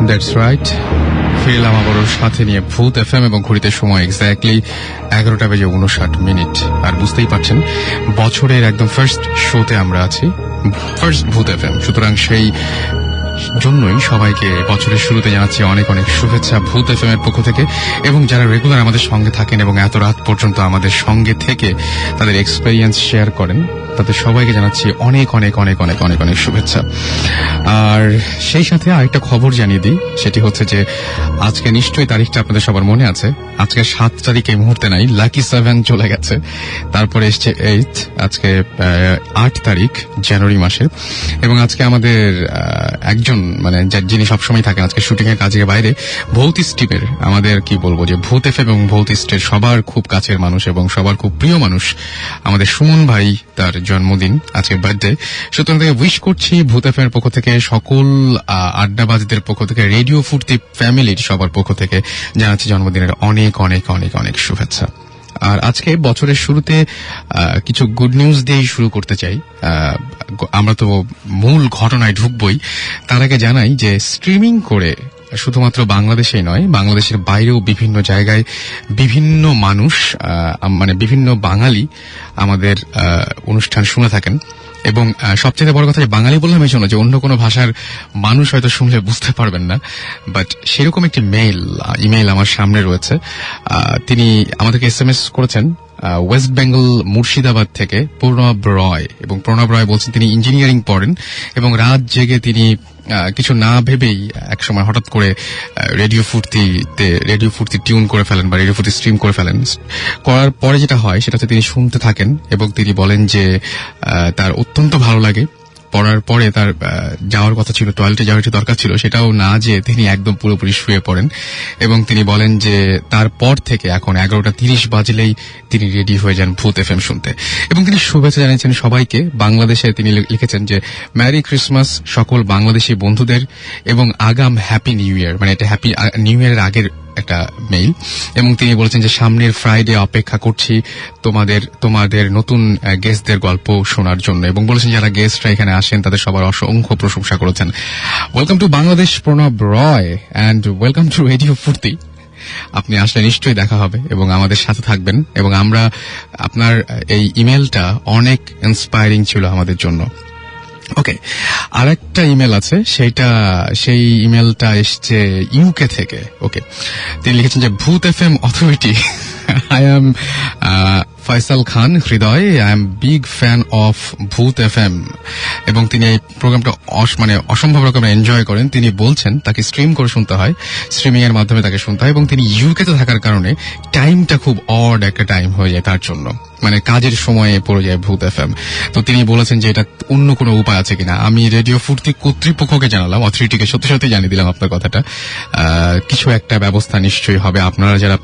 That's right, ফিরলাম আবারও সাথে নিয়ে ভূত এফএম এবং ঘড়িতে সময় এক্স্যাক্টলি 11:59। আর বুঝতেই পারছেন বছরের একদম ফার্স্ট শোতে আমরা আছি, ফার্স্ট ভূত এফএম। সুতরাং সেই জন্যই সবাইকে বছরের শুরুতে জানাচ্ছি অনেক অনেক শুভেচ্ছা ভূত এফএম এর পক্ষ থেকে। এবং যারা রেগুলার আমাদের সঙ্গে থাকেন এবং এত রাত পর্যন্ত আমাদের সঙ্গে থেকে তাদের এক্সপেরিয়েন্স শেয়ার করেন, তাদের সবাইকে জানাচ্ছি অনেক অনেক অনেক অনেক অনেক অনেক শুভেচ্ছা। আর সেই সাথে আরেকটা খবর জানিয়ে দিই, সেটি হচ্ছে যে আজকে নিশ্চয়ই তারিখটা আপনাদের সবার মনে আছে। আজকে 7 তারিখ এই মুহূর্তে নাই, লাকি 7 চলে গেছে, তারপরে এসছে 8, আজকে 8 তারিখ জানুয়ারি মাসের। এবং আজকে আমাদের একজন যিনি সবসময় থাকেন আজকে শুটিং এর কাজের বাইরে, ভৌতিস্ট টিমের আমাদের কি বলবো যে ভূত এফএম এবং ভৌতিস্টের সবার খুব কাছের মানুষ এবং সবার খুব প্রিয় মানুষ আমাদের সুমন ভাই, তার জন্মদিন আজকে, বার্থডে। সুতরাং তাকে উইশ করছি ভূত এফএম এর পক্ষ থেকে, সকল আড্ডাবাজদের পক্ষ থেকে, রেডিও ফুর্তি ফ্যামিলির সবার পক্ষ থেকে জানাচ্ছি জন্মদিনের অনেক অনেক অনেক অনেক শুভেচ্ছা। আর আজকে বছরের শুরুতে কিছু গুড নিউজ দিয়েই শুরু করতে চাই। আমরা তো মূল ঘটনায় ঢুকবই, তার আগে জানাই যে স্ট্রিমিং করে শুধুমাত্র বাংলাদেশেই নয়, বাংলাদেশের বাইরেও বিভিন্ন জায়গায় বিভিন্ন মানুষ বিভিন্ন বাঙালি আমাদের অনুষ্ঠান শুনে থাকেন। এবং সবচেয়ে বড় কথা, যে বাঙালি বললাম এই জন্য যে অন্য কোনো ভাষার মানুষ হয়তো শুনলে বুঝতে পারবেন না, বাট সেরকম একটি ইমেইল আমার সামনে রয়েছে। তিনি আমাদেরকে SMS করেছেন ওয়েস্ট বেঙ্গল মুর্শিদাবাদ থেকে প্রণব রয়। এবং প্রণব রয় বলছেন তিনি ইঞ্জিনিয়ারিং পড়েন এবং রাত জেগে তিনি কিছু না ভেবেই একসময় হঠাৎ করে রেডিও ফুর্তি টিউন করে ফেলেন বা রেডিও ফুর্তি স্ট্রিম করে ফেলেন। করার পরে যেটা হয় সেটা হচ্ছে তিনি শুনতে থাকেন এবং তিনি বলেন যে তার অত্যন্ত ভালো লাগে। পড়ার পরে তার যাওয়ার কথা ছিল, টয়লেটে যাওয়ার একটু দরকার ছিল, সেটাও না যে তিনি একদম পুরোপুরি শুয়ে পড়েন। এবং তিনি বলেন যে তারপর থেকে এখন 11:30 বাজলেই তিনি রেডি হয়ে যান ভূত এফএম শুনতে। এবং তিনি শুভেচ্ছা জানিয়েছেন সবাইকে। বাংলাদেশে তিনি লিখেছেন যে ম্যারি ক্রিসমাস সকল বাংলাদেশি বন্ধুদের এবং আগাম হ্যাপি নিউ ইয়ার, এটা হ্যাপি নিউ ইয়ারের আগের একটা মেইল। এবং তিনি বলেছেন যে সামনের ফ্রাইডে অপেক্ষা করছি তোমাদের নতুন গেস্টদের গল্প শোনার জন্য। এবং বলেছেন যারা গেস্টরা এখানে আসেন তাদের সবার অসংখ্য প্রশংসা করেছেন। Welcome to Bangladesh Pranab Roy and welcome to radio ফুর্তি। আপনি আসলে নিশ্চয়ই দেখা হবে এবং আমাদের সাথে থাকবেন। এবং আমরা আপনার এই ইমেলটা অনেক ইন্সপায়ারিং ছিল আমাদের জন্য। ওকে, আরেকটা ইমেল আছে, সেই ইমেলটা এসছে ইউকে থেকে। ওকে, তিনি লিখেছেন যে Bhoot FM authority, I am Faisal Khan Hridoy, I am big fan of Bhoot FM. এবং তিনি এই প্রোগ্রামটা অসম্ভব রকমের এনজয় করেন। তিনি বলছেন তাকে স্ট্রিম করে শুনতে হয়, স্ট্রিমিং এর মাধ্যমে তাকে শুনতে হয়। এবং তিনি ইউকেতে থাকার কারণে টাইমটা খুব অড একটা টাইম হয়ে যায় তার জন্য, কাজের সময়ে পড়ে যায় ভূত এফএম। তো তিনি বলেছেন যে এটা অন্য কোনো উপায় আছে কিনা। আমি রেডিও ফুর্তি কর্তৃপক্ষকে জানালাম, অথরিটিকে সত্যি সত্যি জানিয়ে দিলাম আপনার কথাটা। কিছু একটা ব্যবস্থা নিশ্চয়ই হবে আপনারা যারা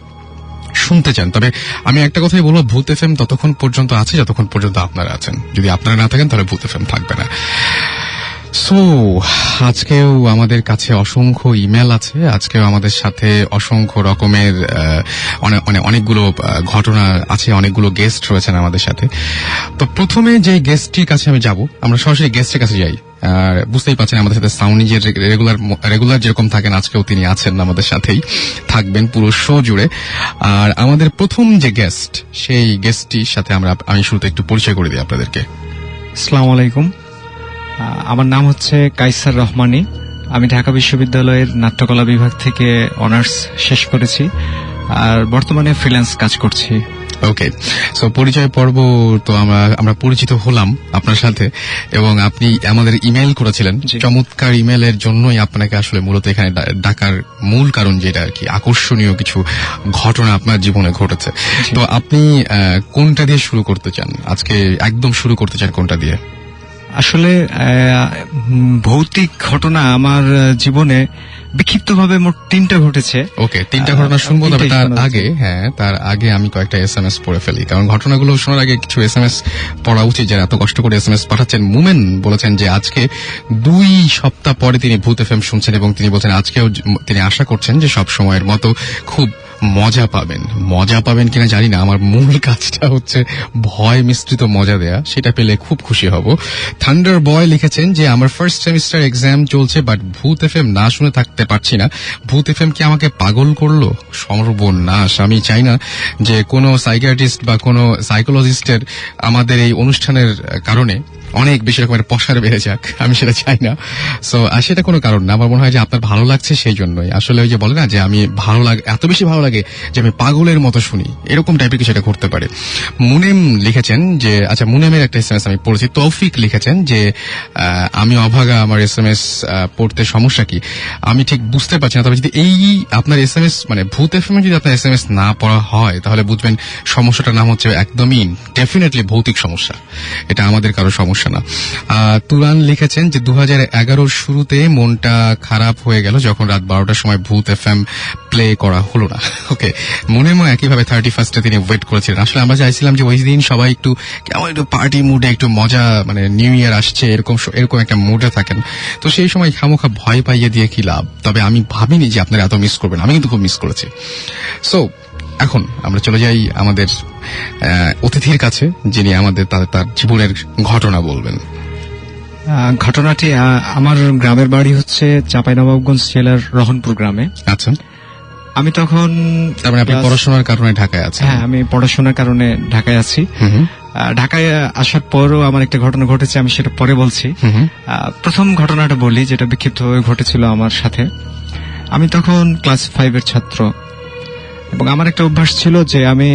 শুনতে চান। তবে আমি একটা কথাই বলবো, ভূত এফএম ততক্ষণ পর্যন্ত আছে যতক্ষণ পর্যন্ত আপনারা আছেন। যদি আপনারা না থাকেন তাহলে ভূত এফএম থাকবে না। সো আজকেও আমাদের কাছে অসংখ্য ইমেল আছে, আজকেও আমাদের সাথে অসংখ্য রকমের অনেকগুলো ঘটনা আছে, অনেকগুলো গেস্ট রয়েছেন আমাদের সাথে। তো প্রথমে যে গেস্টটির কাছে আমি যাব, আমরা সরাসরি গেস্টের কাছে যাই। আর বুঝতেই পারছেন আমাদের সাথে সাউন্ড যে রেগুলার যেরকম থাকেন, আজকেও তিনি আছেন আমাদের সাথেই থাকবেন পুরো শো জুড়ে। আর আমাদের প্রথম যে গেস্ট, সেই গেস্টটির সাথে আমি শুরুতে একটু পরিচয় করে দিই আপনাদেরকে। আসসালামু আলাইকুম, আমার নাম হচ্ছে কাইসার রহমানী। আমি ঢাকা বিশ্ববিদ্যালয়ের নাট্যকলা বিভাগ থেকে অনার্স শেষ করেছি আর বর্তমানে ফ্রিল্যান্স কাজ করছি। ওকে, সো পরিচয় পর্ব তো আমরা পরিচিত হলাম আপনার সাথে এবং আপনি আমাদের ইমেল করেছিলেন। চমৎকার ইমেলের জন্যই আপনাকে আসলে মূলত এখানে ডাকার মূল কারণ যেটা আর কি, আকর্ষণীয় কিছু ঘটনা আপনার জীবনে ঘটেছে। তো আপনি কোনটা দিয়ে শুরু করতে চান আজকে? একদম শুরু করতে চান কোনটা দিয়ে? আসলে ভৌতিক ঘটনা আমার জীবনে বিক্ষিপ্তভাবে মোট 3টা ঘটেছে। ওকে, 3টা ঘটনা শুনবো। তবে তার আগে আমি কয়েকটা SMS পড়ে ফেলি, কারণ ঘটনাগুলো শোনার আগে কিছু SMS পড়া উচিত। যারা এত কষ্ট করে SMS পাঠাচ্ছেন। মুমেন বলেছেন যে আজকে 2 সপ্তাহ পরে তিনি ভূত এফএম শুনছেন এবং তিনি বলছেন আজকেও তিনি আশা করছেন যে সব সময়ের মতো খুব মজা পাবেন কিনা জানি না। আমার মূল কাজটা হচ্ছে ভয় মিশ্রিত মজা দেয়া, সেটা পেলে খুব খুশি হব। থান্ডার বয় লিখেছেন যে আমার ফার্স্ট সেমিস্টার এক্সাম চলছে, বাট ভূত এফএম না শুনে থাকতে পারছি না। ভূত এফএম কি আমাকে পাগল করলো? সর্বনাশ, আমি চাই না যে কোনো সাইকিয়াট্রিস্ট বা কোনো সাইকোলজিস্টের আমাদের এই অনুষ্ঠানের কারণে অনেক বেশি রকমের পসার বেড়ে যাক, আমি সেটা চাই না। সো সেটা কোনো কারণ না, আমার মনে হয় যে আপনার ভালো লাগছে সেই জন্যই। আসলে ওই যে বলে না যে আমি ভালো লাগে, এত বেশি ভালো লাগে যে আমি পাগলের মতো শুনি, এরকম টাইপের কিছু এটা করতে পারে। মুনিম লিখেছেন যে, আচ্ছা মুনিমের একটা এসএমএস আমি পড়েছি। তৌফিক লিখেছেন যে আমি অভাগা, আমার এসএমএস পড়তে সমস্যা কি আমি ঠিক বুঝতে পারছি না, তবে যদি এই আপনার এসএমএস মানে ভূত এফএমে যদি আপনার এসএমএস না পড়া হয় তাহলে বুঝবেন সমস্যাটার নাম হচ্ছে একদমই ডেফিনেটলি ভৌতিক সমস্যা, এটা আমাদের কারো সমস্যা না। তুরান লিখেছেন যে 2011 শুরুতে মনটা খারাপ হয়ে গেল যখন রাত 12টার সময় ভূত এফএম প্লে করা হলো না। ওকে, মনে একইভাবে 31 তিনি ওয়েট করেছিলেন। আসলে আমরা চাইছিলাম যে ওই দিন সবাই একটু কেমন একটু পার্টি মুডে, একটু মজা, মানে নিউ ইয়ার আসছে এরকম একটা মুডে থাকেন, তো সেই সময় খামোখা ভয় পাইয়ে দিয়ে কি লাভ। তবে আমি ভাবিনি যে আপনারা এত মিস করবেন, আমি কিন্তু খুব মিস করেছি। সো এখন আমরা চলে যাই আমাদের অতিথির কাছে, যিনি আমাদের তার জীবনের ঘটনা বলবেন। ঘটনাটি আমার গ্রামের বাড়ি হচ্ছে চাঁপাইনবাবগঞ্জ জেলার রহনপুর গ্রামে। আচ্ছা, আমি তখন তার মানে আপনি পড়াশোনার কারণে ঢাকায় আছেন? হ্যাঁ, আমি পড়াশোনার কারণে ঢাকায় আছি। ঢাকায় আসার পরও আমার একটা ঘটনা ঘটেছে, আমি সেটা পরে বলছি। প্রথম ঘটনাটা বলি, যেটা বিক্ষিপ্তভাবে ঘটেছিল আমার সাথে। আমি তখন ক্লাস 5 ছাত্র, এবং আমার একটা অভ্যাস ছিল যে আমি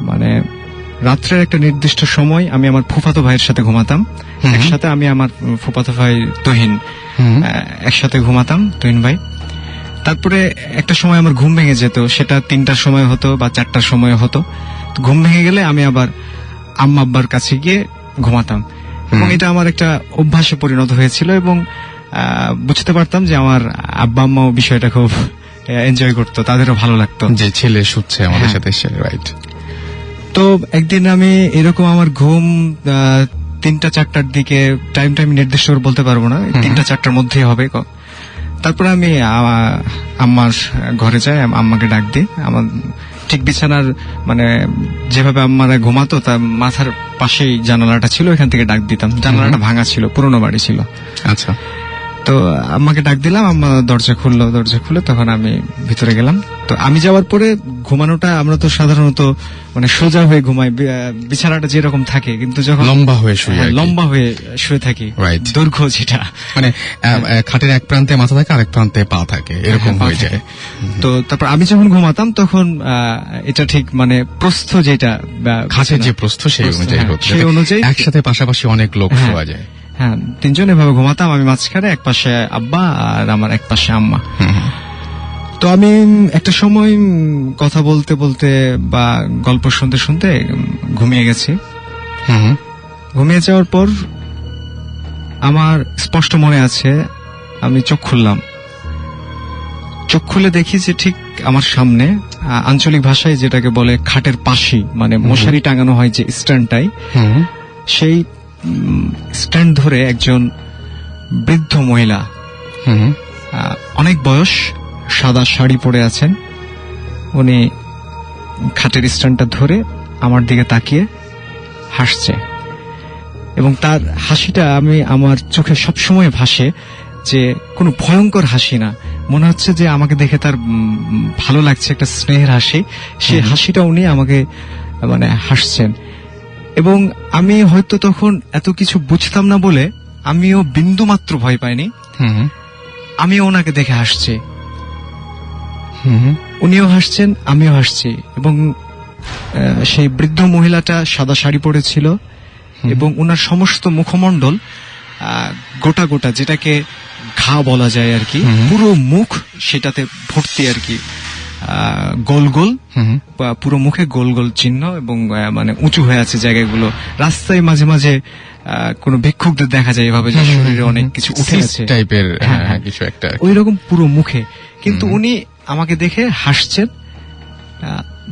মানে রাত্রের একটা নির্দিষ্ট সময় আমি আমার ফুফাতো ভাইয়ের সাথে ঘুমাতাম একসাথে। আমি আমার ফুফাতো ভাই তুহিন একসাথে ঘুমাতাম, তুহিন ভাই। তারপরে একটা সময় আমার ঘুম ভেঙে যেত, সেটা 3টার সময় হতো বা 4টার সময় হতো। ঘুম ভেঙে গেলে আমি আবার আম্মা আব্বার কাছে গিয়ে ঘুমাতাম, এবং এটা আমার একটা অভ্যাসে পরিণত হয়েছিল। এবং বুঝতে পারতাম যে আমার আব্বা আম্মাও বিষয়টা খুব এনজয় করতো, তাদেরও ভালো লাগতো যে ছেলে শুচ্ছে আমাদের সাথে, রাইট। তো একদিন আমি এরকম আমার ঘুম 3টা-4টার দিকে, টাইমটা আমি নির্দিষ্ট করে বলতে পারবো না, 3টা-4টার মধ্যেই হবে। তারপরে আমি আম্মার ঘরে যাই, আম্মাকে ডাক দিই। আমার ঠিক বিছানার মানে যেভাবে আম্মারা ঘুমাতো তার মাথার পাশেই জানালাটা ছিল, এখান থেকে ডাক দিতাম। জানালাটা ভাঙা ছিল, পুরোনো বাড়ি ছিল। আচ্ছা, তো আম্মাকে ডাক দিলাম, আম্মা দরজা খুললো, তখন আমি ভিতরে গেলাম। তো আমি যাওয়ার পরে ঘুমানোটা, আমরা তো সাধারণত মানে সোজা হয়ে ঘুমাই, বিছানাটা যেরকম থাকে, কিন্তু যখন লম্বা হয়ে শুয়ে থাকি, দৈর্ঘ্য যেটা মানে খাটের এক প্রান্তে মাথা থাকে, আরেক প্রান্তে পা থাকে, এরকম হয়ে যায়। তো তারপর আমি যখন ঘুমাতাম তখন এটা ঠিক মানে প্রস্থ, যেটা খাটের যে প্রস্থ সেই অনুযায়ী একসাথে পাশাপাশি অনেক লোক শোয়া যায়। হ্যাঁ, 3জন এভাবে ঘুমাতাম, আমি মাঝখানে, এক পাশে আব্বা আর আমার এক পাশে আম্মা। তো আমি একটা সময় কথা বলতে বলতে বা গল্প শুনতে শুনতে ঘুমিয়ে গেছি। ঘুমিয়ে যাওয়ার পর আমার স্পষ্ট মনে আছে, আমি চোখ খুললাম। চোখ খুলে দেখি যে ঠিক আমার সামনে, আঞ্চলিক ভাষায় যেটাকে বলে খাটের পাশি, মানে মশারি টাঙানো হয় যে স্ট্যান্ডটাই, সেই স্ট্যান্ড ধরে একজন বৃদ্ধ মহিলা, অনেক বয়স, সাদা শাড়ি পরে আছেন। উনি খাটের স্ট্যান্ডটা ধরে আমার দিকে তাকিয়ে হাসছে, এবং তার হাসিটা আমার চোখে সবসময় ভাসে, যে কোনো ভয়ঙ্কর হাসি না, মনে হচ্ছে যে আমাকে দেখে তার ভালো লাগছে, একটা স্নেহের হাসি। সেই হাসিটা উনি আমাকে মানে হাসছেন। এবং আমি হয়তো তখন এত কিছু বুঝতাম না বলে আমিও বিন্দু মাত্র ভয় পাইনি, আমিও ওনাকে দেখে হাসছি, উনিও হাসছেন, আমিও হাসছি। এবং সেই বৃদ্ধ মহিলাটা সাদা শাড়ি পরেছিল, এবং ওনার সমস্ত মুখমণ্ডল গোটা গোটা, যেটাকে ঘা বলা যায় আর কি, পুরো মুখ সেটাতে ভর্তি আর কি, গোল গোল, পুরো মুখে গোল গোল চিহ্ন, এবং মানে উঁচু হয়ে আছে জায়গাগুলো। রাস্তায় মাঝে মাঝে কোনো ভিক্ষুকদের দেখা যায় এভাবে, যে শরীরে অনেক কিছু উঠে আছে টাইপের কিছু একটা, ওই রকম পুরো মুখে। কিন্তু উনি আমাকে দেখে হাসছেন,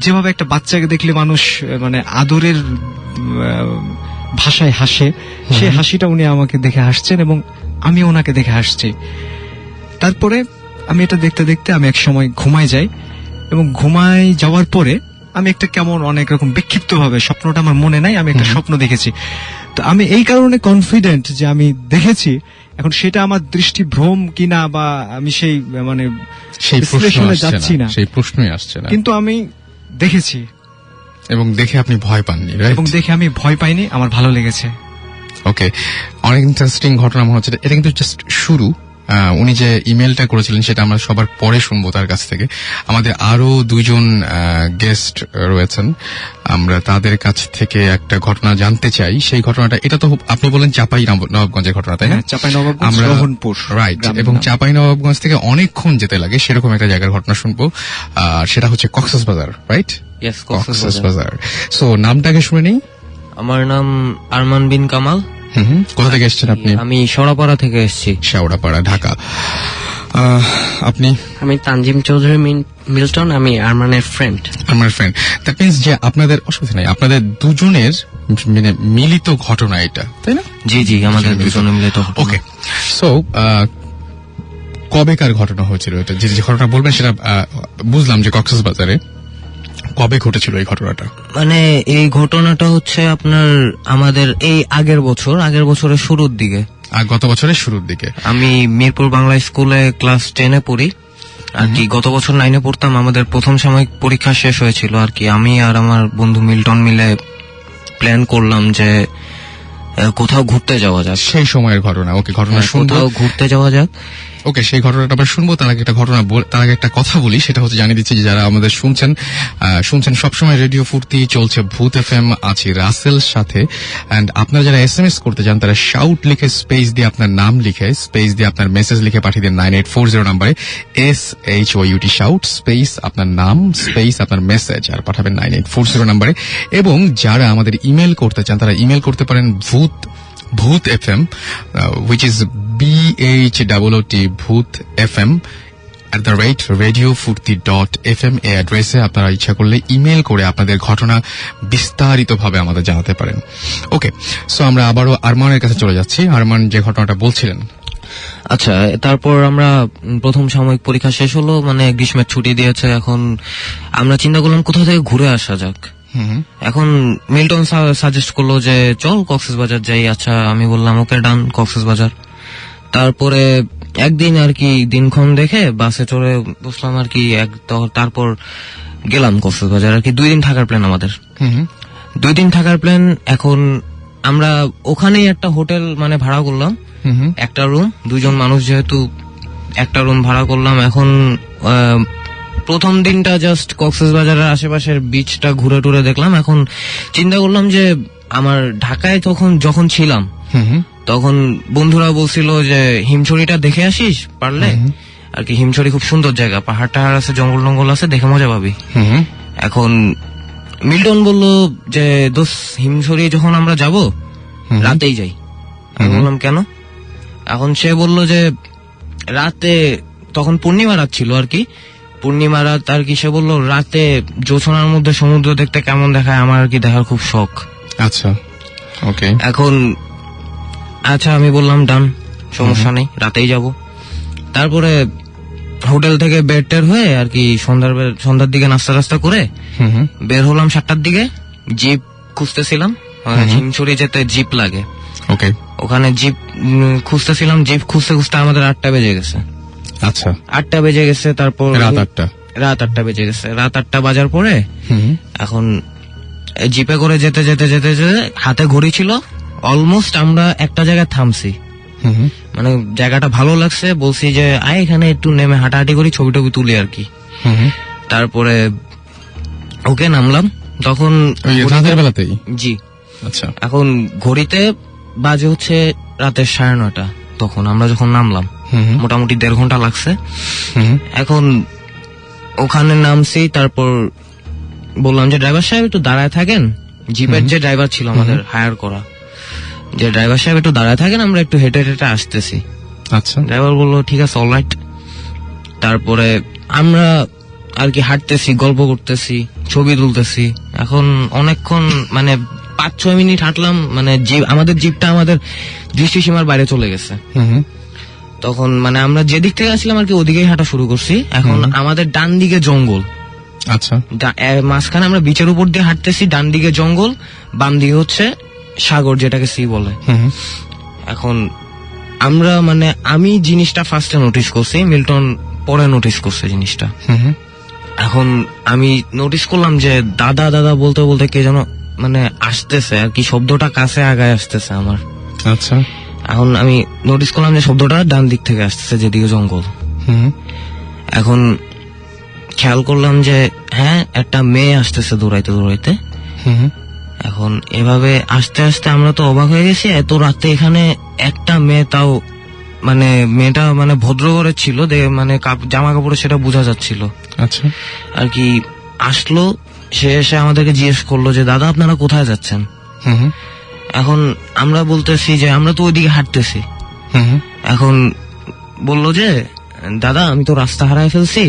যেভাবে একটা বাচ্চাকে দেখলে মানুষ মানে আদরের ভাষায় হাসে, সেই হাসিটা উনি আমাকে দেখে হাসছেন, এবং আমি ওনাকে দেখে হাসছি। তারপরে আমি এটা দেখতে দেখতে আমি এক সময় ঘুমায় যাই, এবং ঘুমায় যাওয়ার পরে আমি একটা কেমন অনেক রকম বিক্ষিপ্ত ভাবে, স্বপ্নটা আমার মনে নাই, আমি একটা স্বপ্ন দেখেছি। তো আমি এই কারণে কনফিডেন্ট যে আমি দেখেছি। এখন সেটা আমার দৃষ্টিভ্রম কিনা বা আমি সেই মানে সেই প্রশ্ন বিশ্লেষণে আসছে যাচ্ছি না, না, সেই প্রশ্নই আসছে না। কিন্তু আমি দেখেছি এবং দেখে আপনি ভয় পাননি, রাইট? এবং দেখে আমি ভয় পাইনি, আমার ভালো লেগেছে। ওকে, অনেক ইন্টারেস্টিং ঘটনা মনে হচ্ছে। এটা কিন্তু জাস্ট শুরু। উনি যে ইমেলটা করেছিলেন সেটা আমরা সবার পরে শুনবো তার কাছ থেকে। আমাদের আরো দুইজন গেস্ট রয়েছেন, আমরা তাদের কাছ থেকে একটা ঘটনা জানতে চাই। সেই ঘটনাটা, এটা তো আপনি বলেন চাপাই নবাবগঞ্জের ঘটনা, তাই না? চাঁপাইনবাবগঞ্জ, আমরা রোহনপুর, রাইট। গ্রামের এবং নাম। চাপাই নবাবগঞ্জ থেকে অনেকক্ষণ যেতে লাগে সেরকম একটা জায়গার ঘটনা শুনবো। আর সেটা হচ্ছে Cox's Bazar, right? Yes, Cox's Bazar. So নামটাকে শুনে নেই। আমার নাম আরমান বিন কামাল। কোথা থেকে এসেছেন আপনি? আমি শেওড়াপাড়া থেকে এসেছি। শেওড়াপাড়া, ঢাকা। আপনি? আমি তানজিম চৌধুরী মিল্টন, আমি আরমানের ফ্রেন্ড। আমার ফ্রেন্ড। দ্যাট মিনস যে আপনাদের অসুবিধা নাই, আপনাদের দুজনের মানে মিলিত ঘটনা এটা, তাই না? জি জি, আমাদের দুজনে মিলে তো। ওকে, সো কবেকার ঘটনা হয়েছিল এটা? যে ঘটনা বলবেন সেটা বুঝলাম যে কক্সবাজারে। কবে ঘটেছিল এই ঘটনাটা? মানে এই ঘটনাটা হচ্ছে আপনার আমাদের এই আগের বছরের শুরুর দিকে। আর গত বছরের শুরুর দিকে। আমি মিরপুর বাংলা স্কুলে ক্লাস 10-এ পড়ি আর কি। গত বছর 9-এ পড়তাম, আমাদের প্রথম সাময়িক পরীক্ষা শেষ হয়েছিল আর কি। আমি আর আমার বন্ধু মিল্টন মিলে প্ল্যান করলাম যে কোথাও ঘুরতে যাওয়া যাক। সেই সময়ের ঘটনা। ওকে, ঘটনা শুনবো। কোথাও ঘুরতে যাওয়া যাক। ওকে, সেই ঘটনাটা আমরা শুনবো। তার আগে একটা কথা বলি, সেটা হচ্ছে জানিয়ে দিচ্ছি যে যারা আমাদের শুনছেন সবসময় রেডিও ফুর্তি চলছে, ভূত এফএম, আছি রাসেল সাথে। এন্ড আপনারা যারা SMS করতে চান তারা শাউট লিখে স্পেস দিয়ে আপনার নাম লিখে স্পেস দিয়ে আপনার মেসেজ লিখে পাঠিয়ে দিন 9840 নাম্বারে। SHOUT শাউট স্পেস আপনার নাম স্পেস আপনার মেসেজ আর পাঠাবেন 9840 নাম্বারে। এবং যারা আমাদের ইমেল করতে চান তারা ইমেল করতে পারেন ভূত FM, which is BHOOT ভূত FM @radiofurti.fm এই অ্যাড্রেসে আপনারা ইচ্ছা করলে ইমেল করে আপনাদের ঘটনা বিস্তারিতভাবে আমাদের জানাতে পারেন। ওকে, সো আমরা আবারও আরমানের কাছে চলে যাচ্ছি। আরমান যে ঘটনাটা বলছিলেন। আচ্ছা, তারপর আমরা প্রথম সাময়িক পরীক্ষা শেষ হলো, মানে গ্রীষ্মের ছুটি দিয়েছে। এখন আমরা চিন্তা করলাম কোথা থেকে ঘুরে আসা যাক। এখন মিল্টন সাজেস্ট করলো যে চল কক্সবাজার যাই। আচ্ছা, আমি বললাম ওকে ডান, কক্সবাজার। তারপরে একদিন আর কি দিনক্ষণ দেখে বাসে চড়ে বসলাম আর কি। তারপর গেলাম কক্সবাজার আর কি। 2 দিন থাকার প্ল্যান আমাদের। 2 দিন থাকার প্ল্যান। এখন আমরা ওখানেই একটা হোটেল মানে ভাড়া করলাম, একটা রুম, 2 জন মানুষ যেহেতু একটা রুম ভাড়া করলাম। এখন প্রথম দিনটা জাস্ট কক্সবাজারের আশেপাশের বিচটা ঘুরে টুরে দেখলাম। এখন চিন্তা করলাম যে আমার ঢাকায় যখন ছিলাম তখন বন্ধুরা বলছিল যে হিমছড়িটা দেখে আসিস পারলে আর কি। হিমছড়ি খুব সুন্দর জায়গা, পাহাড় টাহাড় আছে, জঙ্গল টঙ্গল আছে, দেখে মজা পাবি। এখন মিল্টন বলল যে দোস্ত, হিমছড়ি যখন আমরা যাব রাতেই যাই। আমি বললাম কেন? এখন সে বলল যে রাতে, তখন পূর্ণিমা রাত ছিল আর কি, পূর্ণিমা রাত আর কি। সে বললো রাতে জোছনার মধ্যে সমুদ্র দেখতে কেমন দেখায়, আমার আর কি দেখার খুব শখ। আচ্ছা, ওকে। এখন আচ্ছা আমি বললাম ডান, সমস্যা নেই, রাতেই যাব। তারপরে হোটেল থেকে বের টের হয়ে আর কি সন্ধ্যার দিকে নাস্তা করে বের হলাম 7টার দিকে। জিপ খুঁজতেছিলাম, হিমছড়ি যেতে জিপ লাগে। ওকে, ওখানে জিপ খুঁজতেছিলাম। জিপ খুঁজতে আমাদের 8টা বেজে গেছে। আচ্ছা, 8টা বেজে গেছে। তারপর রাত 8টা বেজে গেছে। রাত 8টা বাজার পরে এখন জিপে করে যেতে হাতে ঘড়ি ছিল। অলমোস্ট আমরা একটা জায়গায় থামছি, মানে জায়গাটা ভালো লাগছে। বলছি যে আয় এখানে একটু নেমে হাঁটাহাঁটি করি, ছবি টবি তুলি আর কি। তারপরে ওকে নামলাম। তখন রাতের বেলাতেই? জি। আচ্ছা, এখন ঘড়িতে বাজে হচ্ছে রাতের 9:30। তখন আমরা যখন নামলাম মোটামুটি 1.5 ঘন্টা লাগছে। এখন ওখানে নামছি, তারপর বললাম যে ড্রাইভার সাহেব একটু দাঁড়ায় থাকেন। জিপের যে ড্রাইভার ছিল আমাদের হায়ার করা, যে ড্রাইভার সাহেব একটু দাঁড়ায় থাকেন, আমরা একটু হেঁটে আসতেছি। আচ্ছা, ড্রাইভার বললো ঠিক আছে, অলরাইট। তারপরে আমরা আর কি হাঁটতেছি, গল্প করতেছি, ছবি তুলতেছি। এখন অনেকক্ষণ মানে 5-6 মিনিট হাঁটলাম, মানে আমাদের জিপটা আমাদের দৃষ্টিসীমার বাইরে চলে গেছে। তখন মানে আমরা যেদিক থেকে আসলাম আর কি ওদিকেই হাঁটা শুরু করছি। এখন আমাদের ডান দিকে জঙ্গল, আচ্ছা। মাঝখানে আমরা বিচের উপর দিয়ে হাঁটতেছি, ডান দিকে জঙ্গল, বাম দিকে হচ্ছে সাগর, যেটাকে সি বলে। এখন আমরা মানে আমি জিনিসটা ফার্স্টে নোটিস করছি, মিল্টন পরে নোটিস করছে জিনিসটা। এখন আমি নোটিস করলাম যে দাদা দাদা বলতে বলতে কে যেন মানে আসতেছে আর কি, শব্দটা কাছে আগায় আসতেছে আমার। আচ্ছা। এখন আমি নোটিস করলাম যে শব্দটা ডান দিক থেকে আসতেছে, যেদিকে জঙ্গল। এখন খেয়াল করলাম যে হ্যাঁ একটা মেয়ে আসতেছে দৌড়াইতে দৌড়াইতে। এখন এভাবে আস্তে আস্তে আমরা তো অবাক হয়ে গেছি, এত রাতে এখানে একটা মেয়ে, তাও মানে মেয়েটা মানে ভদ্র করে ছিল, মানে জামা কাপড়ে সেটা বোঝা যাচ্ছিল। আচ্ছা। আর কি আসলো, সে এসে আমাদেরকে জিজ্ঞেস করলো যে দাদা আপনারা কোথায় যাচ্ছেন। এখন আমরা বলতেছি যে আমরা তো ওইদিকে হাঁটতেছি। এখন বললো যে দাদা আমি তো রাস্তা হারায় ফেলছি,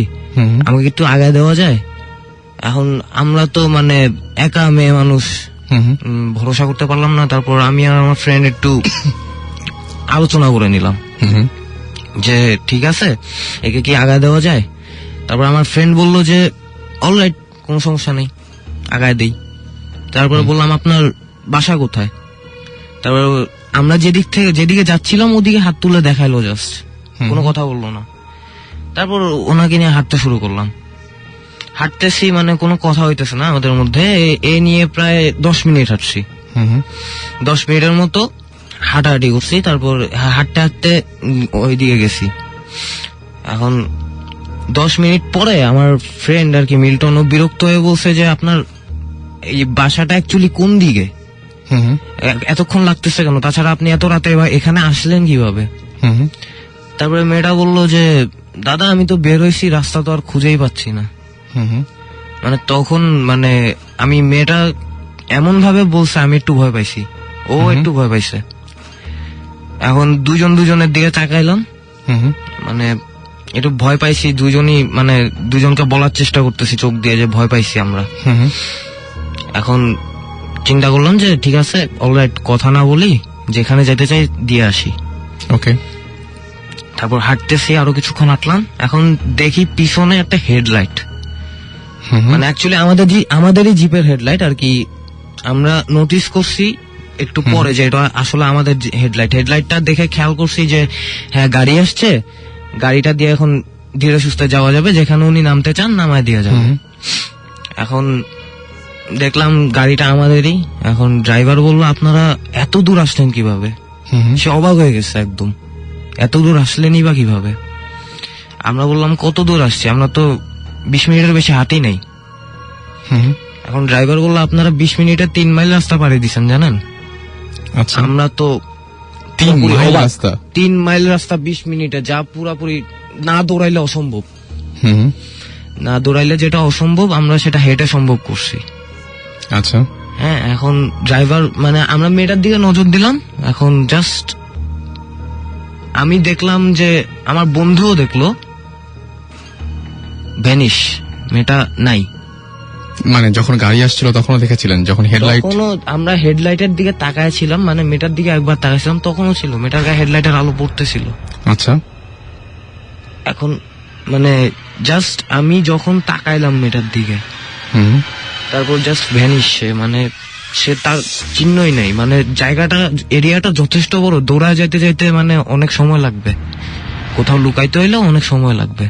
আমাকে একটু আগায় দেওয়া যায়। এখন আমরা তো মানে একা মেয়ে মানুষ, ভরসা করতে পারলাম না। তারপর আমি আর আমার ফ্রেন্ড একটু আলোচনা করে নিলাম যে ঠিক আছে একে কি আগায় দেওয়া যায়। তারপর আমার ফ্রেন্ড বলল যে অলরাইট, কোনো সমস্যা নেই, আগায় দেই। তারপরে বললাম আপনার বাসা কোথায়। তারপর আমরা যেদিকে যাচ্ছিলাম ওদিকে হাত তুলে দেখাইলো, জাস্ট কোনো কথা বললো না। তারপর ওনাকে নিয়ে হাঁটতে শুরু করলাম, হাঁটতেছি মানে কোনো কথা হইতেছে না আমাদের মধ্যে। এ নিয়ে প্রায় 10 মিনিট হাঁটছি, 10 মিনিটের মতো হাঁটাহাঁটি করছি। তারপর হাঁটতে হাঁটতে ওই দিকে গেছি। এখন 10 মিনিট পরে আমার ফ্রেন্ড আর কি মিল্টন, ও বিরক্ত হয়ে বলছে যে আপনার এই বাসাটা অ্যাকচুয়ালি কোন দিকে, এতক্ষণ লাগতেছে কেন, তাছাড়া আপনি এত রাতে এখানে আসলেন কিভাবে। তারপরে মেয়েটা বললো যে দাদা আমি তো বের হয়েছি, রাস্তা তো আর খুঁজেই পাচ্ছি না। মানে তখন মানে আমি মেয়েটা এমন ভাবে বলছে আমি একটু ভয় পাইছি, ও একটু ভয় পাইছে। এখন দুজনের দিকে তাকাইলাম, মানে একটু ভয় পাইছি দুজনই, মানে দুজনকে বলার চেষ্টা করতেছি চোখ দিয়ে যে ভয় পাইছি আমরা। এখন চিন্তা করলাম যে ঠিক আছে অলরাইট, কথা না বলি, যেখানে যেতে চাই দিয়ে আসি। ওকে। তারপর হাঁটতেছি, আরো কিছুক্ষণ হাঁটলাম। এখন দেখি পিছনে একটা হেডলাইট, মানে অ্যাকচুয়ালি আমাদেরই জিপের হেডলাইট আর কি। আমরা নোটিস করছি একটু পরে যে এটা আসলে আমাদের হেডলাইটটা দেখে খেয়াল করছি যে হ্যাঁ গাড়ি আসছে, গাড়িটা দিয়ে এখন ধীরে সুস্থে যাওয়া যাবে, যেখানে উনি নামতে চান নামায় দিয়ে যাবে। এখন দেখলাম গাড়িটা আমাদেরই। এখন ড্রাইভার বললো আপনারা এত দূর আসলেন কিভাবে। সে অবাক হয়ে গেছে একদম, এত দূর আসলেনই বা কিভাবে। আমরা বললাম কত দূর আসছি, আমরা তো 20 মিনিটের বেশি হাঁটি নাই। এখন ড্রাইভার বললো আপনারা 20 মিনিটে 3 মাইল রাস্তা পাড়ি দিচ্ছেন জানেন। আচ্ছা। আমরা তো 3 মাইল রাস্তা, 3 মাইল রাস্তা 20 মিনিটে, যা পুরাপুরি না দৌড়াইলে অসম্ভব। না দৌড়াইলে যেটা অসম্ভব আমরা সেটা হেঁটে সম্ভব করছি। আচ্ছা। হ্যাঁ, এখন ড্রাইভার মানে আমরা মেয়েটার দিকে নজর দিলাম। এখন জাস্ট আমি দেখলাম যে আমার বন্ধুও দেখলো, ভ্যানিশ, মেয়েটা নাই। মানে যখন গাড়ি আসছিল তখনও দেখেছিলেন? যখন হেডলাইট, তখনও আমরা হেডলাইটের দিকে তাকাইছিলাম, মানে মেয়েটার দিকে একবার তাকাইছিলাম, তখনও ছিল, মেয়েটার গায়ে হেডলাইটের আলো পড়তেছিল। আচ্ছা। এখন মানে জাস্ট আমি যখন তাকাইলাম মেয়েটার দিকে, তারপর জাস্ট ভ্যানিশ, মানে সে তার চিহ্নই নাই। মানে জায়গাটা, এরিয়াটা যথেষ্ট বড়, দৌড়ায় যাইতে যাইতে মানে অনেক সময় লাগবে, কোথাও লুকাইতে হইলেও অনেক সময় লাগবে।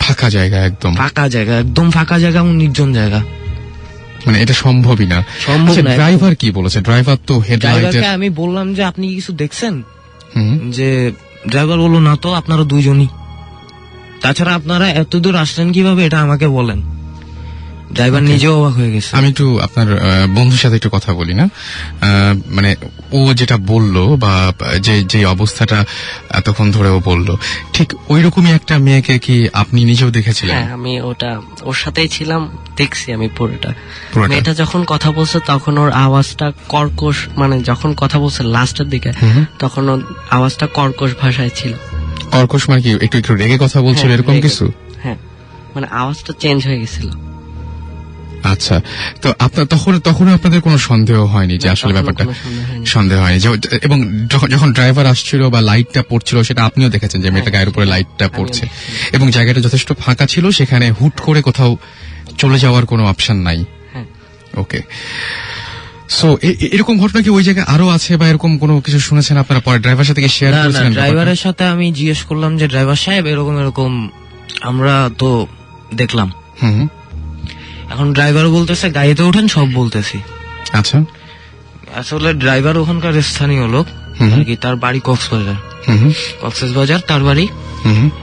ফাঁকা জায়গা, একদম ফাঁকা জায়গা, একদম ফাঁকা জায়গা এবং নির্জন জায়গা, মানে এটা সম্ভবই না। সম্ভব না। ড্রাইভার কি বলেছে? ড্রাইভার তো হেডলাইটের, আমি বললাম যে আপনি কিছু দেখছেন, যে ড্রাইভার বললো না তো, আপনারা দুইজনই, তাছাড়া আপনারা এত দূর আসলেন কিভাবে এটা আমাকে বলেন। ড্রাইভার নিজেও অবাক হয়ে গেছে। আমি একটু আপনার বন্ধুর সাথে একটু কথা বলি না, মানে ও যেটা বললো বা যে অবস্থাটা এতক্ষণ ধরে ও বললো, ঠিক ওই রকমই একটা মেয়েকে কি আপনি নিজেও দেখেছিলেন? হ্যাঁ, আমি ওর সাথেই ছিলাম, দেখছি আমি পুরোটা। মেয়েটা যখন কথা বলছে তখন ওর আওয়াজটা কর্কশ, মানে যখন কথা বলছে লাস্টের দিকে তখন ওর আওয়াজটা কর্কশ ভাষায় ছিল। কর্কশ মানে কি একটু একটু রেগে কথা বলছিল, এরকম কিছু? হ্যাঁ, মানে আওয়াজটা চেঞ্জ হয়ে গেছিল। আচ্ছা, তো আপনার তখন আপনাদের কোনো সন্দেহ হয়নি যে আসলে তখনও ব্যাপারটা কোনো সন্দেহ হয়নি। সন্দেহ হয়নি এবং যখন ড্রাইভার আসছিল বা লাইটটা পড়ছিল সেটা আপনিও দেখেছেন যে মেয়েটা গায়ের উপরে লাইটটা পড়ছে এবং জায়গাটা যথেষ্ট ফাঁকা ছিল, সেখানে হুট করে কোথাও চলে যাওয়ার কোনো অপশন নাই। হ্যাঁ। ওকে, সো এরকম ঘটনা কি ওই জায়গায় আরো আছে বা এরকম কোনো কিছু শুনেছেন আপনারা পরে ড্রাইভার সাথে শেয়ার না না, করেছিলেন? ড্রাইভারের সাথে আমি জিজ্ঞেস করলাম যে ড্রাইভার সাহেব এরকম এরকম আমরা তো দেখলাম। হুম, এখন ড্রাইভার বলতেছে গাড়িতে ওঠেন, সব বলতেছি। আচ্ছা, আসলে ড্রাইভার ওখানকার স্থানীয় লোক আর কি, তার বাড়ি কক্সবাজার, কক্সবাজার তার বাড়ি।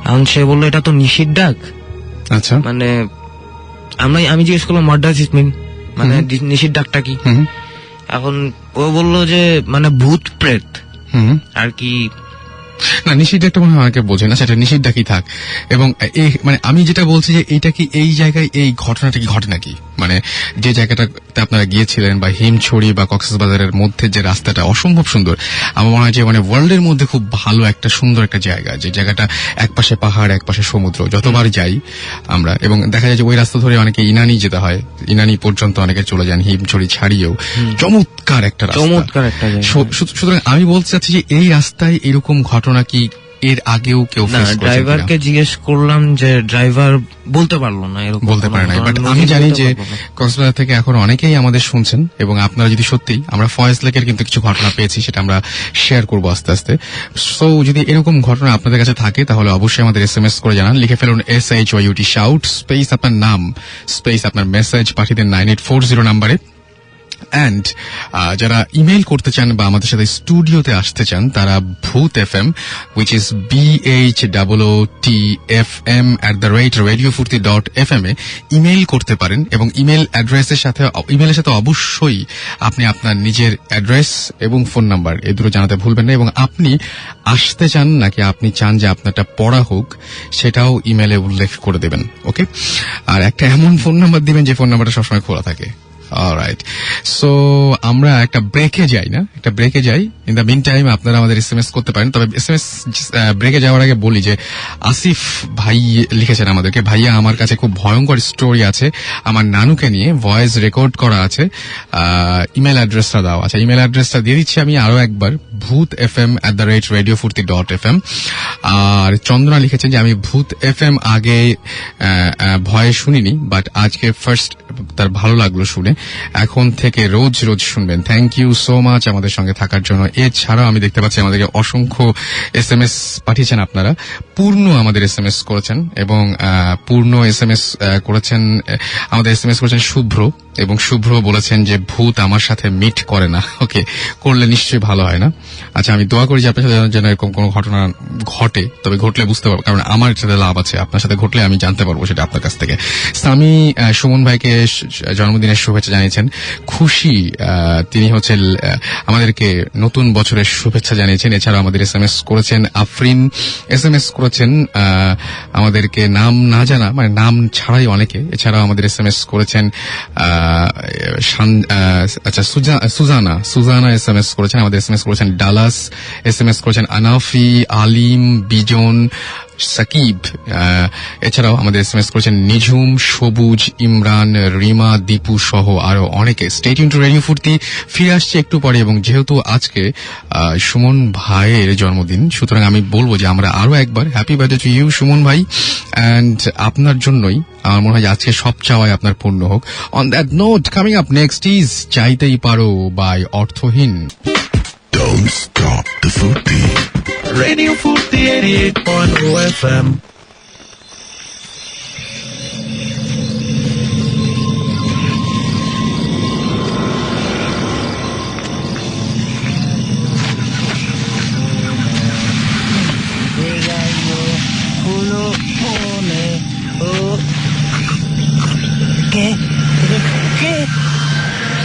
এখন সে বললো এটা তো নিশির ডাক। আচ্ছা, মানে আমি জিজ্ঞেস করলাম হোয়াট ডাজ ইট মিন, মানে নিশির ডাকটা কি। এখন ও বললো যে মানে ভূত প্রেত আর কি। না, নিষিদ্ধ একটা মনে হয় অনেকে বোঝে না, সেটা নিষিদ্ধ কি থাক। এবং মানে আমি যেটা বলছি যে এইটা কি এই জায়গায় এই ঘটনাটা কি ঘটে নাকি, মানে যে জায়গাটাতে আপনারা গিয়েছিলেন বা হিমছড়ি বা কক্সবাজারের মধ্যে যে রাস্তাটা অসম্ভব সুন্দর, আমার মনে হয় যে মানে ওয়ার্ল্ডের মধ্যে খুব ভালো একটা সুন্দর একটা জায়গা, যে জায়গাটা একপাশে পাহাড় একপাশে সমুদ্র। যতবার যাই আমরা, এবং দেখা যায় যে ওই রাস্তা ধরে অনেকে ইনানি যেতে হয়, ইনানি পর্যন্ত অনেকে চলে যান, হিমছড়ি ছাড়িয়েও। চমৎকার একটা রাস্তা, চমৎকার একটা জায়গা। সুতরাং আমি বলতে চাচ্ছি যে এই রাস্তায় এরকম ঘটনা কি এর আগেও কেউ না, ড্রাইভারকে জিজ্ঞেস করলাম যে ড্রাইভার বলতে পারলো না, এরকম বলতে পারে না। বাট আমি জানি যে কক্সবাজার থেকে এখন অনেকেই আমাদের শুনছেন, এবং আপনারা যদি সত্যি, আমরা ফয়েজ লেকের কিন্তু কিছু ঘটনা পেয়েছি, সেটা আমরা শেয়ার করবো আস্তে আস্তে। সো যদি এরকম ঘটনা আপনাদের কাছে থাকে তাহলে অবশ্যই আমাদের SMS করে জানান, লিখে ফেলুন SHYUT শাউট স্পেস আপনার নাম স্পেস আপনার মেসেজ পাঠিয়ে দেন 9840 নাম্বারে। অ্যান্ড যারা ইমেল করতে চান বা আমাদের সাথে স্টুডিওতে আসতে চান, তারা ভূত FM, which is BHOOTFM@radiofurti.fm A email করতে পারেন। এবং ইমেলের সাথে অবশ্যই আপনি আপনার নিজের অ্যাড্রেস এবং ফোন নাম্বার এই দুটো জানাতে ভুলবেন না। এবং আপনি আসতে চান নাকি আপনি চান যে আপনারটা পড়া হোক, সেটাও ইমেলে উল্লেখ করে দেবেন। ওকে, আর একটা এমন ফোন নাম্বার দিবেন যে ফোন নাম্বারটা সবসময় খোলা থাকে। অলরাইট, সো আমরা একটা ব্রেকে যাই। ইন দ্য মিন টাইম আপনারা আমাদের SMS করতে পারেন। তবে SMS ব্রেকে যাওয়ার আগে বলি যে আসিফ ভাই লিখেছেন আমাদেরকে, ভাইয়া আমার কাছে খুব ভয়ঙ্কর স্টোরি আছে আমার নানুকে নিয়ে, ভয়েস রেকর্ড করা আছে, ইমেল অ্যাড্রেসটা দাও। আচ্ছা, ইমেল অ্যাড্রেসটা দিয়ে দিচ্ছি আমি আরো একবার, bhutfm@radiofurti.fm। আর চন্দ্রনা লিখেছেন যে আমি ভূত FM আগে ভয়ে শুনিনি, বাট আজকে ফার্স্ট তার ভালো লাগলো শুনে, এখন থেকে রোজ শুনবেন। থ্যাংক ইউ সো মাচ আমাদের সঙ্গে থাকার জন্য। এছাড়াও আমি দেখতে পাচ্ছি আমাদেরকে অসংখ্য SMS পাঠিয়েছেন আপনারা। পূর্ণ আমাদের SMS করেছেন, এবং পূর্ণ SMS করেছেন, আমাদের SMS করেছেন শুভ্র, এবং শুভ্র বলেছেন যে ভূত আমার সাথে মিট করে না। ওকে, করলে নিশ্চয়ই ভালো হয় না। আচ্ছা, আমি দোয়া করি যে আপনার সাথে যেন এরকম কোনো ঘটনা ঘটে, তবে ঘটলে বুঝতে পারবো, কারণ আমার সাথে লাভ আছে, আপনার সাথে ঘটলে আমি জানতে পারবো সেটা আপনার কাছ থেকে। সামি সুমন ভাইকে জন্মদিনের শুভেচ্ছা জানিয়েছেন। খুশি তিনি হচ্ছে আমাদেরকে নতুন বছরের শুভেচ্ছা জানিয়েছেন। এছাড়াও আমাদের SMS করেছেন আফরিন, SMS করেছেন আমাদেরকে নাম না জানা, মানে নাম ছাড়াই অনেকে। এছাড়াও আমাদের SMS করেছেন আচ্ছা সুজানা SMS করেছেন, আমাদের SMS করেছেন ডালাস, SMS করেছেন আনাফি, আলিম, বিজন, সাকিব। এছাড়াও আমাদের SMS করেছেন নিঝুম, সবুজ, ইমরান, রিমা, দীপু সহ আরো অনেকে। স্টে টিউন টু রেডিও ফুর্তি, ফিরে আসছে একটু পরে। এবং যেহেতু আজকে সুমন ভাইয়ের জন্মদিন, সুতরাং আমি বলবো যে আমরা আরো একবার happy birthday to you Sumon ভাই। অ্যান্ড আপনার জন্যই আমার মনে হয় আজকে সব চাওয়াই আপনার পূর্ণ হোক। On that note, coming up next is চাইতেই পারো বাই অর্থহীন। Don't stop the Furti. Radio Furti 88.0 FM.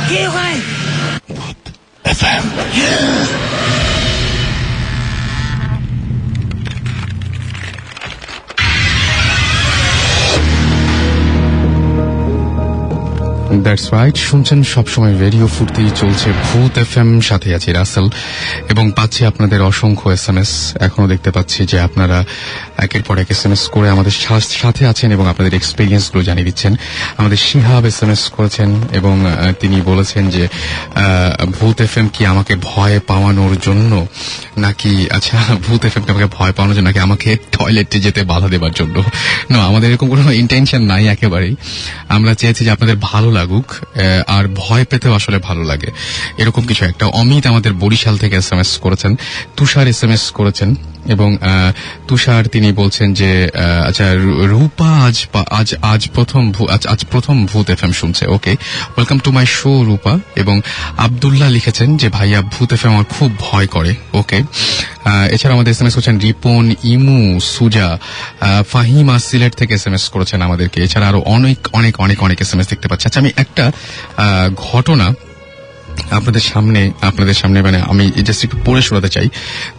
¿Qué, güey? FM. That's right, শুনছেন সবসময় রেডিও ফুর্তি, চলছে ভূত এফএম, সাথে আছি রাসেল এবং পাচ্ছি আপনাদের অসংখ্য এসএমএস। এখনো দেখতে পাচ্ছি যে আপনারা একের পর এক এসএমএস করে আমাদের সাথে আছেন এবং আপনাদের এক্সপেরিয়েন্স গুলো জানিয়ে দিচ্ছেন। আমাদের শিহাব এসএমএস করেছেন এবং তিনি বলেছেন যে ভূত এফএম কি আমাকে ভয় পাওয়ানোর জন্য নাকি, আচ্ছা ভূত এফএম কি আমাকে ভয় পাওয়ানোর জন্য নাকি আমাকে টয়লেটে যেতে বাধা দেবার জন্য? না, আমাদের এরকম কোনো ইন্টেনশন নাই একেবারেই। আমরা চেয়েছি যে আপনাদের ভালো লাগুক, আর ভয় পেতেও আসলে ভালো লাগে, এরকম কিছু একটা। অমিত আমাদের বরিশাল থেকে এসএমএস করেছেন, তুষার এসএমএস করেছেন এবং তুষার তিনি বলছেন যে আচ্ছা রূপা আজ প্রথম ভূত এফএম শুনছে। ওকে, ওয়েলকাম টু মাই শো রূপা। এবং আব্দুল্লাহ লিখেছেন যে ভাইয়া ভূত এফএম আমার খুব ভয় করে। ওকে, এছাড়া আমাদের এসএমএস করেছেন রিপন, ইমু, সুজা, ফাহিমা সিলেট থেকে এসএমএস করেছেন আমাদেরকে। এছাড়া আরো অনেক অনেক অনেক অনেক এসএমএস দেখতে পাচ্ছি। আচ্ছা, আমি একটা ঘটনা আপনাদের সামনে মানে আমি জাস্ট একটু পড়ে শোনাতে চাই।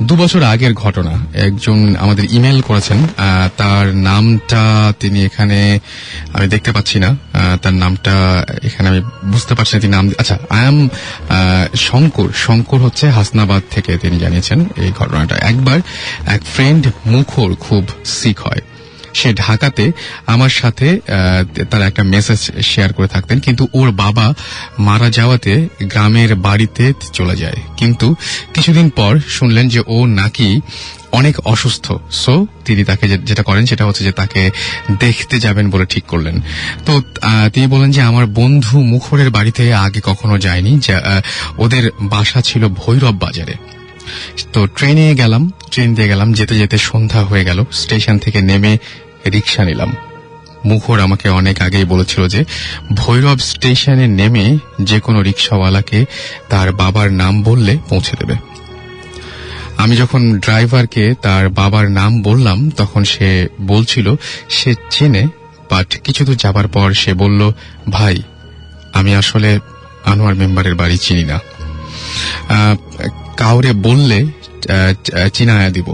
2 বছর আগের ঘটনা। একজন আমাদের ইমেল করেছেন, তার নামটা তিনি এখানে আমি দেখতে পাচ্ছি না, তার নামটা এখানে আমি বুঝতে পারছি না তিনি নাম। আচ্ছা, আই এম শঙ্কর হচ্ছে হাসনাবাদ থেকে তিনি জানিয়েছেন এই ঘটনাটা। একবার এক ফ্রেন্ড মুখর খুব সিক হয়, সে ঢাকাতে আমার সাথে তার একটা মেসেজ শেয়ার করে থাকতেন, কিন্তু ওর বাবা মারা যাওয়াতে গ্রামের বাড়িতে চলে যায়। কিন্তু কিছুদিন পর শুনলেন যে ও নাকি অনেক অসুস্থ। সো তিনি তাকে যেটা করেন সেটা হচ্ছে যে তাকে দেখতে যাবেন বলে ঠিক করলেন। তো তিনি বলেন যে আমার বন্ধু মুখরের বাড়িতে আগে কখনো যায়নি, ওদের বাসা ছিল ভৈরব বাজারে। তো ট্রেন দিয়ে গেলাম, যেতে যেতে সন্ধ্যা হয়ে গেল। স্টেশন থেকে নেমে রিক্সা নিলাম। মুখর আমাকে অনেক আগেই বলেছিল যে ভৈরব স্টেশনে নেমে যে কোনো রিক্সাওয়ালাকে তার বাবার নাম বললে পৌঁছে দেবে। আমি যখন ড্রাইভারকে তার বাবার নাম বললাম তখন সে বলছিল সে চেনে, বাট কিছু দূর যাবার পর সে বলল, ভাই আমি আসলে আনোয়ার মেম্বারের বাড়ি চিনি না, কাউরে বললে চিনায়া দিব।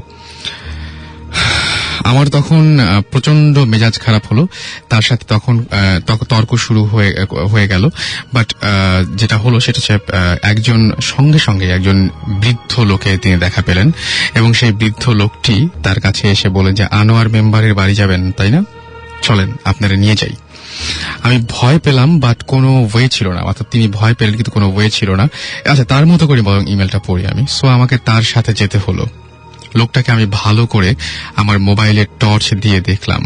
আমার তখন প্রচন্ড মেজাজ খারাপ হলো, তার সাথে তখন তর্ক শুরু হয়ে গেল। বাট যেটা হলো সেটা হচ্ছে একজন সঙ্গে একজন বৃদ্ধ লোকে তিনি দেখা পেলেন এবং সেই বৃদ্ধ লোকটি তার কাছে এসে বলেন যে আনোয়ার মেম্বারের বাড়ি যাবেন তাই না, চলেন আপনারা নিয়ে যাই। আমি ভয় পেলাম, বাট কোনো ওয়ে ছিল না, অর্থাৎ তিনি ভয় পেলেন কিন্তু কোনো ওয়ে ছিল না। আচ্ছা, তার মতো করে বরং ইমেলটা পড়ি আমি। সো আমাকে তার সাথে যেতে হলো। লোকটাকে আমি ভালো করে আমার মোবাইলের টর্চ দিয়ে দেখলাম,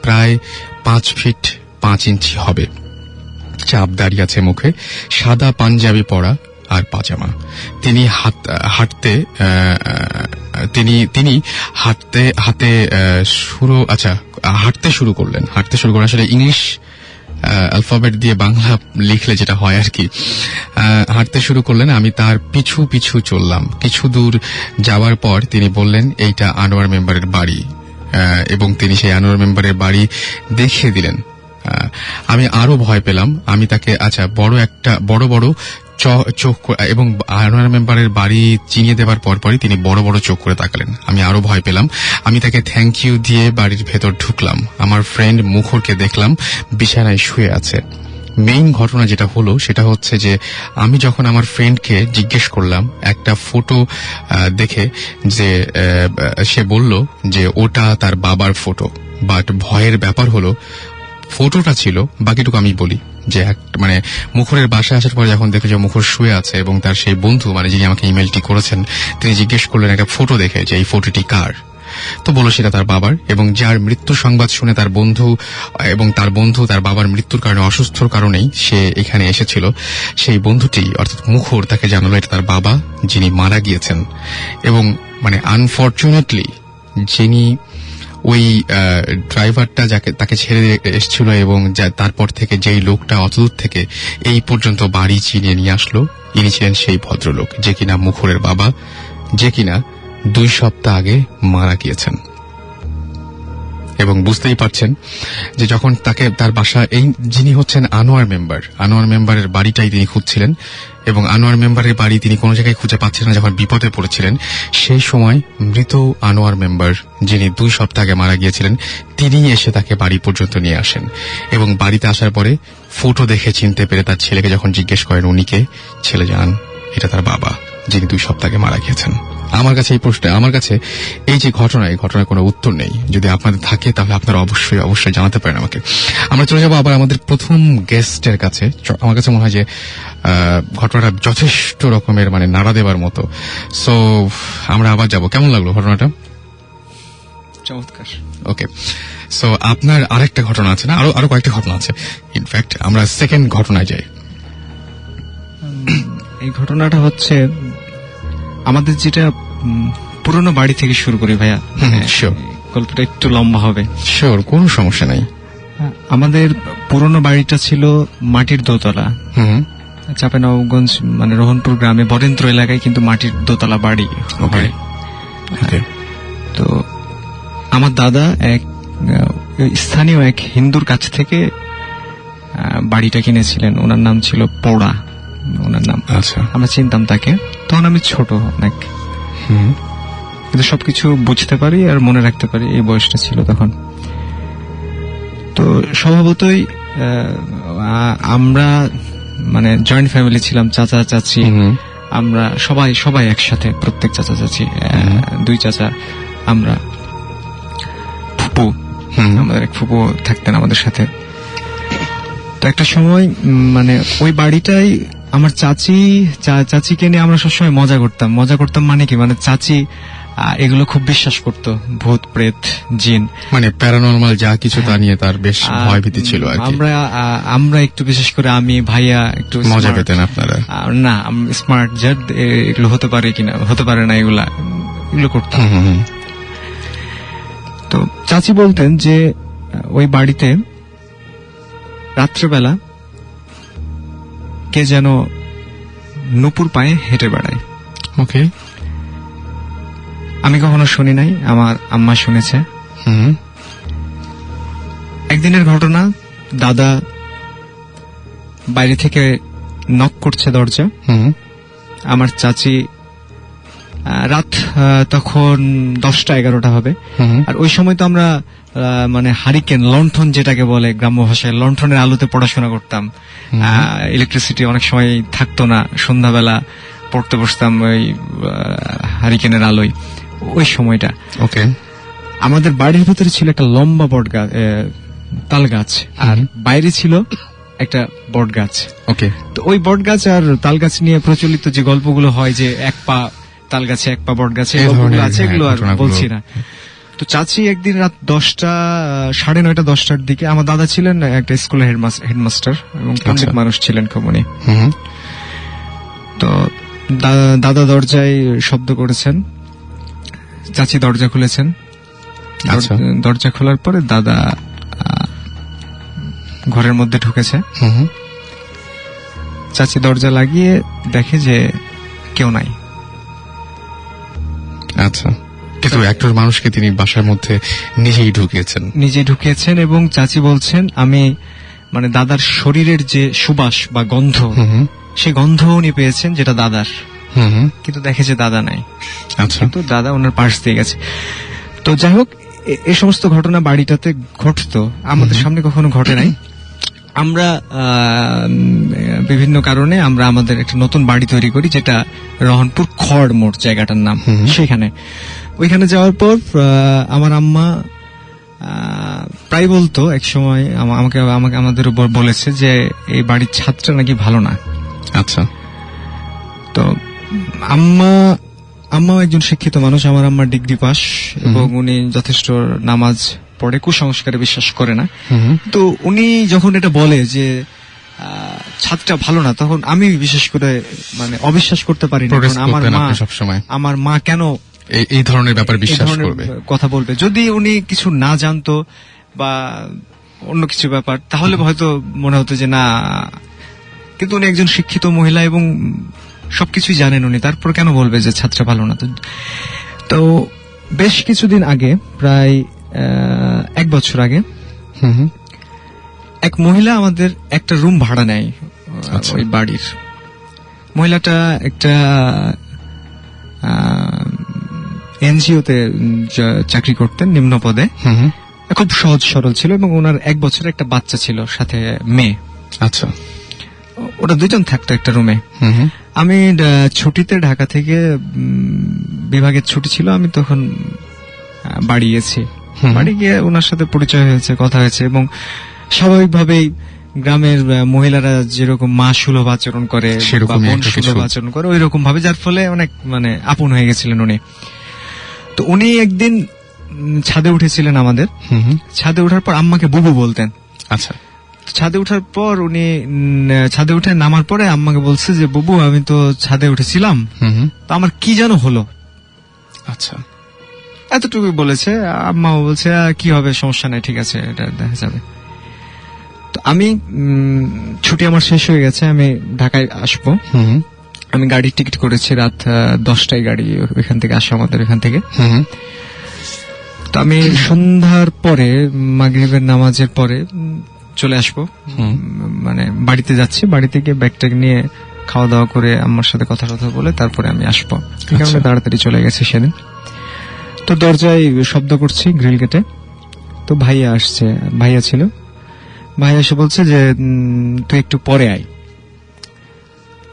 প্রায় 5 ফিট 5 ইঞ্চি হবে, চাপ দাঁড়িয়ে আছে মুখে, সাদা পাঞ্জাবি পরা আর পাজামা। তিনি হাঁটতে শুরু করলেন। আসলে ইংলিশ অ্যালফাবেট দিয়ে বাংলা লিখলে যেটা হয় আর কি। হাঁটতে শুরু করলেন, আমি তার পিছু পিছু চললাম। কিছু দূর যাওয়ার পর তিনি বললেন এইটা আনোয়ার মেম্বারের বাড়ি, এবং তিনি সেই আনোয়ার মেম্বারের বাড়ি দেখিয়ে দিলেন। আমি আরো ভয় পেলাম। আমি তাকে বড় বড় চোখ এবং আনোয়ার মেম্বারের বাড়ি চিনিয়ে দেওয়ার পরপরই তিনি বড় বড় চোখ করে তাকালেন। আমি আরো ভয় পেলাম। আমি তাকে থ্যাংক ইউ দিয়ে বাড়ির ভেতর ঢুকলাম। আমার ফ্রেন্ড মুখরকে দেখলাম বিছানায় শুয়ে আছে। মেইন ঘটনা যেটা হলো সেটা হচ্ছে যে আমি যখন আমার ফ্রেন্ডকে জিজ্ঞেস করলাম একটা ফটো দেখে, যে সে বলল যে ওটা তার বাবার ফটো। বাট ভয়ের ব্যাপার হলো ফটোটা ছিল, বাকিটুকু আমি বলি, যে মানে মুখরের বাসায় আসার পর যখন দেখে যে মুখর শুয়ে আছে এবং তার সেই বন্ধু মানে যিনি আমাকে ইমেলটি করেছেন তিনি জিজ্ঞেস করলেন একটা ফটো দেখে যে এই ফটোটি কার। তো বলল সেটা তার বাবার, এবং যার মৃত্যু সংবাদ শুনে তার বন্ধু তার বাবার মৃত্যুর কারণে অসুস্থর কারণেই সে এখানে এসেছিল, সেই বন্ধুটি অর্থাৎ মুখর তাকে জানালো এটা তার বাবা যিনি মারা গিয়েছেন। এবং মানে আনফরচুনেটলি যিনি ওই ড্রাইভারটা তাকে ছেড়ে এসেছিল এবং তারপর থেকে যেই লোকটা অতদূর থেকে এই পর্যন্ত বাড়ি চিনিয়ে নিয়ে আসলো, ইনি ছিলেন সেই ভদ্রলোক যে কিনা মুখরের বাবা, যে কিনা 2 সপ্তাহ আগে মারা গিয়েছেন। এবং বুঝতেই পারছেন যে যখন তাকে তার বাসা এই যিনি হচ্ছেন আনোয়ার মেম্বারের বাড়িটাই তিনি খুঁজছিলেন এবং আনোয়ার মেম্বারের বাড়ি তিনি কোনো জায়গায় খুঁজে পাচ্ছিলেন না যখন বিপদে পড়েছিলেন, সেই সময় মৃত আনোয়ার মেম্বার যিনি 2 সপ্তাহ আগে মারা গিয়েছিলেন তিনি এসে তাকে বাড়ি পর্যন্ত নিয়ে আসেন এবং বাড়িতে আসার পরে ফটো দেখে চিনতে পেরে তার ছেলেকে যখন জিজ্ঞেস করেন উনিকে, ছেলে জানান এটা তার বাবা যিনি 2 সপ্তাহ আগে মারা গিয়েছেন। আমার কাছে এই যে ঘটনা, এই ঘটনার কোনো উত্তর নেই। যদি আপনাদের থাকে তাহলে আপনারা অবশ্যই জানাতে পারেন আমাকে। আমরা চলে যাবো আবার আমাদের প্রথম গেস্টের কাছে। আমার কাছে মনে হয় যে ঘটনাটা যথেষ্ট রকমের মানে নাড়া দেবার মতো। সো আমরা আবার যাব। কেমন লাগলো ঘটনাটা? চমৎকার। ওকে, সো আপনার আরেকটা ঘটনা আছে না? আরো কয়েকটা ঘটনা আছে। ইনফ্যাক্ট আমরা সেকেন্ড ঘটনায় যাই। এই ঘটনাটা হচ্ছে আমাদের যেটা পুরনো বাড়ি থেকে শুরু করি ভাইয়া। শিওর, গল্পটা একটু লম্বা হবে। শিওর, কোনো সমস্যা নাই। আমাদের পুরনো বাড়িটা ছিল মাটির দোতলা। চাঁপাইনবাবগঞ্জ মানে রোহনপুর গ্রামে বরেন্দ্র এলাকায় কিন্তু মাটির দোতলা বাড়ি হয়। তো আমার দাদা এক স্থানীয় এক হিন্দুর কাছ থেকে বাড়িটা কিনেছিলেন। ওনার নাম ছিল পোড়া, ওনার নাম। আচ্ছা, আমরা চিনতাম তাকে। তখন আমি ছোট অনেক, কিন্তু সবকিছু বুঝতে পারি আর মনে রাখতে পারি, এই বয়সটা ছিল তখন। তো স্বভাবতই আমরা মানে জয়েন্ট ফ্যামিলি ছিলাম, চাচা চাচি, আমরা সবাই একসাথে, প্রত্যেক চাচা চাচি, 2 চাচা, আমরা ফুপু, আমাদের এক ফুপু থাকতেন আমাদের সাথে। তো একটা সময় মানে ওই বাড়িটাই আমার চাচিকে নিয়ে আমরা সবসময় মজা করতাম মানে কি, মানে চাচি এগুলো খুব বিশ্বাস করতো, ভূত প্রেত জিন, মানে প্যারানরমাল যা কিছু তা নিয়ে তার বেশ ভয়ভীতি ছিল আর কি। আমরা একটু বিশেষ করে আমি ভাইয়া একটু মজা পেতেন আপনারা? না, স্মার্ট জাত এগুলো হতে পারে কিনা, হতে পারে না, এগুলো করতাম। তো চাচি বলতেন যে ওই বাড়িতে রাত্রেবেলা কে যেন নুপুর পায়ে হেঁটে বেড়ায়। ওকে, আমি কখনো শুনি নাই, আমার আম্মা শুনেছে। একদিনের ঘটনা, দাদা বাইরে থেকে নক করছে দরজা। আমার চাচি রাত তখন 10টা-11টা হবে। আর ওই সময় তো আমরা মানে হারিকেন, লণ্ঠন যেটাকে বলে গ্রাম্য ভাষায়, লণ্ঠনের আলোতে পড়াশোনা করতাম। ইলেকট্রিসিটি অনেক সময় থাকতো না, সন্ধ্যাবেলা পড়তে বসতাম ওই হারিকেনের আলোয়। ওই সময়টা ওকে, আমাদের বাড়ির ভিতরে ছিল একটা লম্বা তাল গাছ, আর বাইরে ছিল একটা বট গাছ। ওকে, তো ওই বট গাছ আর তাল গাছ নিয়ে প্রচলিত যে গল্পগুলো হয় যে 1 পা তাল গাছে 1 পা বট গাছে, গল্পগুলো আছে, এগুলো আর বলছি না। তো চাচি একদিন রাত 10টা, 9:30, 10টার দিকে, আমার দাদা ছিলেন একটা স্কুলের হেডমাস্টার এবং পণ্ডিত মানুষ ছিলেন খুব উনি। তো দাদা দরজায় শব্দ করেছেন, চাচি দরজা খুলেছেন। দরজা খোলার পরে দাদা ঘরের মধ্যে ঢুকেছে। চাচি দরজা লাগিয়ে দেখে যে কেউ নাই। আচ্ছা, কিন্তু একজন মানুষকে তিনি বাসার মধ্যে নিজে ঢুকিয়েছেন এবং চাচি বলছেন আমি মানে দাদার শরীরের যে সুবাস বা গন্ধ, সেই গন্ধ উনি পেয়েছেন যেটা দাদার, কিন্তু দেখে যে দাদা নাই। আচ্ছা, কিন্তু দাদা ওনার পাশ দিয়ে গেছে। তো যাই হোক, এই সমস্ত ঘটনা বাড়িটাতে ঘটতো, আমাদের সামনে কখনো ঘটে নাই। আমরা বিভিন্ন কারণে আমরা আমাদের একটা নতুন বাড়ি তৈরি করি, যেটা রহনপুর খড় মোড় জায়গাটার নাম। ওইখানে যাওয়ার পর আমার আম্মা প্রায় বলতো, এক সময় আমাকে আমাদের বলেছে যে এই বাড়ির ছাদটা নাকি ভালো না। আচ্ছা, তো আম্মা একজন শিক্ষিত মানুষ, আমার আম্মা ডিগ্রি পাস এবং উনি যথেষ্ট নামাজ পড়ে, কুসংস্কারে বিশ্বাস করে না। তো উনি যখন এটা বলে যে ছাদটা ভালো না, তখন আমি বিশেষ করে মানে অবিশ্বাস করতে পারি না। আমার মা কেন এই ধরনের ব্যাপার বিশ্বাস করবে, কথা বলবে? যদি উনি কিছু না জানতো বা অন্য কিছু ব্যাপার, তাহলে হয়তো মনে হতো যে না, কিন্তু উনি একজন শিক্ষিত মহিলা এবং সবকিছুই জানেন উনি, তারপর কেন বলবে যে ছাদটা ভালো না? তো বেশ কিছুদিন আগে, প্রায় 1 বছর আগে হুম হুম। এক মহিলা আমাদের একটা রুম ভাড়া নেয় আচ্ছা। ওই বাড়ির। মহিলাটা একটা এনজিওতে চাকরি করতেন নিম্ন পদে, হুম হুম। খুব সহজ সরল ছিল এবং ওনার 1 বছরের একটা বাচ্চা ছিল, সাথে মেয়ে। আচ্ছা। ওরা দুজন থাকতো একটা রুমে। হুম হুম। আমি ছুটিতে ঢাকা থেকে বিভাগের ছুটি ছিল, আমি তখন বাড়ি গেছি। হুম। বাড়ি গিয়ে ওনার সাথে পরিচয় হয়েছে, কথা হয়েছে এবং স্বাভাবিকভাবেই গ্রামের মহিলারা যেরকম মা সুলভ আচরণ করে বা সেরকমই বোন একটা কিছু। সুলভ আচরণ করে ওই রকম ভাবে, যার ফলে অনেক মানে আপন হয়ে গেছিলেন উনি। তো উনি একদিন ছাদে উঠেছিলেন আমাদের। হুম হুম। ছাদে ওঠার পর আম্মাকে বুবু বলতেন। আচ্ছা। ছাদে ওঠার পর উনি ছাদে উঠে নামার পরে আম্মাকে বলছে যে বুবু আমি তো ছাদে উঠেছিলাম, হুম হুম। তো আমার কি যেন হলো, আচ্ছা। এতটুকু বলেছে। আম্মাও বলছে কি হবে, সমস্যা নাই, ঠিক আছে, এটা দেখা যাবে। তো আমি ছুটি আমার শেষ হয়ে গেছে, আমি ঢাকায় আসবো। হুম হুম। আমি গাড়ির টিকিট করেছি রাত 10টায়, গাড়ি ওইখান থেকে আসে আমাদের এখান থেকে। হুম হুম। তো আমি সন্ধ্যার পরে মাগরিবের নামাজের পরে চলে আসবো। হুম। মানে বাড়িতে যাচ্ছি, বাড়িতে গিয়ে ব্যাগটাকে নিয়ে খাওয়া দাওয়া করে আম্মার সাথে কথা টথা বলে তারপরে আমি আসবো। এই কারণে আচ্ছা। তাড়াতাড়ি চলে গেছে সেদিন। তো দরজায় শব্দ করছি গ্রিল গেটে, তো ভাইয়া আসছে, ভাইয়া ছিল। ভাইয়া এসে বলছে যে তুই একটু পরে আয়।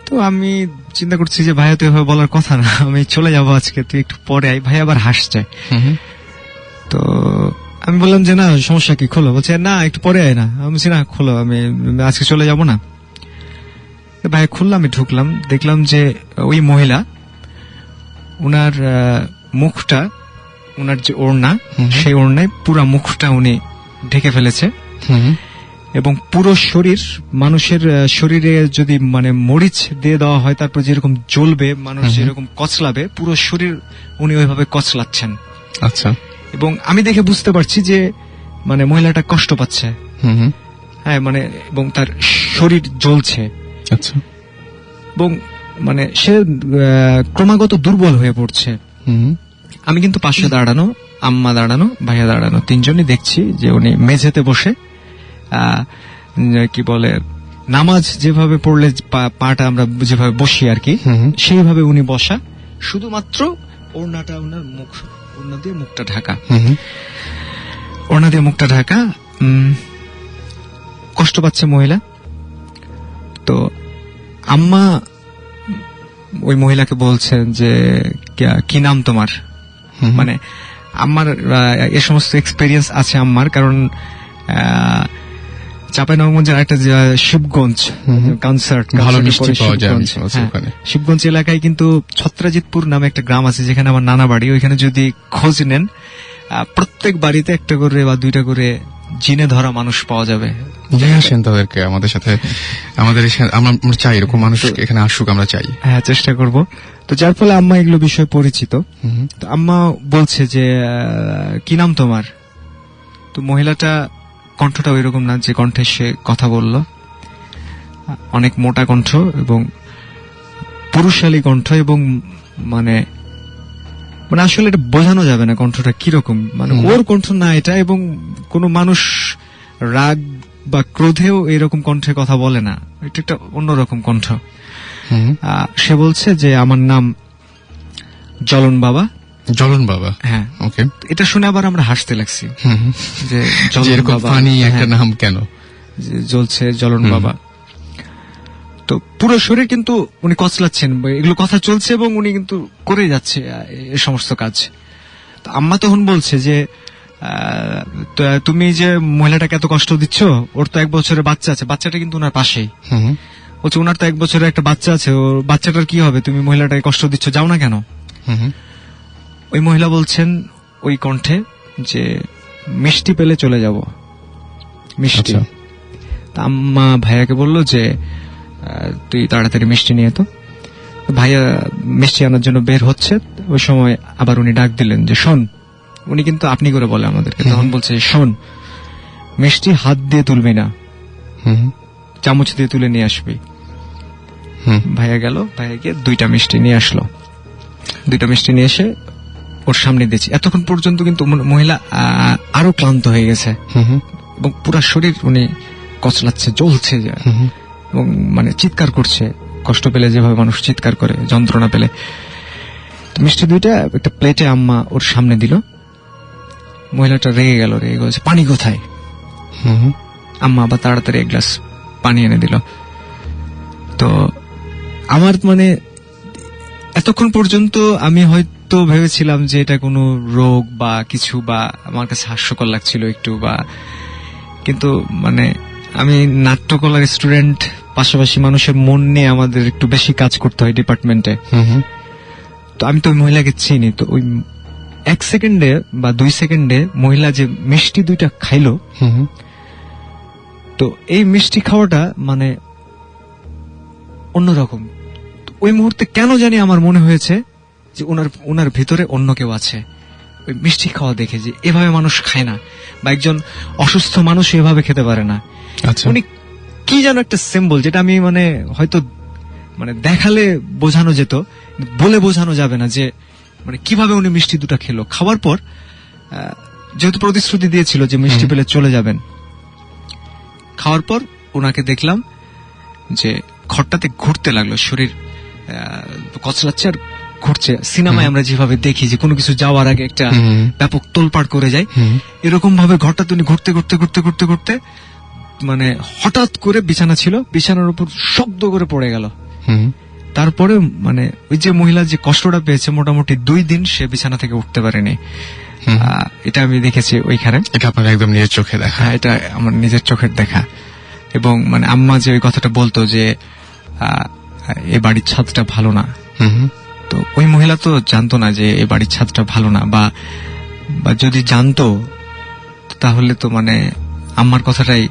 তো আমি চিন্তা করছি যে ভাইয়া তো এভাবে বলার কথা না, আমি চলে যাবো আজকে, তুই একটু পরে আয়। ভাইয়া আবার হাসছে। হুম হুম। তো আমি বললাম যে না সমস্যা কি, খোলো। বলছে না একটু পরে আয় না। আমি বলছি না খোলো, আমি আজকে চলে যাব না। ভাই খুললাম, আমি ঢুকলাম, দেখলাম যে ওই মহিলা, উনার মুখটা, উনার যে ওড়না, সেই ওড়নায় পুরা মুখটা উনি ঢেকে ফেলেছে হুম হুম। এবং পুরো শরীর, মানুষের শরীরে যদি মানে মরিচ দিয়ে দেওয়া হয় তারপর যেরকম জ্বলবে, মানুষ যেরকম কচলাবে, পুরো শরীর উনি ওইভাবে কচলাচ্ছেন। আচ্ছা। এবং আমি দেখে বুঝতে পারছি যে মানে মহিলাটা কষ্ট পাচ্ছে। হুম হুম। হ্যাঁ মানে, এবং তার শরীর জ্বলছে আচ্ছা। এবং মানে সে ক্রমাগত দুর্বল হয়ে পড়ছে। হুম হুম। আমি কিন্তু পাশে দাঁড়ানো, আম্মা দাঁড়ানো, ভাইয়া দাঁড়ানো, তিনজনই দেখছি যে উনি মেঝেতে বসে কি বলে নামাজ যেভাবে পড়লে পাটা আমরা যেভাবে বসি আর কি, হুম হুম। সেইভাবে উনি বসা, শুধুমাত্র ওড়নাটা ওনার মুখ, ওড়না দিয়ে মুখটা ঢাকা, হুম হুম। ওড়না দিয়ে মুখটা ঢাকা। কষ্ট পাচ্ছে মহিলা। তো আম্মা ওই মহিলাকে বলছেন যে কি নাম তোমার। হুম হুম। মানে আমার এ সমস্ত এক্সপেরিয়েন্স আছে আম্মার, কারণ চাঁপাইনবাবগঞ্জের একটা শিবগঞ্জ কনসার্ট ভালো মিষ্টি পাওয়া যায় ওখানে। শিবগঞ্জ এলাকায় কিন্তু ছত্রাজিতপুর নামে একটা গ্রাম আছে যেখানে আমার নানা বাড়ি। ওইখানে যদি খোঁজ নেন প্রত্যেক বাড়িতে একটা করে বা দুইটা করে জিনে ধরা মানুষ পাওয়া যাবে। নিয়ে আসেন তাদেরকে আমাদের সাথে, আমরা চাই এরকম মানুষ এখানে আসুক, আমরা চাই। হ্যাঁ, চেষ্টা করব। তো যার ফলে আম্মা এগুলো বিষয়ে পরিচিত। তো আম্মা বলছে যে কি নাম তোমার। তো মহিলাটা কণ্ঠটা ওই রকম না যে কণ্ঠে সে কথা বলল, অনেক মোটা কণ্ঠ এবং পুরুষালী কণ্ঠ, এবং মানে মানে আসলে এটা বোঝানো যাবে না কণ্ঠটা কিরকম, মানে ওর কণ্ঠ না এটা, এবং কোন মানুষ রাগ বা ক্রোধেও এরকম কণ্ঠে কথা বলে না, এটা একটা অন্যরকম কণ্ঠ। সে বলছে যে আমার নাম জলন বাবা। জলন বাবা, হ্যাঁ। ওকে। এটা শুনে আবার আমরা হাসতে লাগছি যে জলন বাবা, ফানি একটা নাম কেন জ্বলছে জলন বাবা। তো পুরো শরীর কিন্তু উনি কচলাচ্ছেন, এগুলো কথা চলছে এবং উনি কিন্তু করে যাচ্ছে এই সমস্ত কাজ। তো আম্মা তখন বলছে যে তুমি যে মহিলাটাকে এত কষ্ট দিচ্ছ, ওর তো 1 বছরের বাচ্চা আছে, বাচ্চাটা কিন্তু ওনার পাশেই। বলছে ওনার তো 1 বছরের একটা বাচ্চা আছে, ওর বাচ্চাটার কি হবে, তুমি মহিলাটাকে কষ্ট দিচ্ছ, যাও না কেন। ওই মহিলা বলছেন ওই কণ্ঠে যে মিষ্টি পেলে চলে যাব, মিষ্টি। আম্মা ভাইয়াকে বললো যে তুই তাড়াতাড়ি মিষ্টি নিয়ে তো। ভাইয়া মিষ্টি আনার জন্য বের হচ্ছে, ওই সময় আবার উনি ডাক দিলেন যে শোন। উনি কিন্তু আপনি করে বলে আমাদেরকে, তখন বলছে শোন, মিষ্টি হাত দিয়ে তুলবি না, চামচ দিয়ে তুলে নিয়ে আসবি। ভাইয়া গেল, ভাইয়া গিয়ে 2টা মিষ্টি নিয়ে আসলো। 2টা মিষ্টি নিয়ে এসে ওর সামনে দিয়েছি। এতক্ষণ পর্যন্ত কিন্তু মহিলা আরো ক্লান্ত হয়ে গেছে এবং পুরা শরীর উনি কচলাচ্ছে, জ্বলছে এবং মানে চিৎকার করছে, কষ্ট পেলে যেভাবে মানুষ চিৎকার করে যন্ত্রণা পেলে। মিষ্টি দুইটা একটা প্লেটে আম্মা ওর সামনে দিল। মহিলাটা রেগে গেল, রেগে বলছে পানি কোথায়? আম্মা আবার তাড়াতাড়ি এক গ্লাস পানি এনে দিল। তো আমার মানে এতক্ষণ পর্যন্ত আমি হয়তো ভেবেছিলাম যে এটা কোনো রোগ বা কিছু, বা আমার কাছে হাস্যকর লাগছিল একটু, বা কিন্তু মানে আমি নাট্যকলার স্টুডেন্ট, পাশাপাশি মানুষের মন নিয়ে আমাদের একটু বেশি কাজ করতে হয় ডিপার্টমেন্টে। তো আমি তো ওই মহিলাকে চিনি, তো ওই 1 সেকেন্ডে বা 2 সেকেন্ডে মহিলা যে মিষ্টি দুইটা খাইলো, তো এই মিষ্টি খাওয়াটা মানে অন্যরকম। ওই মুহূর্তে কেন জানি আমার মনে হয়েছে যে ওনার ভিতরে অন্য কেউ আছে। ওই মিষ্টি খাওয়া দেখে যে এভাবে মানুষ খায় না, বা একজন অসুস্থ মানুষ এভাবে খেতে পারে না। উনি কি যেন একটা সিম্বল, যেটা আমি মানে হয়তো মানে দেখালে বোঝানো যেত, বলে বোঝানো যাবে না যে মানে কিভাবে উনি মিষ্টি দুটা খেলো। খাওয়ার পর যেহেতু প্রতিশ্রুতি দিয়েছিল যে মিষ্টি পেলে চলে যাবেন, খাওয়ার পর ওনাকে দেখলাম যে ঘরটাতে ঘুরতে লাগলো, শরীর কচলাচ্ছে আর ঘুরছে। সিনেমায় আমরা যেভাবে দেখি যে কোনো কিছু যাওয়ার আগে একটা ব্যাপক তোলপাড় করে যায়, এরকম ভাবে ঘরটাতে উনি ঘুরতে ঘুরতে ঘুরতে ঘুরতে ঘুরতে মানে হঠাৎ করে বিছানা ছিল, বিছানার উপর শব্দ করে পড়ে গেল। তারপরে মানে ওই যে মহিলা যে কষ্টটা পেয়েছে, মোটামুটি 2 দিন সে বিছানা থেকে উঠতে পারেনি। এটা আমি দেখেছি ওইখানে। এটা আপনার একদম নিজের চোখে দেখা? হ্যাঁ, এটা আমার নিজের চোখের দেখা। এবং মানে আম্মা যে ওই কথাটা বলতো যে এই বাড়ির ছাদটা ভালো না, তো ওই মহিলা তো জানতো না যে এই বাড়ির ছাদটা ভালো না, বা যদি জানতো তাহলে তো মানে আম্মার কথাটাই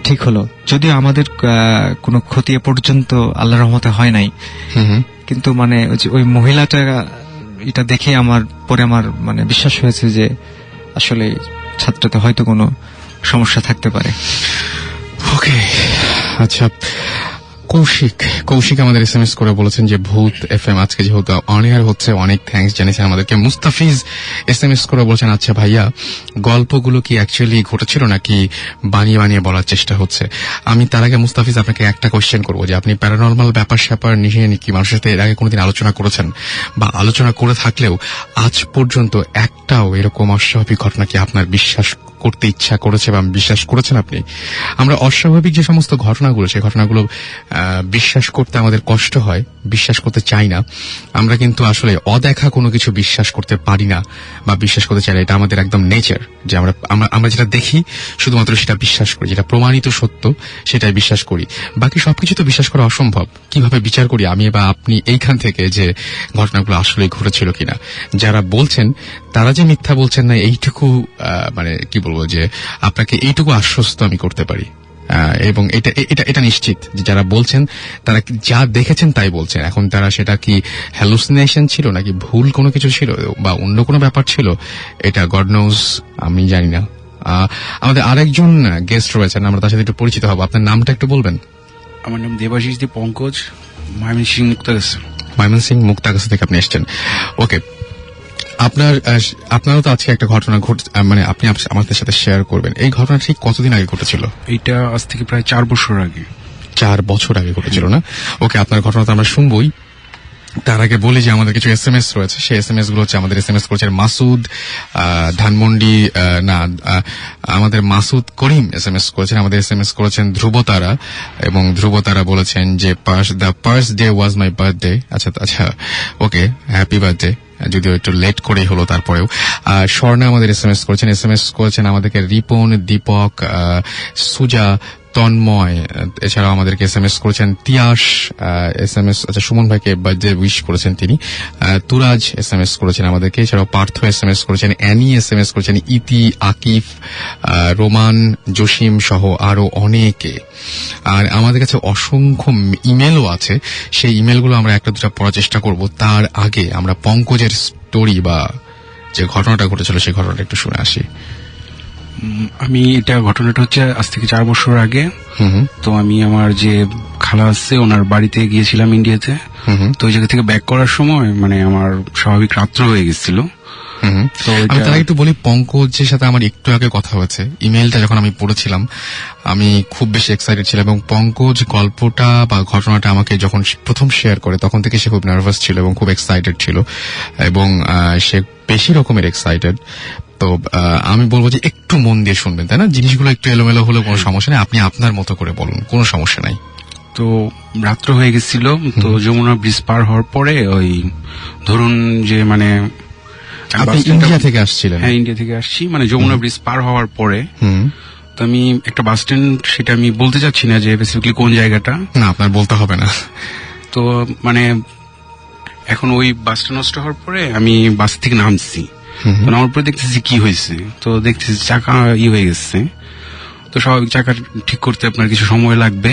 ঠিক হলো। যদিও আমাদের কোনো ক্ষতি এ পর্যন্ত আল্লাহর রহমতে হয় নাই, কিন্তু মানে ওই মহিলাটা এটা দেখে আমার মানে বিশ্বাস হয়েছে যে আসলে ছাদটাতে হয়তো কোনো সমস্যা থাকতে পারে। ওকে, আচ্ছা, কৌশিক আমাদের SMS করে বলেছেন যে ভূত FM আজকে যেহেতু অন এয়ার হচ্ছে, অনেক থ্যাঙ্কস জানিয়েছেন আমাদেরকে। মুস্তাফিজ SMS করে বলছেন, আচ্ছা ভাইয়া, গল্পগুলো কি অ্যাকচুয়ালি ঘটেছিল নাকি বানিয়ে বানিয়ে বলার চেষ্টা হচ্ছে? আমি তার আগে মুস্তাফিজ আপনাকে একটা কোয়েশ্চেন করবো যে আপনি প্যারানর্মাল ব্যাপার স্যাপার নিয়ে কি মানুষের সাথে এর আগে কোনোদিন আলোচনা করেছেন, বা আলোচনা করে থাকলেও আজ পর্যন্ত একটাও এরকম অস্বাভাবিক ঘটনা কি আপনার বিশ্বাস করতে ইচ্ছা করেছে বা বিশ্বাস করেছেন আপনি? আমরা অস্বাভাবিক যে সমস্ত ঘটনাগুলো, সেই ঘটনাগুলো বিশ্বাস করতে আমাদের কষ্ট হয়, বিশ্বাস করতে চাই না। আমরা কিন্তু আসলে অদেখা কোনো কিছু বিশ্বাস করতে পারি না বা বিশ্বাস করতে চাই না। এটা আমাদের একদম নেচার যে আমরা যেটা দেখি শুধুমাত্র সেটা বিশ্বাস করি, যেটা প্রমাণিত সত্য সেটাই বিশ্বাস করি। বাকি সবকিছু তো বিশ্বাস করা অসম্ভব। কিভাবে বিচার করি আমি বা আপনি এইখান থেকে যে ঘটনাগুলো আসলে ঘটেছিল কিনা? যারা বলছেন তারা যে মিথ্যা বলছেন না, এইটুকু মানে কি বলবো, যে আপনাকে এইটুকু আশ্বস্ত আমি করতে পারি। এবং এটা নিশ্চিত যে যারা বলছেন তারা যা দেখেছেন তাই বলছেন। এখন তারা সেটা কি হ্যালুসিনেশন ছিল নাকি ভুল কোনো কিছু ছিল বা অন্য কোনো ব্যাপার ছিল, এটা গড নোজ, আমি জানি না। আমাদের আরেকজন গেস্ট রয়েছেন, আমরা তার সাথে একটু পরিচিত হব। আপনার নামটা একটু বলবেন? আমার নাম দেবাশিস দে পঙ্কজ, ময়মনসিংহ মুক্তাগাছা। ময়মনসিংহ মুক্তাগাছা থেকে আপনি এসছেন। ওকে, আপনারও তো আজকে একটা ঘটনা মানে আপনি আমাদের সাথে শেয়ার করবেন। এই ঘটনা ঠিক কতদিন আগে ঘটেছিল? এইটা আজ থেকে প্রায় 4 বছর আগে। 4 বছর আগে ঘটেছিল না? ওকে, আপনার ঘটনা তো আমরা শুনবই। তার আগে বলি যে আমাদের কিছু SMS রয়েছে। সেই SMS গুলো হচ্ছে, আমাদের SMS করেছেন মাসুদ ধানমন্ডি, আমাদের মাসুদ করিম SMS করেছেন। আমাদের SMS করেছেন ধ্রুবতারা, এবং ধ্রুবতারা বলেছেন যে the first day was my birthday. আচ্ছা, ওকে, হ্যাপি বার্থডে, যদিও একটু লেট করেই হলো তারপরেও। স্বর্ণা আমাদের SMS করেছেন আমাদেরকে রিপন, দীপক, সুজা, তন্ময়, এছাড়াও আমাদেরকে SMS করেছেন তিয়াস, SMS আচ্ছা সুমন ভাইকে বার্থডে উইশ করেছেন তিনি। তুরাজ SMS করেছেন আমাদেরকে, এছাড়াও পার্থ SMS করেছেন, অ্যানি SMS করেছেন, ইতি, আকিফ, রোমান, জসিম সহ আরো অনেকে। আর আমাদের কাছে অসংখ্য ইমেলও আছে, সেই ইমেলগুলো আমরা একটা দুটা পড়ার চেষ্টা করব। তার আগে আমরা পঙ্কজের স্টোরি বা যে ঘটনাটা ঘটেছিল সেই ঘটনাটা একটু শুনে আসি। ঘটনাটা হচ্ছে আজ থেকে 4 বছর আগে। তো আমি আমার যে খালা আছে ওনার বাড়িতে গিয়েছিলাম ইন্ডিয়াতে। তো ওই জায়গা থেকে ব্যাক করার সময় মানে আমার স্বাভাবিক রাত্র হয়ে গেছিল। তো আমি ওইটা- তার আগে একটু বলি, পঙ্কজের সাথে আমার একটু আগে কথা হয়েছে। ইমেলটা যখন আমি পড়েছিলাম আমি খুব বেশি এক্সাইটেড ছিলাম, এবং পঙ্কজ গল্পটা বা ঘটনাটা আমাকে যখন প্রথম শেয়ার করে তখন থেকে সে খুব নার্ভাস ছিল এবং খুব এক্সাইটেড ছিল, এবং সে বেশি রকমের এক্সাইটেড। তো আমি বলবো যে একটু মন দিয়ে শুনবেন, তাই না? জিনিসগুলো একটু এলোমেলো হলেও কোনো সমস্যা নেই, আপনি আপনার মতো করে বলুন, কোনো সমস্যা নাই। তো রাত্র হয়ে গেছিল, তো যমুনা ব্রিজ পার হওয়ার পরে ওই ধরুন যে মানে আপনি বাস স্ট্যান্ডটা- ইন্ডিয়া থেকে আসছিলেন? হ্যাঁ, ইন্ডিয়া থেকে আসছি, মানে যমুনা ব্রিজ পার হওয়ার পরে হুম। তো আমি একটা বাস স্ট্যান্ড, সেটা আমি বলতে চাচ্ছি না যে বেসিক্যালি কোন জায়গাটা। না, আপনার বলতে হবে না। তো মানে এখন ওই বাসটা নষ্ট হওয়ার পরে আমি বাস থেকে নামছি, তো নামার পরে দেখতেছি কি হয়েছে, তো দেখতেছি চাকা হয়ে গেছে। তো স্বাভাবিক চাকা ঠিক করতে আপনার কিছু সময় লাগবে।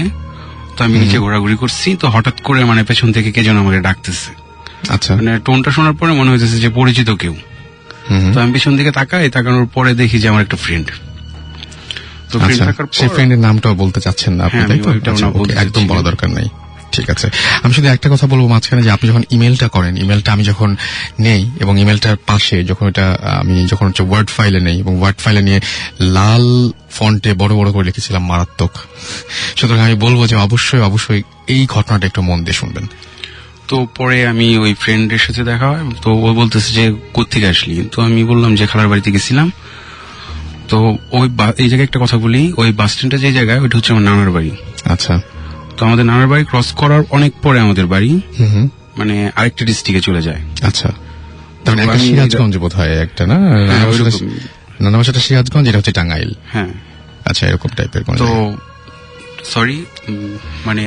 তো আমি নিচে ঘোরাঘুরি করছি, তো হঠাৎ করে মানে পেছন থেকে কে যেন আমাকে ডাকতেছে। আচ্ছা। মানে টোনটা শোনার পরে মনে হইতেছে যে পরিচিত কেউ। তো আমি পেছন দিকে তাকানোর পরে দেখি যে আমার একটা ফ্রেন্ড। তো ফ্রেন্ড আচ্ছা, থাকার সেই পর ফ্রেন্ডের নামটাও বলতে চাচ্ছেন না আপনি, হ্যাঁ, তাই আমি তো? ওইটাও আচ্ছা, না বলতে okay, একদম চাচ্ছি বলা না। দরকার নেই। ঠিক আছে, আমি শুধু একটা কথা বলবো মাঝখানে, যে আপনি যখন ইমেলটা করেন, ইমেলটা আমি যখন নেই এবং ইমেলটার পাশে যখন এটা আমি যখন হচ্ছে ওয়ার্ড ফাইলে নেই, এবং ওয়ার্ড ফাইলে নিয়ে লাল ফন্টে বড় বড় করে লিখেছিলাম মারাত্মক। সুতরাং আমি বলবো যে অবশ্যই অবশ্যই এই ঘটনাটা একটু মন দিয়ে শুনবেন। তো পরে আমি ওই ফ্রেন্ডের সাথে দেখা হয়, তো ও বলতেছে যে কোত্থেকে আসলি, তো আমি বললাম যে খালার বাড়িতে গেছিলাম। তো ওই এই জায়গায় একটা কথা বলি, ওই বাস স্ট্যান্ডটা যে জায়গায়, ওইটা হচ্ছে আমার নানার বাড়ি। আচ্ছা। তো আমাদের নানার বাড়ি ক্রস করার অনেক পরে আমাদের বাড়ি হুম। মানে আরেকটা ডিস্ট্রিক্টে চলে যায়। আচ্ছা, তার মানে তো একটা আমি- সিরাজগঞ্জ বোধ হয় একটা, না? হ্যাঁ, ওইরকম। নানাবাসাটা সিরাজগঞ্জ, এটা হচ্ছে টাঙ্গাইল। হ্যাঁ, আচ্ছা, এরকম টাইপের কোন তো জায়গা? সরি মানে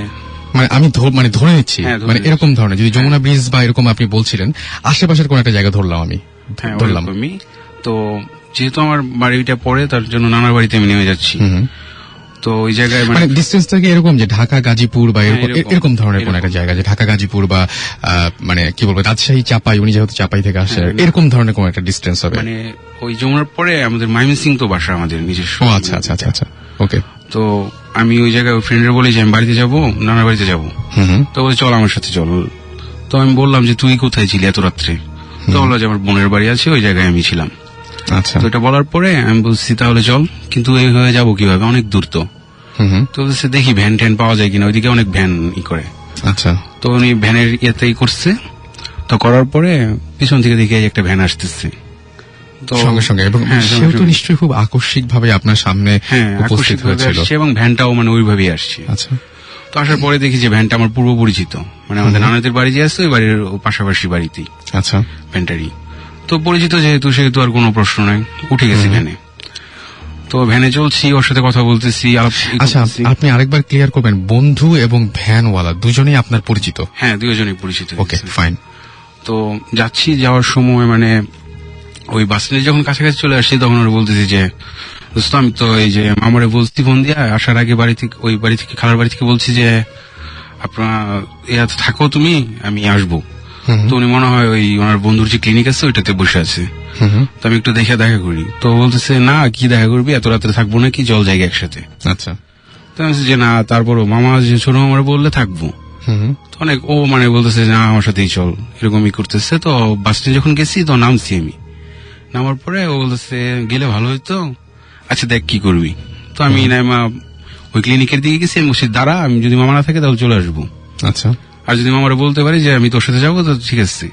মানে আমি ধরে নিচ্ছি, হ্যাঁ, ধরে মানে নিচ্ছি। এরকম ধরনের, যদি যমুনা ব্রিজ বা এরকম আপনি বলছিলেন, আশেপাশের কোন একটা জায়গা ধরলাম আমি, হ্যাঁ ধরলাম। ওরকমই। তো যেহেতু আমার বাড়িটা পরে, তার জন্য নানার বাড়িতে আমি নেমে যাচ্ছি। হুম। তো ওই জায়গায় মানে মানে ডিস্টেন্সটা কি এরকম যে ঢাকা গাজীপুর বা এরকম এরকম। এরকম ধরনের কোন একটা এরকম। জায়গা, যে ঢাকা গাজীপুর বা মানে কি বলবো, রাজশাহী চাপাই, উনি যেহেতু চাপাই থেকে আসে, হ্যাঁ, এরকম ধরনের কোন একটা ডিস্টেন্স হবে? মানে ওই যমুনার পরে আমাদের ময়মনসিং তো বাসা আমাদের নিজস্ব। ও আচ্ছা আচ্ছা আচ্ছা আচ্ছা, ওকে। তো আমি ওই জায়গায় ওই ফ্রেন্ডের বলি যে আমি বাড়িতে যাবো, নানার বাড়িতে যাবো। হুম। তো বলে চল আমার সাথে চল। তো আমি বললাম যে তুই কোথায় ছিলি এত রাত্রে? তো বললো যে আমার বোনের বাড়ি আছে, ওই জায়গায় আমি ছিলাম। আচ্ছা। তো এটা বলার পরে আমি বলছি তাহলে চল, কিন্তু এই হয়ে যাবো কিভাবে, অনেক দূর তো। হুম। তো বলছে দেখি ভ্যান ট্যান পাওয়া যায় কিনা, ওইদিকে অনেক ভ্যান করে। আচ্ছা। তো উনি ভ্যানের ইয়েতেই করছে। তো করার পরে পিছন থেকে দেখে একটা ভ্যান আসতেছে। তো সঙ্গে সঙ্গে, এবং হ্যাঁ, সঙ্গে সেও তো সঙ্গে। নিশ্চয়ই খুব আকস্মিক ভাবে আপনার সামনে হ্যাঁ, উপস্থিত আকস্মিকভাবে হয়েছিল। আসছে এবং ভ্যানটাও মানে ওইভাবেই আসছে। আচ্ছা। তো আসার পরে দেখি যে ভ্যানটা আমার পূর্ব পরিচিত, মানে আমাদের নানাদের বাড়ি যে আছে ওই বাড়ির পাশাপাশি বাড়িতেই আচ্ছা। ভ্যানটারই। তো পরিচিত যেহেতু আর কোনো প্রশ্ন নাই, উঠে গেছি ভ্যানে। তো ভ্যানে চলছি, ওর সাথে কথা বলতেছি, আচ্ছা, আপনি আরেকবার ক্লিয়ার করবেন, বন্ধু এবং ভ্যানওয়ালা দুজনেই আপনার পরিচিত? হ্যাঁ, দুজনেই পরিচিত। ওকে, ফাইন। তো যাচ্ছি, যাওয়ার সময় মানে ওই বাস স্ট্যান্ডে যখন কাছাকাছি চলে আসছি, তখন ওরা বলতেছি যে দোস্ত আমি তো এই যে আমারে বলছি ফোন দিয়া আসার আগে ওই বাড়ি থেকে খালার বাড়ি থেকে বলছি যে আপনার ইয়াতে থাকো তুমি, আমি আসবো। তো উনি মনে হয় ওই ওনার বন্ধুর যে ক্লিনিক আছে ওইটাতে বসে আছে। তো আমি একটু দেখা করি। তো বলতেছে না কি দেখা করবি, এত রাত্রে থাকবো নাকি, জল জায়গা একসাথে। আচ্ছা। তো আমি বলছি যে না, তারপরও মামা যে ছোট মামার বললে থাকবো। তো অনেক ও মানে বলতেছে না আমার সাথেই চল, এরকমই করতেছে। তো বাস স্ট্যান্ড যখন গেছি তো নামছি আমি, নামার পরে ও বলতেছে গেলে ভালো হইতো, আচ্ছা দেখ কি করবি। তো আমি নাইমা ওই ক্লিনিকের দিকে গেছি, আমি বলছি দাঁড়া, আমি যদি মামা না থাকে তাহলে চলে আসবো, আচ্ছা। আর যদি মামারা বলতে পারি যে আমি তোর সাথে যাবো তো ঠিক আছে।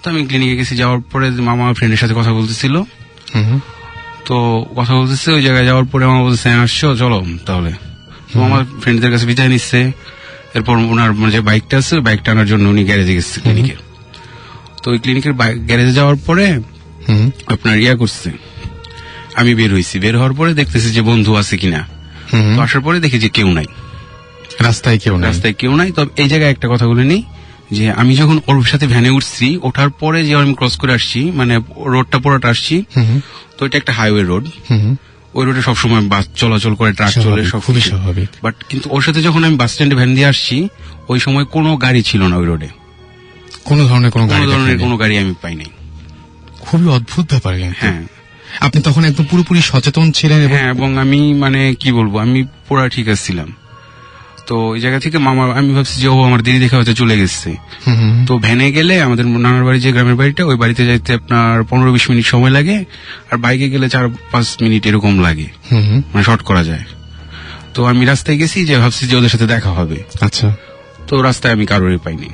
তো আমি ক্লিনিকে গেছি, যাওয়ার পরে মামা ফ্রেন্ডের সাথে কথা বলতেছিল। তো কথা বলতেছে, ওই জায়গায় যাওয়ার পরে মামা বলতেছে আসছো চলো তাহলে। তো আমার ফ্রেন্ডদের কাছে বিদায় নিচ্ছে। এরপর ওনার যে বাইকটা আছে, বাইকটা আনার জন্য উনি গ্যারেজে গেছে ক্লিনিকের। তো ওই ক্লিনিকের গ্যারেজে যাওয়ার পরে আপনার ইয়া করছে, আমি বের হয়েছি। বের হওয়ার পরে দেখতেছি যে বন্ধু আছে কিনা। তো আসার পরে দেখি যে কেউ নাই, রাস্তায় কেউ নাই। রাস্তায় কেউ নাই। তবে এই জায়গায় একটা কথা বলে নেই যে আমি যখন ওর সাথে ভ্যানে উঠছি, ওঠার পরে যে আমি ক্রস করে আসছি, মানে রোডটা পুরোটা আসছি, তো এটা একটা হাইওয়ে রোড। ওই রোডে সবসময় বাস চলাচল করে, ট্রাক চলে, সব খুবই স্বাভাবিক। বাট কিন্তু ওর সাথে যখন আমি বাস স্ট্যান্ডে ভ্যান দিয়ে আসছি, ওই সময় কোনো গাড়ি ছিল না ওই রোডে, কোনো ধরনের কোনো কোনো ধরনের কোনো গাড়ি আমি পাই নাই। খুবই অদ্ভুত ব্যাপার কিন্তু। হ্যাঁ, আপনি তখন একদম পুরোপুরি সচেতন ছিলেন এবং হ্যাঁ, এবং আমি মানে কি বলবো, আমি পুরা ঠিক ছিলাম। তো ওই জায়গা থেকে মামা, আমি ভাবছি যে ও আমার দিদি দেখা হয়তো চলে গেছে। হুম হুম তো ভ্যানে গেলে আমাদের নানার বাড়ি যে গ্রামের বাড়িটা, ওই বাড়িতে যাইতে আপনার 15-20 মিনিট সময় লাগে, আর বাইকে গেলে 4-5 মিনিট এরকম লাগে, হুম হুম। মানে শর্ট করা যায়। তো আমি রাস্তায় গেছি যে ভাবছি যে ওদের সাথে দেখা হবে। আচ্ছা। তো রাস্তায় আমি কারোরই পাইনি।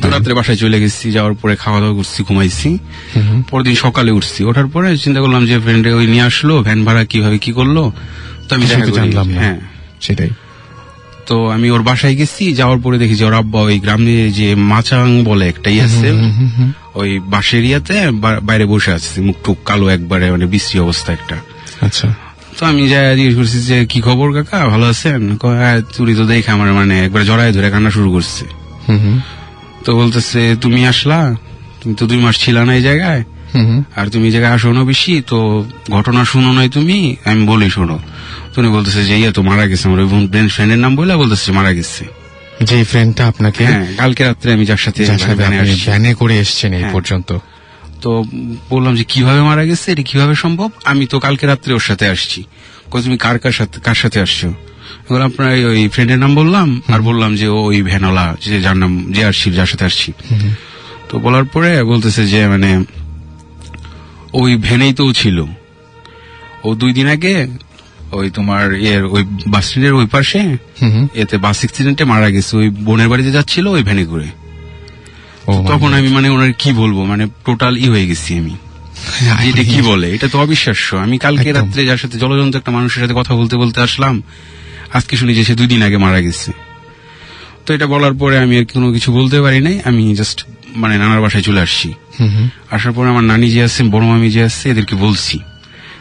তো রাত্রে বাসায় চলে গেছি, যাওয়ার পরে খাওয়া দাওয়া করছি, ঘুমাইছি। পরদিন সকালে উঠছি, ওঠার পরে চিন্তা করলাম যে ফ্রেন্ডে ওই নিয়ে আসলো, ভ্যান ভাড়া কিভাবে কি করলো, তো আমি দেখা করি। জানলাম না। হ্যাঁ, সেটাই। তো আমি ওর বাসায় গেছি, যাওয়ার পরে দেখি যে ওর আব্বা ওই গ্রামে যে মাচাং বলে একটাই আছে, ওই বাঁশের ইয়াতে বাইরে বসে আছে, মুখ টুক কালো একবারে, মানে বিশ্রী অবস্থা একটা। আচ্ছা। তো আমি যাই জিজ্ঞেস করছি যে কি খবর কাকা, ভালো আছেন? কয়, হ্যাঁ, চুরি তো দেখে আমার মানে একবার জড়ায় ধরে কান্না শুরু করছে। হুম হুম তো বলতেছে তুমি আসলা, তুমি তো 2 মাস ছিলা না এই জায়গায়, হুম হুম। আর তুমি এই জায়গায় আসো না বেশি, তো ঘটনা শুনো নাই তুমি, আমি বলি শোনো। তুমি বলতেছে যে ইয়ে তো মারা গেছে, আমার ওই ফ্রেন্ডের নাম বলে বলতেছে মারা গেছে। যে ফ্রেন্ডটা আপনাকে, হ্যাঁ, কালকে রাত্রে আমি যার সাথে ভ্যানে আসছি। ভ্যানে করে এসছেন এই হ্যাঁ। পর্যন্ত। তো বললাম যে কিভাবে মারা গেছে, এটা কিভাবে সম্ভব? আমি তো কালকে রাত্রে ওর সাথে আসছি। কই তুমি কার সাথে আসছো? এখন আপনার ওই ফ্রেন্ডের নাম বললাম, আর বললাম যে ওই ভ্যানওয়ালা যে যার নাম যে আসছি, যার সাথে আসছি। তো বলার পরে বলতেছে যে মানে ওই ভ্যানেই তো ছিল, ও 2 দিন আগে ওই তোমার ওই বাস স্ট্যান্ডের ওই পাশে হুম হুম। এতে বাস অ্যাক্সিডেন্টে মারা গেছে, ওই বোনের বাড়িতে যাচ্ছিল ওই ভ্যানে করে। ও, তখন আমি মানে ওনার কি বলবো, মানে টোটাল হয়ে গেছি আমি। এটা কি বলে, এটা তো অবিশ্বাস্য। আমি কালকে একদম। রাত্রে যার সাথে জলজন্ত একটা মানুষের সাথে কথা বলতে বলতে আসলাম, আজকে শুনি যে সে 2 দিন আগে মারা গেছে। তো এটা বলার পরে আমি আর কোনো কিছু বলতে পারি নাই, আমি জাস্ট মানে নানার বাসায় চলে আসছি। হুম হুম। আসার পরে আমার নানি যে আছে, বড় মামি যে আছে, এদেরকে বলছি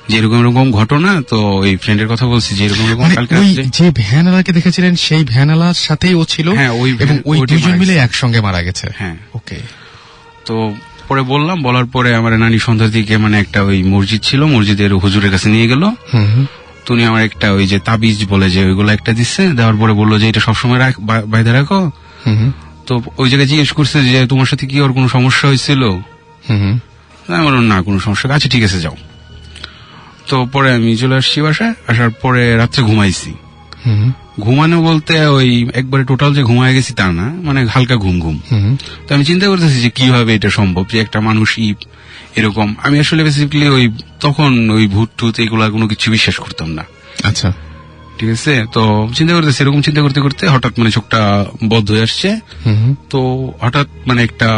যে এরকম এরকম ঘটনা। তো ওই ফ্রেন্ডের কথা বলছি যে এরকম এরকম মানে কালকে ওই রাত্রে। যে ভ্যানওয়ালাকে দেখেছিলেন সেই ভ্যানওয়ালার সাথেই ও ছিল, হ্যাঁ, ওই এবং ওই ওইটাই দুজন মারা মিলে গেছে। একসঙ্গে মারা গেছে। হ্যাঁ। ওকে। তো পরে বলার পরে আমার নানি সন্ধ্যার দিকে মানে একটা ওই মসজিদ ছিল, মসজিদের হুজুরের কাছে নিয়ে গেল। হুম হুম। তো উনি আমার একটা ওই যে তাবিজ বলে যে ওইগুলো একটা দিচ্ছে, দেওয়ার পরে বললো যে এটা সবসময় বাইরে রাখো। হুম হুম। তো ওই জায়গায় জিজ্ঞেস করছে যে তোমার সাথে কি ওর কোনো সমস্যা হয়েছিল? হুম হুম। আমি বললাম না, কোনো সমস্যা। আচ্ছা ঠিক আছে যাও। তো পরে আমি চলে আসছি বাসায়, আসার পরে রাত্রে ঘুমাইছি। হুম হুম। ঘুমানো বলতে ওই একবারে টোটাল যে ঘুমায় গেছি তা না, মানে হালকা ঘুম। হুম হুম। তো আমি চিন্তা করতেছি যে কিভাবে এটা সম্ভব যে একটা মানুষ এরকম। আমি আসলে বেসিক্যালি ওই তখন ওই ভূত টুত এগুলা কোনো কিছু বিশ্বাস করতাম না। আচ্ছা। ঠিক আছে, তো চিন্তা করতেছি, এরকম চিন্তা করতে করতে হঠাৎ মানে চোখটা বন্ধ হয়ে আসছে। হুম হুম। তো হঠাৎ মানে একটা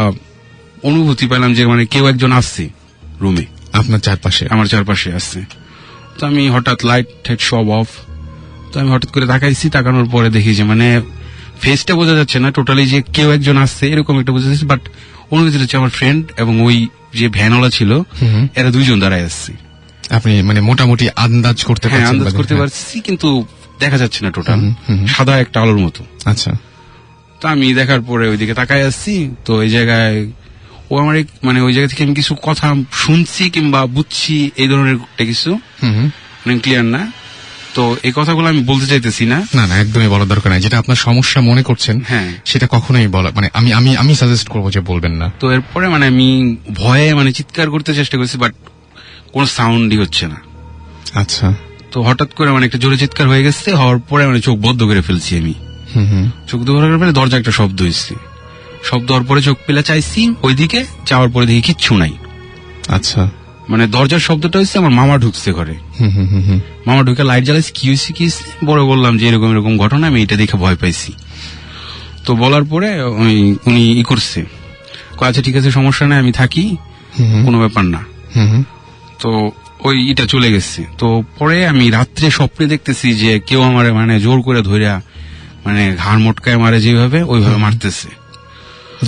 অনুভূতি পেলাম যে মানে কেউ একজন আসছে রুমে, আপনার চারপাশে। আমার চারপাশে আসছে। তো আমি হঠাৎ লাইট টাইট সব অফ। তো আমি হঠাৎ করে তাকাইছি, তাকানোর পরে দেখি যে মানে ফেসটা বোঝা যাচ্ছে না টোটালি যে কেউ একজন আসছে এরকম একটা বোঝা যাচ্ছে, বাট অনুভূতি হচ্ছে আমার ফ্রেন্ড এবং ওই যে ভ্যানওয়ালা ছিল এরা 2 জন দাঁড়ায় আসছে। আপনি মানে মোটামুটি আন্দাজ করতে হ্যাঁ, পারছেন? আন্দাজ করতে পারছি, কিন্তু দেখা যাচ্ছে না টোটাল, সাদা একটা আলোর মতো। আচ্ছা। তো আমি দেখার পরে ওইদিকে তাকায় আসছি। তো এই জায়গায় ও আমার মানে ওই জায়গা থেকে আমি কিছু কথা শুনছি কিংবা বুঝছি এই ধরনের একটা কিছু, হুম হুম। মানে ক্লিয়ার না। তো এই কথাগুলো আমি বলতে চাইতেছি না। না না, একদমই বলার দরকার নাই। যেটা আপনার সমস্যা মনে করছেন, হ্যাঁ, সেটা কখনোই বলা, মানে আমি সাজেস্ট করবো যে বলবেন না। তো এরপরে মানে আমি ভয়ে মানে চিৎকার করতে চেষ্টা করছি, বাট কোনো সাউন্ডই হচ্ছে না। আচ্ছা। তো হঠাৎ করে মানে একটা জোরে চিৎকার হয়ে গেছে, হওয়ার পরে মানে চোখ বদ্ধ করে ফেলছি আমি। হুম হুম। চোখ বন্ধ করার পরে দরজা একটা শব্দ হয়েছে, শব্দ হওয়ার পরে চোখ পেলে চাইছি ওইদিকে, যাওয়ার পরে দেখি কিচ্ছু নাই। আচ্ছা। মানে দরজার শব্দটা হচ্ছে আমার মামা ঢুকছে ঘরে। হুম হুম হুম হুম। মামা ঢুকে লাইট জ্বালাইছে, কি হয়েছে বড় বললাম যে এরকম এরকম ঘটনা, আমি এটা দেখে ভয় পাইছি। তো বলার পরে উনি করছে, আচ্ছা ঠিক আছে সমস্যা নাই, আমি থাকি, কোনো ব্যাপার না। হুম হুম। তো ওই এটা চলে গেছে। তো পরে আমি রাত্রে স্বপ্নে দেখতেছি যে কেউ আমার মানে জোর করে ধইরা মানে ঘাড় মটকায় মারে যেভাবে, ওইভাবে মারতেছে।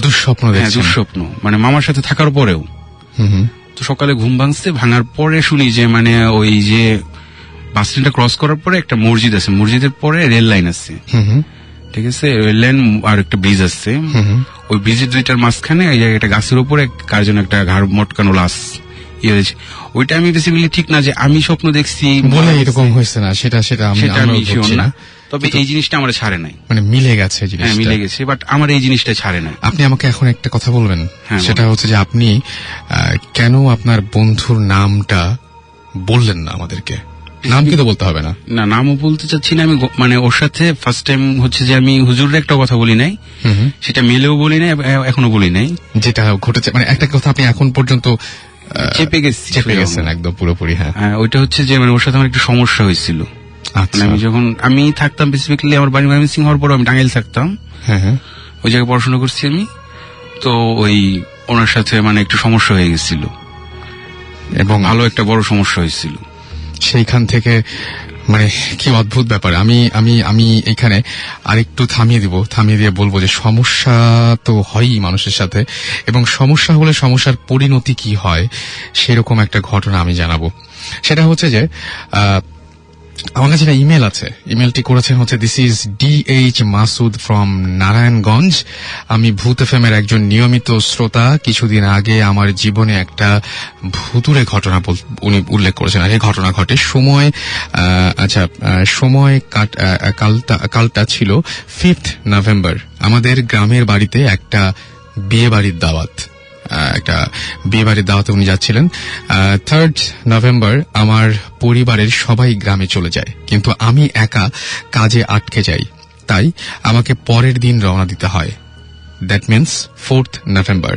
দুঃস্বপ্ন হ্যাঁ, দেখছেন? দুঃস্বপ্ন, মানে মামার সাথে থাকার পরেও। হুম হুম। তো সকালে ঘুম ভাঙছে, ভাঙার পরে শুনি যে মানে ওই যে বাস স্ট্যান্ডটা ক্রস করার পরে একটা মসজিদ আছে, মসজিদের পরে রেল লাইন আছে। হুম হুম। ঠিক আছে, রেল লাইন আর একটা ব্রিজ আছে। ওই ব্রিজের 2টার মাঝখানে এই জায়গায় একটা গাছের উপরে কার জন্য একটা ঘাড় মটকানো লাশ হয়েছে। ওইটা আমি বেসিক্যালি ঠিক না যে আমি স্বপ্ন দেখছি বলে এরকম হয়েছে না, সেটা আমি আমরাও শিওর বুঝছি না। না। তবে এই জিনিসটা আমার ছাড়ে নাই, মানে মিলে গেছে হ্যাঁ জিনিসটা। মিলে গেছে, বাট আমার এই জিনিসটা ছাড়ে নাই। আপনি আমাকে এখন একটা কথা বলবেন, হ্যাঁ, সেটা হচ্ছে যে আপনি কেন আপনার বন্ধুর নামটা বললেন না আমাদেরকে? নাম কিন্তু বলতে হবে না। না, নামও বলতে চাচ্ছি না আমি। মানে ওর সাথে ফার্স্ট টাইম হচ্ছে যে আমি হুজুরের একটা কথা বলি নাই, সেটা মেলেও বলি নাই, এখনো বলি নাই। যেটা ঘটেছে মানে একটা কথা আপনি এখন পর্যন্ত চেপে গেছেন একদম পুরোপুরি। হ্যাঁ, ওইটা হচ্ছে যে মানে ওর সাথে আমার একটু সমস্যা হয়েছিল। আচ্ছা, আমি থাকতাম বেসিক্যালি আমার বাড়ি ময়মনসিং হওয়ার পর আমি টাঙ্গাইল থাকতাম। হ্যাঁ, ওই জায়গায় পড়াশোনা করছি আমি। তো ওই ওনার সাথে মানে একটু সমস্যা হয়ে গেছিল এবং ভালো একটা বড় সমস্যা হয়েছিল। সেইখান থেকে মানে কি অদ্ভুত ব্যাপার। আমি আমি আমি এখানে আরেকটু থামিয়ে দিয়ে বলবো যে সমস্যা তো হয়ই মানুষের সাথে, এবং সমস্যা হলে সমস্যার পরিণতি কি হয় সেরকম একটা ঘটনা আমি জানাবো। সেটা হচ্ছে যে আমার কাছে একটা ইমেল আছে। ইমেলটি করেছেন হচ্ছে this is DH Masud from Narayanganj. আমি ভূত এফএম এর একজন নিয়মিত শ্রোতা। কিছুদিন আগে আমার জীবনে একটা ভুতুড়ে ঘটনা উনি উল্লেখ করেছেন। আগে ঘটনা ঘটে সময় কালটা ছিল 5th নভেম্বর। আমাদের গ্রামের বাড়িতে একটা বিয়ে বাড়ির দাওয়াতে উনি যাচ্ছিলেন। 3rd নভেম্বর আমার পরিবারের সবাই গ্রামে চলে যায়, কিন্তু আমি একা কাজে আটকে যাই, তাই আমাকে পরের দিন রওনা দিতে হয়। That means 4th November.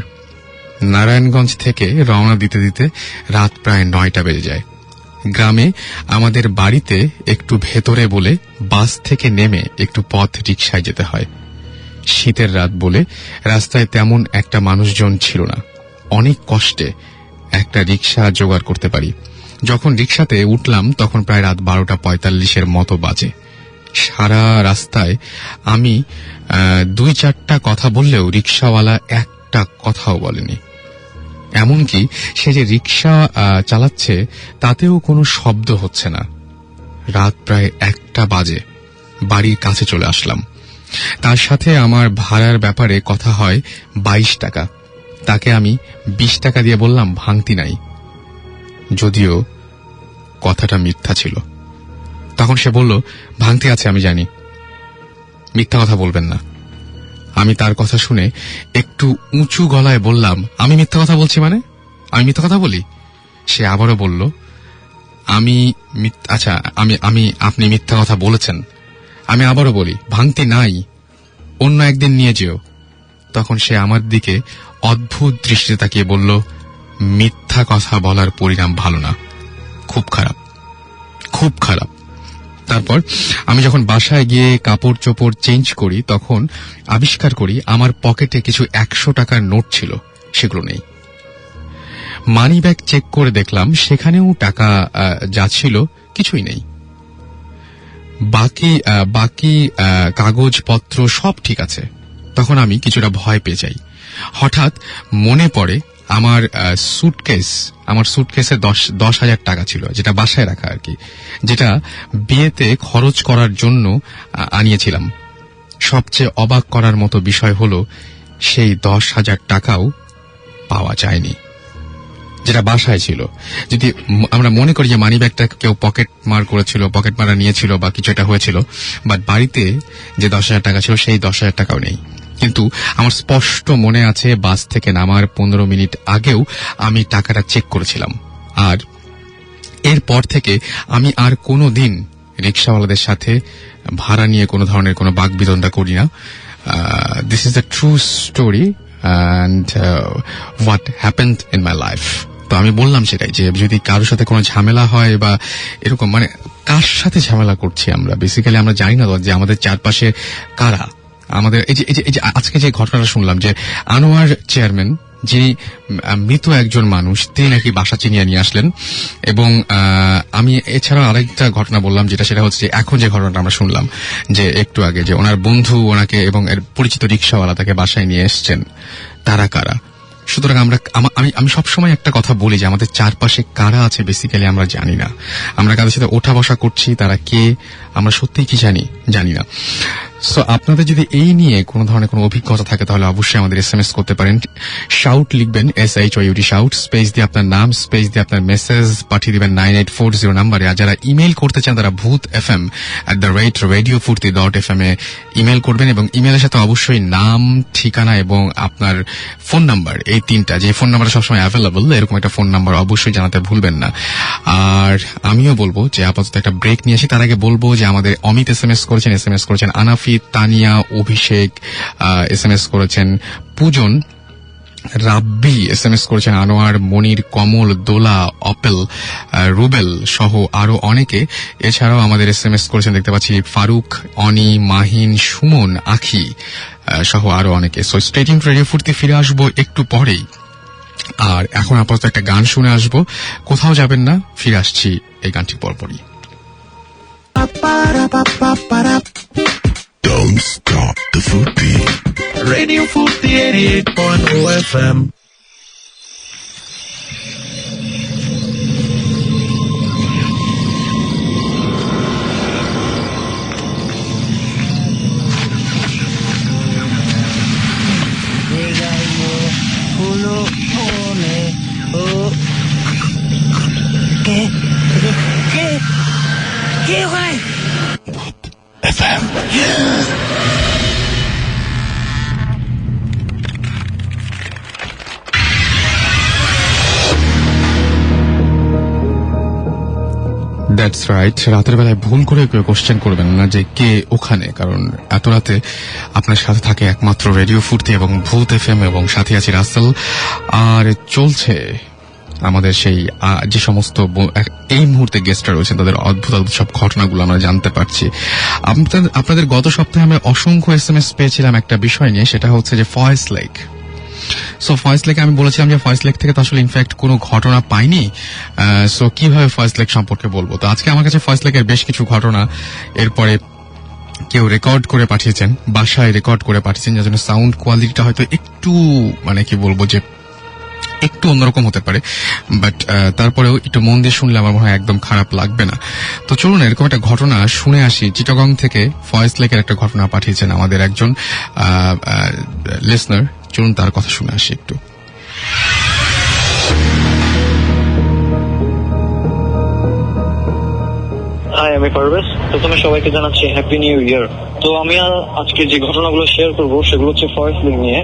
Narayanganj থেকে রওনা দিতে দিতে রাত প্রায় 9টা বেজে যায়। গ্রামে আমাদের বাড়িতে একটু ভেতরে বলে বাস থেকে নেমে একটু পথ রিকশায় যেতে হয়। শীতের রাত বলে রাস্তায় তেমন একটা মানুষজন ছিল না। অনেক কষ্টে একটা রিকশা জোগাড় করতে পারি। যখন রিকশাতে উঠলাম তখন প্রায় রাত 12:45 মতো বাজে। সারা রাস্তায় আমি 2-4টা কথা বললেও রিকশাওয়ালা একটা কথাও বলেনি। এমনকি সে যে রিকশা চালাচ্ছে তাতেও কোনো শব্দ হচ্ছে না। রাত প্রায় 1টা বাজে। বাড়ির কাছে চলে আসলাম। তার সাথে আমার ভাড়ার ব্যাপারে কথা হয় 22 টাকা। তাকে আমি 20 টাকা দিয়ে বললাম ভাঙতি নাই, যদিও কথাটা মিথ্যা ছিল। তখন সে বলল ভাঙতি আছে আমি জানি, মিথ্যা কথা বলবেন না। আমি তার কথা শুনে একটু উঁচু গলায় বললাম আমি মিথ্যা কথা বলছি মানে? আমি মিথ্যা কথা বলি? সে আবারও বলল আপনি মিথ্যা কথা বলেছেন। আমি আবারও বলি ভাঙতি নাই, অন্য একদিন নিয়ে যেও। তখন সে আমার দিকে অদ্ভুত দৃষ্টিতে তাকিয়ে বলল মিথ্যা কথা বলার পরিণাম ভালো না, খুব খারাপ, খুব খারাপ। তারপর আমি যখন বাসায় গিয়ে কাপড় চোপড় চেঞ্জ করি তখন আবিষ্কার করি আমার পকেটে কিছু 100 টাকার নোট ছিল, সেগুলো নেই। মানি ব্যাগ চেক করে দেখলাম সেখানেও টাকা যা ছিল কিছুই নেই। বাকি কাগজপত্র সব ঠিক আছে। তখন আমি কিছুটা ভয় পেয়ে যাই। হঠাৎ মনে পড়ে আমার সুটকেসে 10,000 টাকা ছিল, যেটা বাসায় রাখা আর কি, যেটা বিয়েতে খরচ করার জন্য আনিয়েছিলাম। সবচেয়ে অবাক করার মতো বিষয় হলো সেই 10,000 টাকাও পাওয়া যায়নি, যেটা বাসায় ছিল। যদি আমরা মনে করি যে মানি ব্যাগটা কেউ পকেট মারা নিয়েছিল বা কিছু একটা হয়েছিল, বাট বাড়িতে যে 10,000 টাকা ছিল সেই 10,000 টাকাও নেই। কিন্তু আমার স্পষ্ট মনে আছে বাস থেকে নামার 15 মিনিট আগেও আমি টাকাটা চেক করেছিলাম। আর এরপর থেকে আমি আর কোনো দিন রিক্সাওয়ালাদের সাথে ভাড়া নিয়ে কোনো ধরনের কোনো বাকবিতণ্ডা করি না। This is the true story and what happened in my life. তো আমি বললাম সেটাই যে যদি কারোর সাথে কোনো ঝামেলা হয় বা এরকম, মানে কার সাথে ঝামেলা করছি আমরা, বেসিক্যালি আমরা জানি না যে আমাদের চারপাশে কারা। আমাদের এই যে আজকে যে ঘটনাটা শুনলাম যে আনোয়ার চেয়ারম্যান, যিনি মৃত একজন মানুষ, তিনি নাকি বাসা চিনিয়ে নিয়ে আসলেন। এবং আমি এছাড়াও আরেকটা ঘটনা বললাম, সেটা হচ্ছে যে এখন যে ঘটনাটা আমরা শুনলাম যে একটু আগে, যে ওনার বন্ধু ওনাকে এবং এর পরিচিত রিক্সাওয়ালা তাকে বাসায় নিয়ে এসছেন, তারা কারা। সুতরাং আমি সবসময় একটা কথা বলি যে আমাদের চারপাশে কারা আছে বেসিক্যালি আমরা জানি না। আমরা কাদের সাথে ওঠা বসা করছি, তারা কে আমরা সত্যিই কি জানি না। সো আপনাদের যদি এই নিয়ে কোনো ধরনের কোনো অভিজ্ঞতা থাকে তাহলে অবশ্যই আমাদের SMS করতে পারেন। শাউট লিখবেন, SHOUT শাউট, স্পেস দিয়ে আপনার নাম, স্পেস দিয়ে আপনার মেসেজ পাঠিয়ে দিবেন 9840 নাম্বারে। আর যারা ইমেল করতে চান তারা bhutfm@radiofurti.fm এ ইমেল করবেন, এবং ইমেলের সাথে অবশ্যই নাম, ঠিকানা এবং আপনার ফোন নাম্বার, এই তিনটা, যে ফোন নাম্বারটা সবসময় অ্যাভেলেবল এরকম একটা ফোন নাম্বার অবশ্যই জানাতে ভুলবেন না। আর আমিও বলবো যে আপাতত একটা ব্রেক নিয়ে আসি। তার আগে বলবো যে আমাদের অমিত SMS করেছেন আনাফি, তানিয়া, অভিষেক SMS করেছেন, পূজন, রাব্বি SMS করেছেন, আনোয়ার, মনির, কমল, দোলা, অপেল, রুবেল সহ আরো অনেকে। এছাড়াও আমাদের SMS করেছেন দেখতে পাচ্ছি ফারুক, অনি, মাহিন, সুমন, আখি সহ আরো অনেকে। সো স্টেডিং রেডিও ফুর্তি ফিরে আসবো একটু পরেই। আর এখন আপাতত একটা গান শুনে আসবো, কোথাও যাবেন না, ফিরে আসছি এই গানটির পরপরই। Don't stop the Footy. Radio Footy 88.0 FM. ¿Qué, güey? FM. That's right. রাতের বেলায় ভুল করে কেউ কোশ্চেন করবেন না যে কে ওখানে, কারণ এত রাতে আপনার সাথে থাকে একমাত্র রেডিও ফুর্তি এবং ভূত FM, এবং সাথে আছি রাসেল। আর চলছে আমাদের সেই যে সমস্ত এই মুহূর্তে গেস্টরা রয়েছেন তাদের অদ্ভুত অদ্ভুত সব ঘটনাগুলো আমরা জানতে পারছি। আপনাদের গত সপ্তাহে আমি অসংখ্য SMS পেয়েছিলাম একটা বিষয় নিয়ে, সেটা হচ্ছে যে ফয়েজ লেক। সো ফয়েজ লেকে আমি বলেছিলাম যে ফয়েজ লেক থেকে তো আসলে ইনফ্যাক্ট কোনো ঘটনা পাইনি, সো কিভাবে ফয়েজ লেক সম্পর্কে বলবো। তো আজকে আমার কাছে ফয়েজ লেকের বেশ কিছু ঘটনা এরপরে কেউ রেকর্ড করে পাঠিয়েছেন, বাসায় রেকর্ড করে পাঠিয়েছেন, যার জন্য সাউন্ড কোয়ালিটিটা হয়তো একটু মানে কি বলবো যে একটু অন্যরকম হতে পারে, বাট তারপরেও একটু মন দিয়ে শুনলে আমার মনে হয় একদম খারাপ লাগবে না। তো চলুন এরকম একটা ঘটনা শুনে আসি। চিটাগং থেকে ফয়েজ লেকের একটা ঘটনা পাঠিয়েছেন আমাদের একজন লিসনার, চলুন তার কথা শুনে আসি একটু। হাই, আমি পারভেজ। প্রথমে সবাইকে জানাচ্ছি হ্যাপি নিউ ইয়ার। তো আমি আজকে যে ঘটনাগুলো শেয়ার করব সেগুলো হচ্ছে ফয়েজ লেক নিয়ে।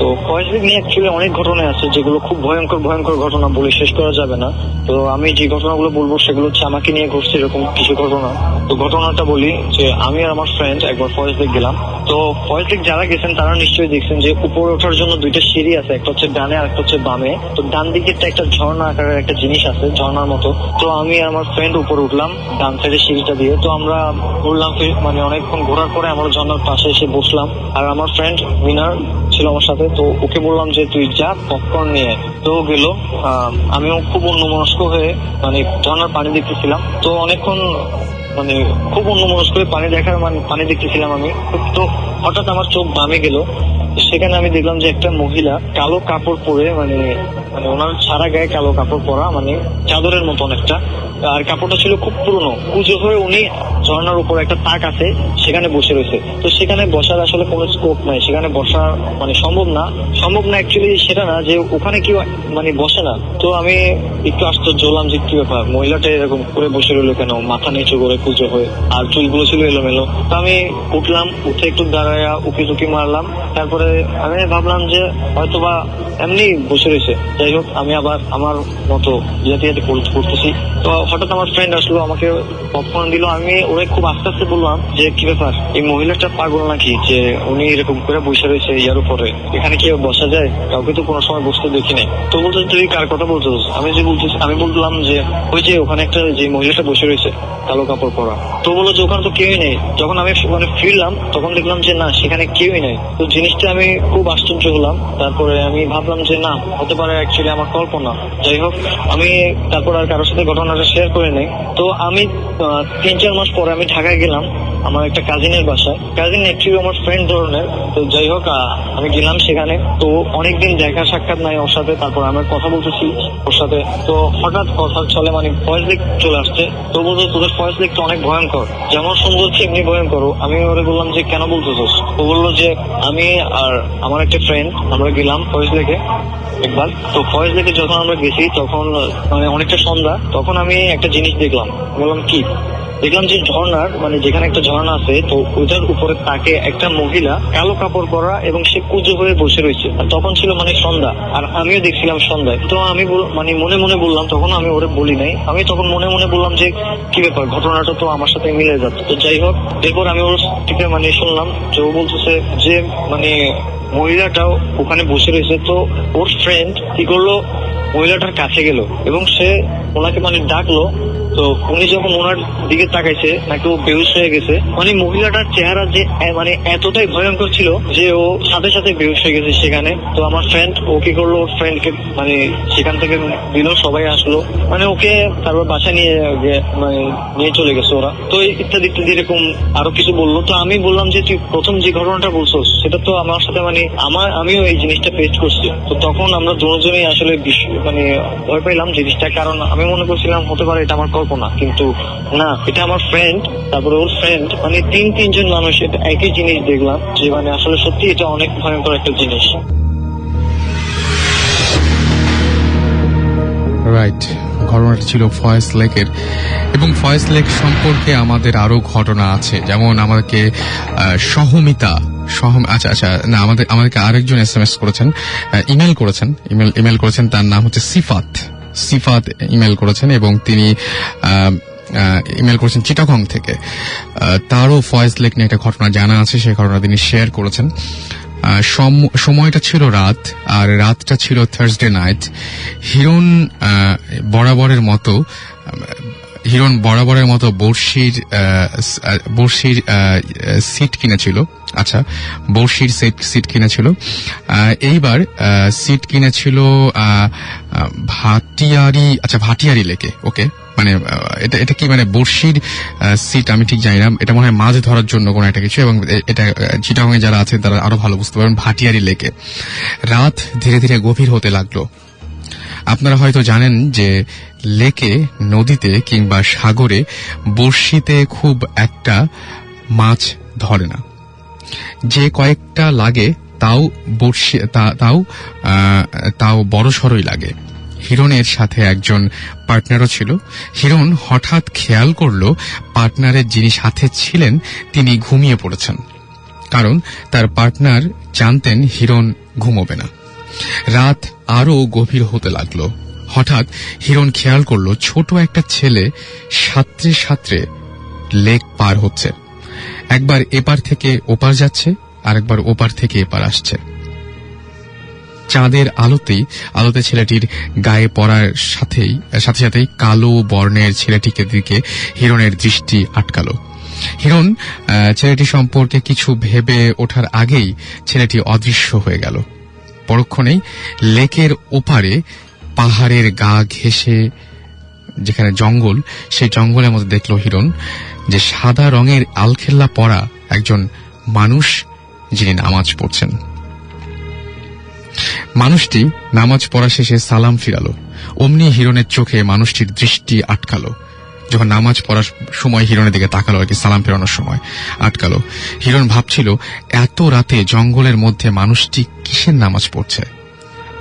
তো ফয়েজ লেক নিয়ে অ্যাকচুয়ালি অনেক ঘটনা আছে যেগুলো খুব ভয়ঙ্কর ভয়ঙ্কর ঘটনা, বলে শেষ করা যাবে না। তো আমি যে ঘটনাগুলো বলবো সেগুলো হচ্ছে আমাকে নিয়ে ঘটছে এরকম কিছু ঘটনা। তো ঘটনাটা বলি যে আমি আর আমার ফ্রেন্ড একবার ফয়েজ লেক গেলাম। তো ফয়েজ লেক যারা গেছেন তারা নিশ্চয়ই দেখছেন যে উপরে ওঠার জন্য দুইটা সিঁড়ি আছে, একটা হচ্ছে ডানে আর একটা হচ্ছে বামে। তো ডান দিকে একটা ঝর্ণা আকারের একটা জিনিস আছে, ঝর্ণার মতো। তো আমি আর আমার ফ্রেন্ড উপরে উঠলাম ডান সাইডে সিঁড়িটা দিয়ে। তো আমরা ঘুরলাম, মানে অনেকক্ষণ ঘোরার পরে আমরা ঝর্ণার পাশে এসে বসলাম। আর আমার ফ্রেন্ড উইনার ছিল আমার সাথে। তো ওকে বললাম যে তুই যা পপকর্ন নিয়ে। তো গেল, আমিও খুব অন্যমনস্ক হয়ে মানে ঝর্ণার পানি দেখতেছিলাম। তো অনেকক্ষণ মানে খুব অন্যমনস্ক হয়ে পানি দেখতেছিলাম আমি। তো হঠাৎ আমার চোখ বামে গেল। সেখানে আমি দেখলাম যে একটা মহিলা কালো কাপড় পরে, মানে ওনার সারা গায়ে কালো কাপড় পরা, মানে চাদরের মতো অনেকটা। আর কাপড়টা ছিল খুব পুরনো, কুজো হয়ে উনি ঝর্ণার উপর একটা তাক আছে সেখানে বসে রয়েছে। তো সেখানে বসার আসলে কোনো স্কোপ নাই, সেখানে বসা মানে সম্ভব না অ্যাকচুয়ালি সেটা না যে ওখানে কেউ মানে বসে না। তো আমি একটু আশ্চর্য হলাম যে কি ব্যাপার, মহিলাটা এরকম করে বসে রইলো কেন, মাথা নিচু করে কুজো হয়ে, আর চুলগুলো ছিল এলোমেলো। তো আমি উঠলাম, উঠে একটু দাঁড়ায়া উকি টুকি মারলাম। তারপরে আমি ভাবলাম যে হয়তোবা এমনি বসে রয়েছে। যাই হোক, আমি আবার আমার মতো ইয়াতে করতেছি। তো হঠাৎ আমার ফ্রেন্ড আসলো, আমাকে পপকর্ন দিল। আমি ওরা খুব আস্তে আস্তে বললাম যে কি ব্যাপার, এই মহিলাটা পাগল নাকি যে উনি এরকম করে বসে রয়েছে ইয়ার উপরে, এখানে কি বসা যায়? কাউকে তো কোনো সময় বসতে দেখি নাই। তো বলতে তুই কার কথা বলছিস? আমি বললাম যে ওই যে ওখানে একটা যে মহিলাটা বসে রয়েছে কালো কাপড় পরা। তো বললো যে ওখানে তো কেউই নেই। যখন আমি মানে ফিরলাম তখন দেখলাম যে না, সেখানে কেউই নেই। তো জিনিসটা আমি খুব আশ্চর্য হলাম। তারপরে আমি ভাবলাম যে না, হতে পারে অ্যাকচুয়ালি আমার কল্পনা। যাই হোক, আমি তারপর আর কারোর সাথে ঘটনাটা শেয়ার করে নেই। তো আমি 3-4 মাস পরে আমি ঢাকায় গেলাম। আমার একটা কাজিনের বাসায়। কাজিন অ্যাকচুয়ালি আমার ফ্রেন্ড ধরনের। তো যাই হোক, আমি গেলাম সেখানে। তো অনেকদিন দেখা সাক্ষাৎ নাই ওর সাথে, তারপর আমরা কথা বলতেছি ওর সাথে। তো হঠাৎ কথা চলে, মানে ভয়েস লিক চলে আসছে। তো বলতো তোদের ভয়েস লিক তো অনেক ভয়ঙ্কর, যেমন সুন্দর এমনি ভয়ঙ্কর। আমি ওরে বললাম যে কেন বলতেছিস? ও বললো যে আমি আর আমার একটা ফ্রেন্ড আমরা গেলাম ভয়েস লিকে একবার। তো ভয়েস লিকে যখন আমরা গেছি তখন মানে অনেকটা সন্ধ্যা, তখন আমি একটা জিনিস দেখলাম। বললাম কি? দেখলাম যে ঝর্ণার, মানে যেখানে একটা ঝর্ণা আছে, তো ওইটার উপরে তাকে একটা মহিলা কালো কাপড় পরা এবং সে কুজো হয়ে বসে রয়েছে। আর তখন ছিল মানে সন্ধ্যা, আর আমিও দেখছিলাম সন্ধ্যায়। তো আমি মানে মনে মনে বললাম, তখন আমি ওরে বলি নাই, আমি তখন মনে মনে বললাম যে কি ব্যাপার, ঘটনাটা তো আমার সাথে মিলে যাচ্ছে। তো যাই হোক, এরপর আমি ওর থেকে মানে শুনলাম যে ও বলতেছে যে মানে মহিলাটাও ওখানে বসে রয়েছে। তো ওর ফ্রেন্ড কি করলো, মহিলাটার কাছে গেল এবং সে ওনাকে মানে ডাকলো। তো উনি যখন ওনার দিকে তাকাইছে, নাকি ও বেহুশ হয়ে গেছে। মানে মহিলাটার চেহারা যে মানে এতটাই ভয়ঙ্কর ছিল যে ও সাথে সাথে বেহুশ হয়ে গেছে সেখানে। তো আমার ফ্রেন্ড ও কি করলো, ওর ফ্রেন্ডকে মানে সেখান থেকে দিল, সবাই আসলো, মানে ওকে তারপর বাসা নিয়ে চলে গেছে ওরা। তো ইত্যাদি ইত্যাদি এরকম আরো কিছু বললো। তো আমি বললাম যে তুই প্রথম যে ঘটনাটা বলছো সেটা তো আমার সাথে মানে আমিও এই জিনিসটা পেস্ট করছি। তো তখন আমরা দুজনেই আসলে মানে ভয় পাইলাম জিনিসটা, কারণ আমি মনে করছিলাম হতে পারে এটা আমার কল্পনা, কিন্তু না, এটা আমার ফ্রেন্ড, তারপরে ওর ফ্রেন্ড, মানে তিনজন মানুষ এটা একই জিনিস দেখলাম, যে মানে আসলে সত্যি এটা অনেক ভয়ঙ্কর একটা জিনিস। রাইট, ঘটনাটা ছিল ফয়েজ লেকের। এবং ফয়েজ লেক সম্পর্কে আমাদের আরো ঘটনা আছে, যেমন আমাদেরকে সহমিতা আচ্ছা না, আমাদেরকে আরেকজন SMS করেছেন, ইমেল করেছেন, তার নাম হচ্ছে সিফাত ইমেল করেছেন, এবং তিনি ইমেল করেছেন চিটাগং থেকে। তারও ফয়েজ লেক নিয়ে একটা ঘটনা জানা আছে, সেই ঘটনা তিনি শেয়ার করেছেন। সময়টা ছিল রাত, আর রাতটা ছিল থার্সডে নাইট। হিরণ বরাবরের মতো বর্ষির সিট কিনেছিল। আচ্ছা, বর্ষির সিট কিনেছিল। এইবার সিট কিনেছিল ভাটিয়ারি লেকে। ওকে, মানে এটা কি মানে বর্ষির সিট আমি ঠিক জানি না, এটা মনে হয় মাছ ধরার জন্য কোনো একটা কিছু, এবং এটা চিটাগংয়ে যারা আছেন তারা আরো ভালো বুঝতে পারবেন। ভাটিয়ারি লেকে রাত ধীরে ধীরে গভীর হতে লাগলো। আপনারা হয়তো জানেন যে লেকে, নদীতে কিংবা সাগরে বড়শিতে খুব একটা মাছ ধরে না, যে কয়েকটা লাগে তাও বড়সড়ই লাগে। হিরণের সাথে একজন পার্টনারও ছিল। হিরণ হঠাৎ খেয়াল করলো পার্টনারের যিনি সাথে ছিলেন তিনি ঘুমিয়ে পড়েছেন, কারণ তার পার্টনার জানতেন হিরণ ঘুমোবে না। রাত আরো গভীর হতে লাগলো। হঠাৎ হিরণ খেয়াল করলো ছোট একটা ছেলে সাঁতরে সাঁতরে লেক পার হচ্ছে। একবার এপার থেকে ওপার যাচ্ছে, আরেকবার ওপার থেকে এপার আসছে। চাঁদের আলোতে ছেলেটির গায়ে পড়ার সাথে সাথেই কালো বর্ণের ছেলেটিকে দিকে হিরণের দৃষ্টি আটকালো। হিরণ ছেলেটি সম্পর্কে কিছু ভেবে ওঠার আগেই ছেলেটি অদৃশ্য হয়ে গেল। পরক্ষণেই লেকের ওপারে পাহাড়ের গা ঘেঁষে যেখানে জঙ্গল, সেই জঙ্গলের মধ্যে দেখল হিরণ যে সাদা রঙের আলখেল্লা পরা একজন মানুষ, যিনি নামাজ পড়ছেন। মানুষটি নামাজ পড়া শেষে সালাম ফিরালো। অমনি হিরণের চোখে মানুষটির দৃষ্টি আটকালো। যখন নামাজ পড়ার সময় হিরণের দিকে তাকালো, আর কি সালাম ফেরানোর সময় আটকালো। হিরণ ভাবছিল এত রাতে জঙ্গলের মধ্যে মানুষটি কিসের নামাজ পড়ছে।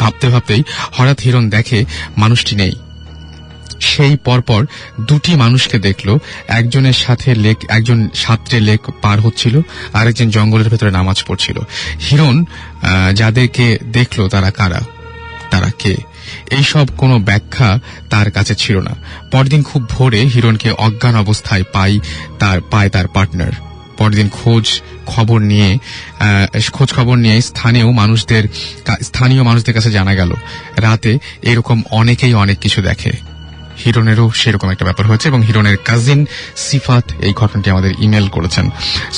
ভাবতে ভাবতেই হঠাৎ হিরণ দেখে মানুষটি নেই। সেই পরপর দুটি মানুষকে দেখল, একজনের সাথে একজন সাঁতরে লেক পার হচ্ছিল, আরেকজন জঙ্গলের ভেতরে নামাজ পড়ছিল। হিরণ যাদেরকে দেখল তারা কারা, তারা কে, এইসব কোনো ব্যাখ্যা তার কাছে ছিল না। পরদিন খুব ভোরে হিরণকে অজ্ঞান অবস্থায় পায় তার পার্টনার। পরদিন খোঁজ খবর নিয়ে স্থানীয় মানুষদের কাছে জানা গেল রাতে এরকম অনেকেই অনেক কিছু দেখে। হিরণেরও সেরকম একটা ব্যাপার হয়েছে এবং হিরণের কাজিন সিফাত এই ঘটনাটি আমাদের ইমেল করেছেন।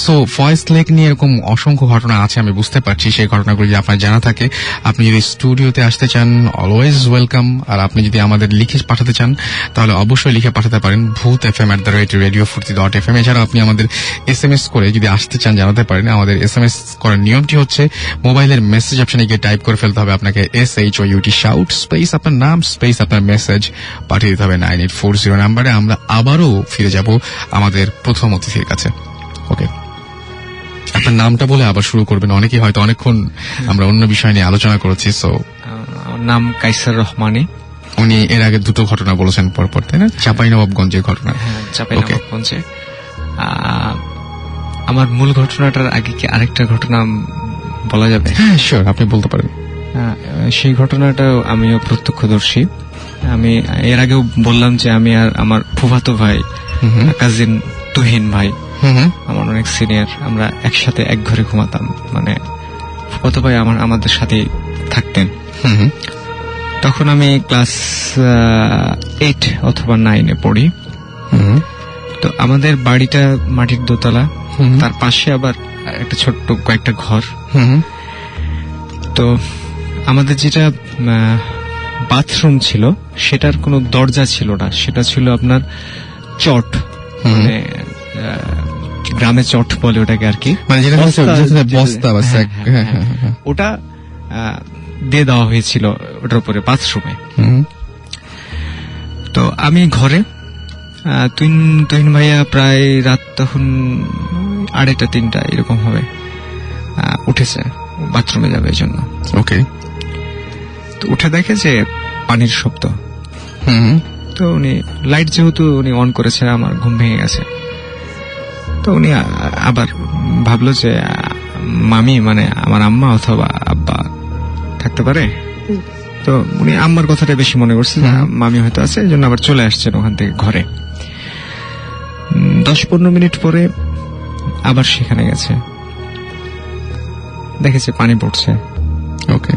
সো ফয়েজ লেক নিয়ে এরকম অসংখ্য ঘটনা আছে, আমি বুঝতে পারছি। সেই ঘটনাগুলো যদি আপনার জানা থাকে, আপনি যদি স্টুডিওতে আসতে চান, অলওয়েজ ওয়েলকাম। আর আপনি যদি আমাদের লিখে পাঠাতে চান তাহলে অবশ্যই লিখে পাঠাতে পারেন bhootfm@radiofurti.fm। এছাড়া আপনি আমাদের SMS করে যদি আসতে চান জানাতে পারেন। আমাদের SMS করার নিয়মটি হচ্ছে মোবাইলের মেসেজ অপশনে গিয়ে টাইপ করে ফেলতে হবে আপনাকে SHOUT শাউট স্পেস আপনার নাম স্পেস আপনার মেসেজ পাঠিয়ে দিতে হবে 9840 নাম্বারে। আমরা আবারও ফিরে যাব আমাদের প্রথম অতিথির কাছে। ওকে, আপনার নামটা বলে আবার শুরু করবেন। অনেকেই হয়তো অনেকক্ষণ আমরা অন্য বিষয় নিয়ে আলোচনা করেছি। সো আমার নাম কাইসার রহমানী। উনি এর আগে দুটো ঘটনা বলেছেন পরপর, তাই না? চাঁপাইনবাবগঞ্জের ঘটনা। হ্যাঁ, চাঁপাইনবাবগঞ্জে। আমার মূল ঘটনাটার আগে কি আরেকটা ঘটনা বলা যাবে? হ্যাঁ শিওর, আপনি বলতে পারেন। সেই ঘটনাটাও আমিও প্রত্যক্ষদর্শী। আমি এর আগেও বললাম যে আমি আর আমার ফুফাতো ভাই, কাজিন তুহিন ভাই, আমার অনেক সিনিয়র, আমরা একসাথে এক ঘরে ঘুমাতাম। মানে ফুফাতো ভাই আমাদের সাথে থাকতেন। তখন আমি ক্লাস 8 অথবা 9 পড়ি। তো আমাদের বাড়িটা মাটির দোতলা, তার পাশে আবার একটা ছোট্ট কয়েকটা ঘর। তো আমাদের যেটা বাথরুম ছিল সেটার কোনো দরজা ছিল না, সেটা ছিল আপনার চট, মানে গ্রামে চট বলে ওটাকে আর কি, মানে বস্তা। ওটা দিয়ে দেওয়া হয়েছিল ওটার উপরে বাথরুমে। তো আমি ঘরে, তুহিন ভাইয়া প্রায় রাত তখন 2:30-3টা এরকম হবে, উঠেছে বাথরুমে যাবে এই জন্য। ওকে, তো উঠে দেখে যে পানির শব্দ। তো উনি লাইট যেহেতু উনি অন করেছে, আমার ঘুম ভেঙে গেছে। তো উনি আবার ভাবলো যে মামি মানে আমার আম্মা অথবা আব্বা থাকতে পারে। তো উনি আম্মার কথাটা বেশি মনে করছে, মামি হয়তো আছে, এই জন্য আবার চলে আসছেন ওখান থেকে ঘরে। 10-15 মিনিট পরে আবার সেখানে গেছে, দেখেছে পানি পড়ছে। ওকে,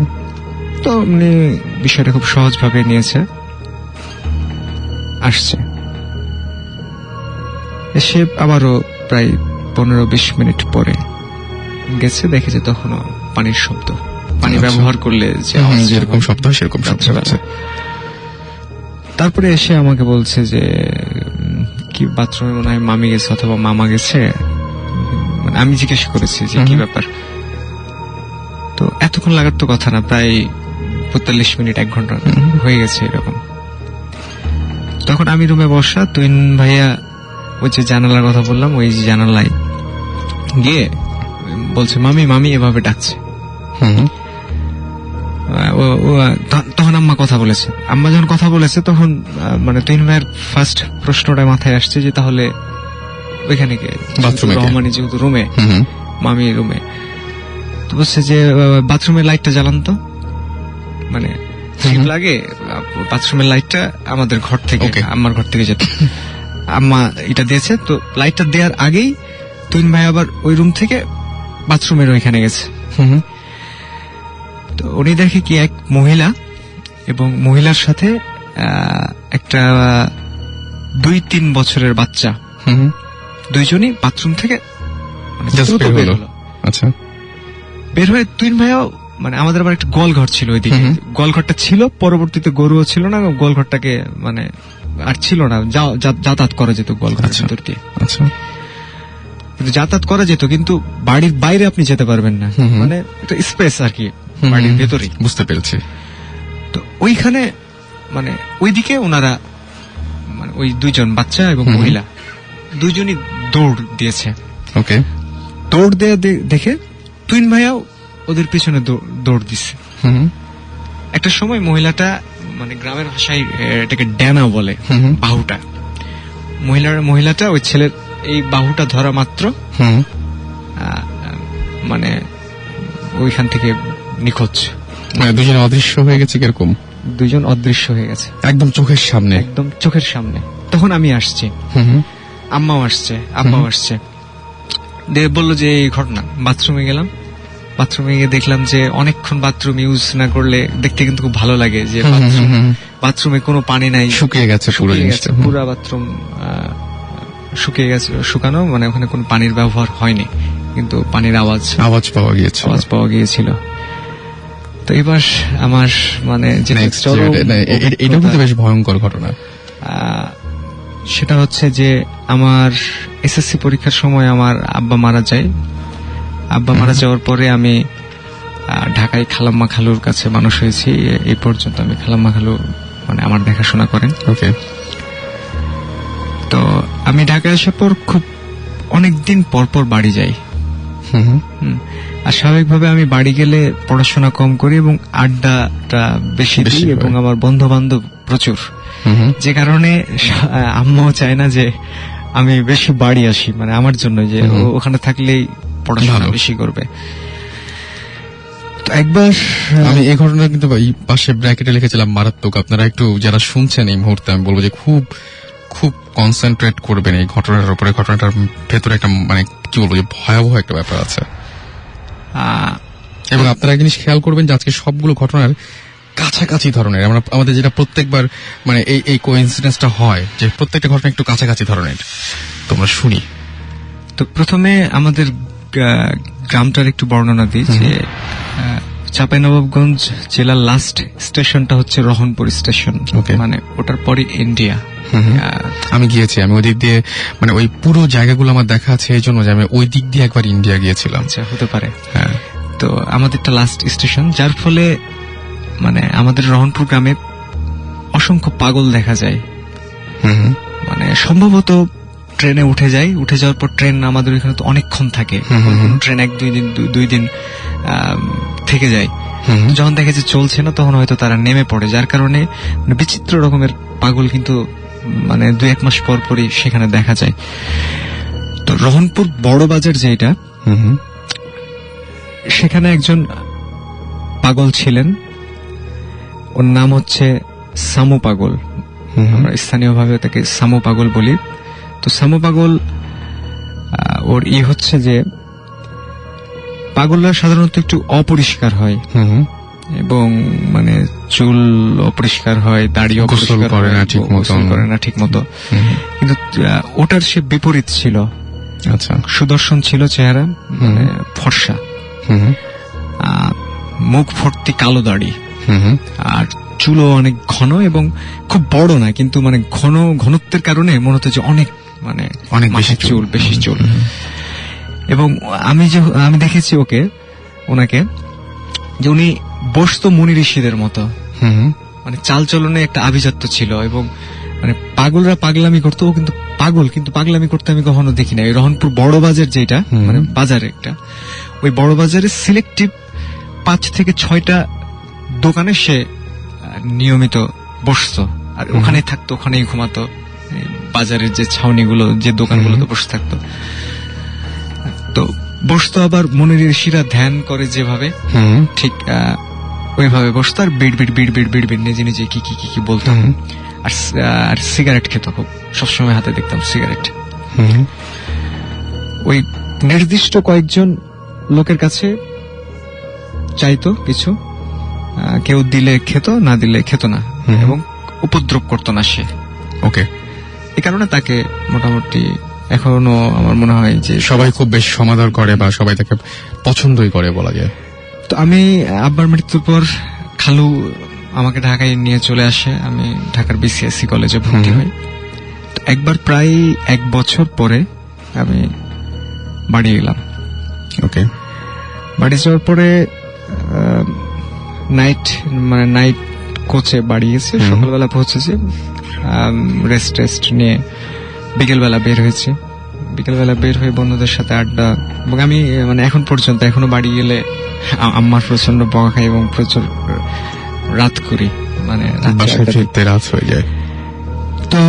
তো উনি বিষয়টা খুব সহজভাবে নিয়েছে, আসছে। এসে আবারও প্রায় 15-20 মিনিট পরে গেছে, দেখেছে তখনও পানির শব্দ, পানি ব্যবহার করলে যেরকম শব্দ হয় সেরকম শব্দ হচ্ছে। তারপরে এসে আমাকে বলছে যে কি বাথরুমে মনে হয় মামি গেছে অথবা মামা গেছে। মানে আমি জিজ্ঞেস করেছি যে কি ব্যাপার। তো এতক্ষণ লাগার তো কথা না, প্রায় 45 মিনিট 1 ঘন্টা হয়ে গেছে এরকম। তখন আমি রুমে বসা, তুহিন ভাইয়া ওই যে জানালার কথা বললাম, ওই যে জানালায় গিয়ে বলছে মামি মামি এভাবে ডাকছে। তখন আম্মা কথা বলেছে। আম্মা যখন কথা বলেছে তখন মানে তুহিন ভাইয়ের ফার্স্ট প্রশ্নটা মাথায় আসছে যে তাহলে ওইখানে কে, রহমানি যেহেতু রুমে, মামি রুমে, তো বলছে যে বাথরুমের লাইটটা জ্বালান তো। মানে লাগে বাথরুমের লাইটটা আমাদের ঘর থেকে, আম্মার ঘর থেকে যেত, আম্মা এটা দিয়েছে। তো লাইটটা দেওয়ার আগেই তুহিন ভাই আবার ওই রুম থেকে বাথরুমের ওইখানে গেছে। তো উনি দেখে কি এক মহিলা এবং মহিলার সাথে একটা 2-3 বছরের বাচ্চা, দুইজনই বাথরুম থেকে বের হয়ে তুহিন ভাইও, মানে আমাদের আবার একটা গোয়ালঘর ছিল ওইদিকে, গোয়ালঘরটা ছিল, পরবর্তীতে গরুও ছিল না, গোয়ালঘরটাকে মানে আর ছিল না, যাতায়াত করা যেত গোয়ালঘরের ভিতর দিয়ে। কিন্তু যাতায়াত করা যেত, কিন্তু বাড়ির বাইরে আপনি যেতে পারবেন না, মানে একটা স্পেস আর কি বাড়ির ভেতরে। বুঝতে পেরেছি। তো ওইখানে মানে ওইদিকে ওনারা, মানে ওই দুইজন বাচ্চা এবং মহিলা দুইজনই দৌড় দিয়েছে। ওকে, দৌড় দেয়া দেখে তুহিন ভাইয়াও ওদের পিছনে দৌড় দিচ্ছে। একটা সময় মহিলাটা, মানে গ্রামের ভাষায় এটাকে ড্যানা বলে, বাহুটা, মহিলাটা ওই ছেলের এই বাহুটা ধরা মাত্র মানে ওইখান থেকে নিখোঁজ। মানে দুজন অদৃশ্য হয়ে গেছে। কিরকম? দুজন অদৃশ্য হয়ে গেছে একদম চোখের সামনে, একদম চোখের সামনে। তখন আমি আসছি, আম্মাও আসছে, আব্বাও আসছে, দিয়ে বললো যে এই ঘটনা। বাথরুমে গেলাম, বাথরুমে গিয়ে দেখলাম যে অনেকক্ষণ বাথরুম ইউজ না করলে দেখতে কিন্তু খুব ভালো লাগে, যে বাথরুম বাথরুমে কোনো পানি নাই, শুকিয়ে গেছে পুরো জিনিসটা। পুরো বাথরুম শুকিয়ে গেছে, শুকানো, মানে ওখানে কোনো পানির ব্যবহার হয়নি, কিন্তু পানির আওয়াজ পাওয়া গিয়েছিল। তো এবার আমার মানে যেটা Next চরম যেটা- না, এটা কিন্তু বেশ ভয়ঙ্কর ঘটনা। সেটা হচ্ছে যে আমার এসএসসি পরীক্ষার সময় আমার আব্বা মারা যায়। আব্বা মারা যাওয়ার পরে আমি ঢাকায় খালাম্মা খালুর কাছে মানুষ হয়েছি। এই পর্যন্ত আমি খালাম্মা খালু মানে আমার দেখাশোনা করেন। ওকে। তো আমি ঢাকায় আসার পর খুব অনেকদিন পর পর বাড়ি যাই। হুম। আর স্বাভাবিকভাবে আমি বাড়ি গেলে পড়াশোনা কম করি এবং আড্ডাটা বেশি দিই, এবং আমার বন্ধু বান্ধব প্রচুর, যে কারণে আম্মাও চায় না যে আমি বেশি বাড়ি আসি, মানে আমার জন্য যে ওখানে থাকলেই পড়াশোনা বেশি করবে। তো একবার আমি এই ঘটনা কিন্তু এই পাশে ব্র্যাকেটে লিখেছিলাম মারাত্মক। আপনারা একটু যারা শুনছেন এই মুহূর্তে আমি বলবো যে খুব খুব কনসেন্ট্রেট করবেন এই ঘটনাটার উপরে। ঘটনাটার ভেতরে একটা মানে কি বলবো যে ভয়াবহ একটা ব্যাপার আছে। এবং আপনারা এক জিনিস খেয়াল করবেন যে আজকে সবগুলো ঘটনার কাছাকাছি ধরনের। আমাদের যেটা প্রত্যেকবার মানে এই কোইন্সিডেন্সটা হয় যে প্রত্যেকটা ঘটনা একটু কাছাকাছি ধরনের। তোমরা শুনি। তো প্রথমে আমাদের গ্রামটার একটু বর্ণনা দিই যে চাঁপাইনবাবগঞ্জ জেলার লাস্ট স্টেশনটা হচ্ছে রহনপুর স্টেশন। মানে ওটার পরে ইন্ডিয়া। আমি গিয়েছি, আমি ওই দিক দিয়ে মানে ওই পুরো জায়গাগুলো আমার দেখা আছে এই জন্য যে আমি ওই দিক দিয়ে একবার ইন্ডিয়া গিয়েছিলাম। আচ্ছা, হতে পারে। হ্যাঁ। তো আমাদেরটা লাস্ট স্টেশন, যার ফলে মানে আমাদের রহনপুর গ্রামে অসংখ্য পাগল দেখা যায়। মানে সম্ভবত ট্রেনে উঠে যাওয়ার পর ট্রেন আমাদের এখানে তো অনেকক্ষণ থাকে, ট্রেন দুই দিন থেকে যায়। যখন দেখে যে চলছে না তখন হয়তো তারা নেমে পড়ে, যার কারণে মানে বিচিত্র রকমের পাগল কিন্তু মানে 2-1 মাস পর পরই সেখানে দেখা যায়। তো রহনপুর বড় বাজার যেটা, সেখানে একজন পাগল ছিলেন, ওর নাম হচ্ছে সামু পাগল। আমরা স্থানীয়ভাবে তাকে সামু পাগল বলি। তো সামু পাগল ওর হচ্ছে যে পাগলরা সাধারণত একটু অপরিষ্কার হয় এবং মানে চুল অপরিষ্কার হয়, দাড়ি অপরিষ্কার করে না ঠিক মতো। কিন্তু ওটার সে বিপরীত ছিল। আচ্ছা, সুদর্শন ছিল চেহারা, মানে ফর্সা, মুখ ভর্তি কালো দাড়ি, আর চুলও অনেক ঘন এবং খুব বড় না, কিন্তু মানে ঘনত্বের কারণে মনে হতো যে অনেক বেশি চুল। এবং আমি দেখেছি ওনাকে যে উনি বসতো মুনি ঋষিদের মতো, মানে চালচলনে একটা আভিজাত্য ছিল। এবং মানে পাগলরা পাগলামি করতো, ও কিন্তু পাগল, কিন্তু পাগলামি করতে আমি কখনো দেখি না। রহনপুর বড় বাজার যেটা, মানে বাজার একটা, ওই বড় বাজারে সিলেক্টিভ 5 থেকে 6টা দোকানে সে নিয়মিত বসতো, আর ওখানেই থাকতো, ওখানেই ঘুমাতো। বাজারের যে ছাউনিগুলো, যে দোকানগুলোতে বসে থাকতো, তো বসতো। আবার মুনি ঋষিরা ধ্যান করে যেভাবে, ঠিক ওইভাবে বসতো, আর বিড় নিজে নিজে কি বলতো। আর সিগারেট খেত খুব, সবসময় হাতে দেখতাম সিগারেট। ওই নির্দিষ্ট কয়েকজন লোকের কাছে চাইতো কিছু, কেউ দিলে খেত, না দিলে খেত না, এবং উপদ্রব করতো না সে। ওকে। এই কারণে তাকে মোটামুটি এখনো আমার মনে হয় যে সবাই খুব বেশ সমাদর করে বা সবাই তাকে পছন্দই করে বলা যায়। তো আমি আব্বার মৃত্যুর পর খালু আমাকে ঢাকায় নিয়ে চলে আসে। আমি ঢাকার বিসিএসসি কলেজে ভর্তি হই। একবার প্রায় 1 বছর পরে আমি বাড়ি এলাম। ওকে। বাড়ি যাওয়ার পরে নাইট কোচে বাড়ি গেছে, সকালবেলা পৌঁছেছি, রেস্ট নিয়ে বিকেলবেলা বের হয়েছি। বিকেলবেলা বের হয়ে বন্ধুদের সাথে আড্ডা, এবং আমি মানে এখন পর্যন্ত এখনো বাড়ি গেলে আম্মার প্রচন্ড বকা খাই এবং প্রচুর রাত করি, মানে রাত হয়ে যায়। তো